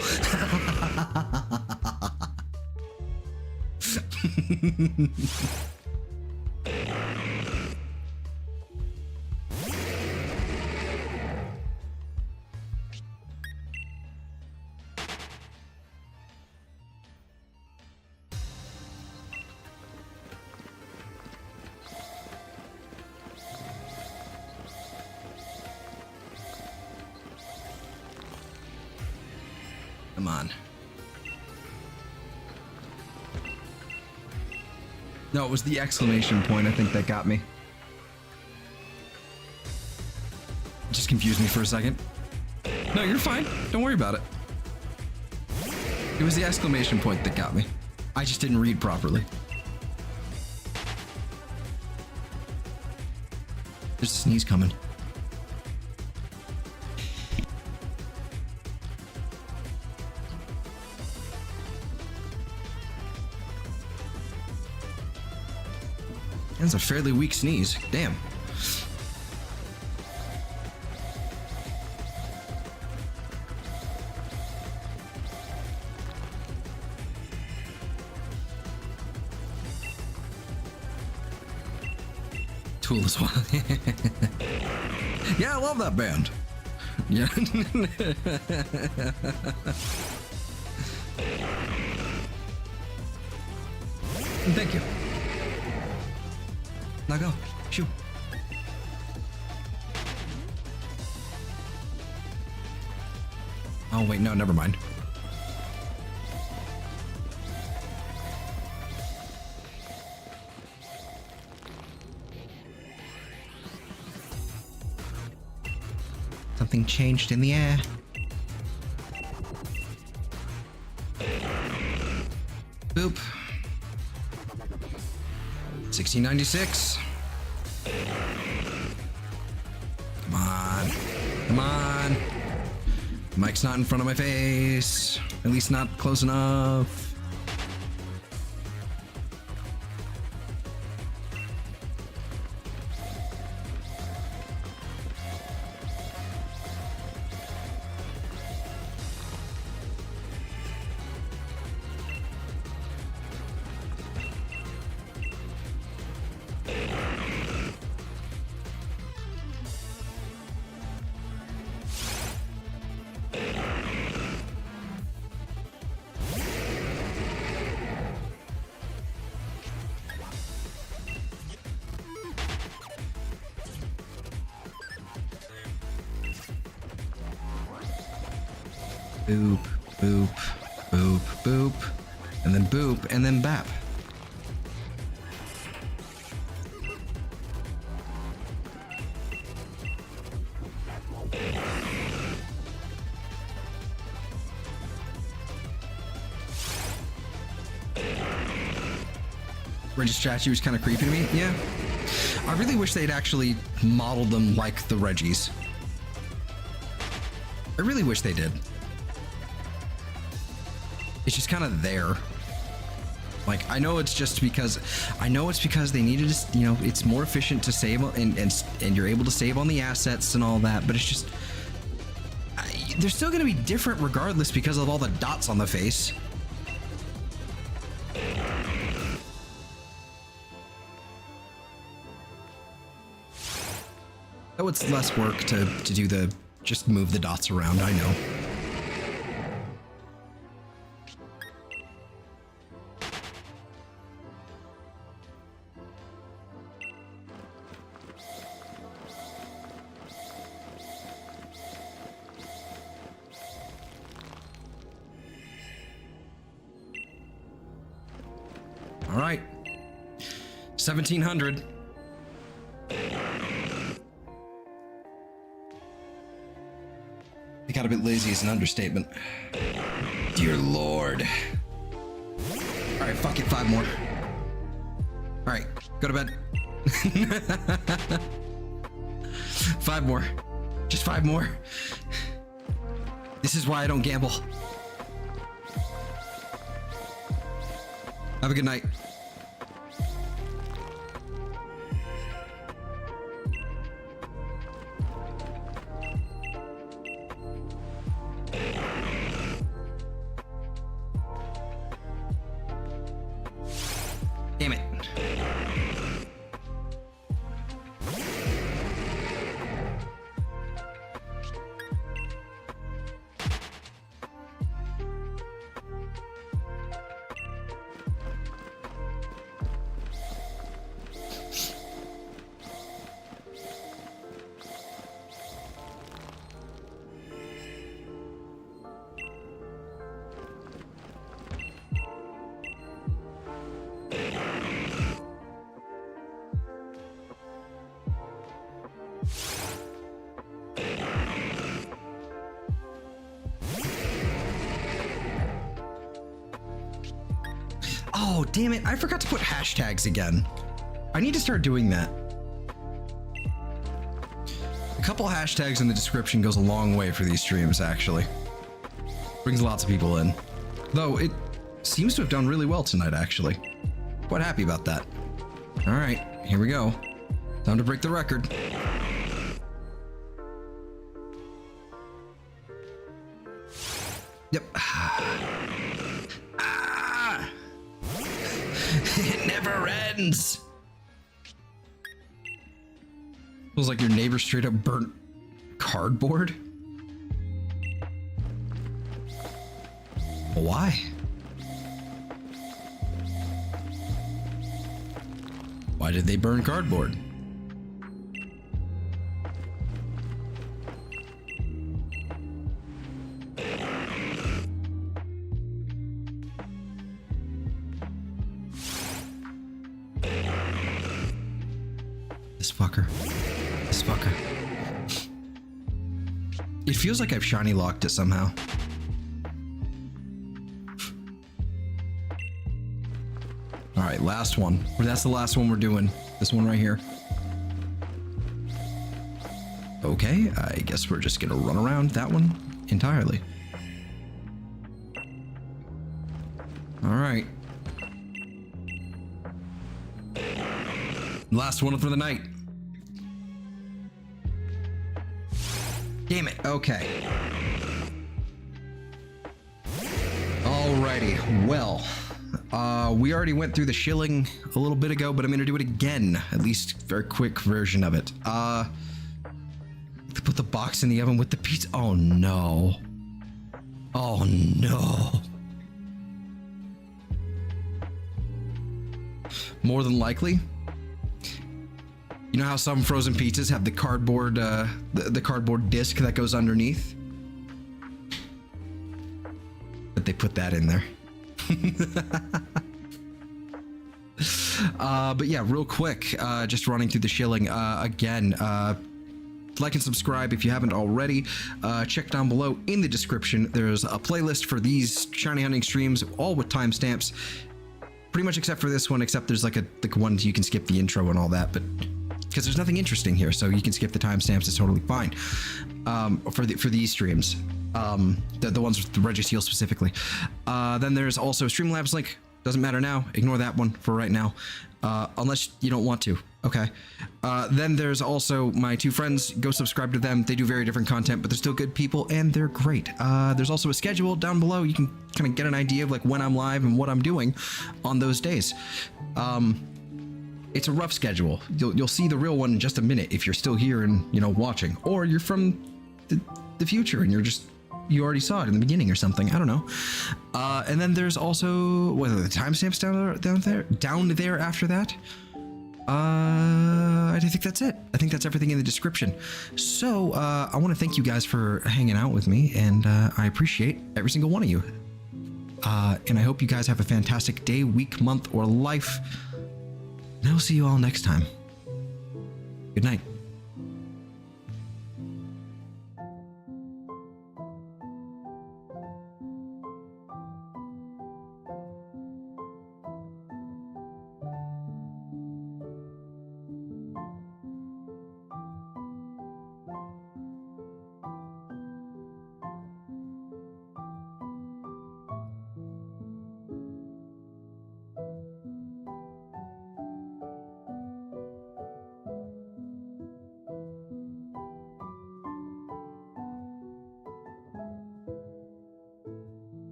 Come on. No, it was the exclamation point, I think, that got me. It just confused me for a second. No, you're fine. Don't worry about it. It was the exclamation point that got me. I just didn't read properly. There's a sneeze coming. That's a fairly weak sneeze. Damn. Tool as well. Yeah, I love that band. Yeah. Thank you. Now go. Shoot. Oh, wait, no, never mind. Something changed in the air. Boop. 1696. Come on. Come on. The mic's not in front of my face. At least not close enough. Boop, boop, boop, boop, and then boop, and then bap. Registeel was kind of creepy to me. Yeah. I really wish they'd actually modeled them like the Reggies. I really wish they did. It's just kind of there. Like, I know it's just because they needed to, you know, it's more efficient to save and you're able to save on the assets and all that, but it's just, they're still going to be different regardless because of all the dots on the face. Oh, it's less work to do the, just move the dots around, I know. All right, 1700. I got a bit lazy is an understatement. Dear Lord. All right, fuck it, 5 more. All right, go to bed. 5 more, just 5 more. This is why I don't gamble. Have a good night. Damn it. Oh, damn it. I forgot to put hashtags again. I need to start doing that. A couple hashtags in the description goes a long way for these streams, actually. Brings lots of people in. Though it seems to have done really well tonight, actually. Quite happy about that. All right, here we go. Time to break the record. Yep. It never ends. Feels like your neighbor straight up burnt cardboard. Why? Why did they burn cardboard? This fucker. This fucker. It feels like I've shiny locked it somehow. All right, last one. That's the last one we're doing. This one right here. Okay, I guess we're just gonna run around that one entirely. All right. Last one for the night. Damn it. Okay. Alrighty. Well, we already went through the shilling a little bit ago, but I'm gonna do it again. At least a very quick version of it. Put the box in the oven with the pizza. Oh no. Oh no. More than likely. You know how some frozen pizzas have the cardboard, the cardboard disc that goes underneath? they put that in there. But yeah, real quick, just running through the shilling again. Like and subscribe if you haven't already. Check down below in the description. There's a playlist for these shiny hunting streams, all with timestamps. Pretty much except for this one, except there's like one you can skip the intro and all that, but because there's nothing interesting here, so you can skip the timestamps. It's totally fine. For these streams, the ones with the Registeel specifically. Then there's also Streamlabs link. Doesn't matter now. Ignore that one for right now, unless you don't want to. Okay. Then there's also my two friends. Go subscribe to them. They do very different content, but they're still good people and they're great. There's also a schedule down below. You can kind of get an idea of like when I'm live and what I'm doing on those days. It's a rough schedule. You'll see the real one in just a minute if you're still here and watching, or you're from the future and you already saw it in the beginning or something. I don't know. And then there's also what are the timestamps down there after that. I think that's it. I think that's everything in the description. So I want to thank you guys for hanging out with me, and I appreciate every single one of you. And I hope you guys have a fantastic day, week, month, or life. And I'll see you all next time. Good night.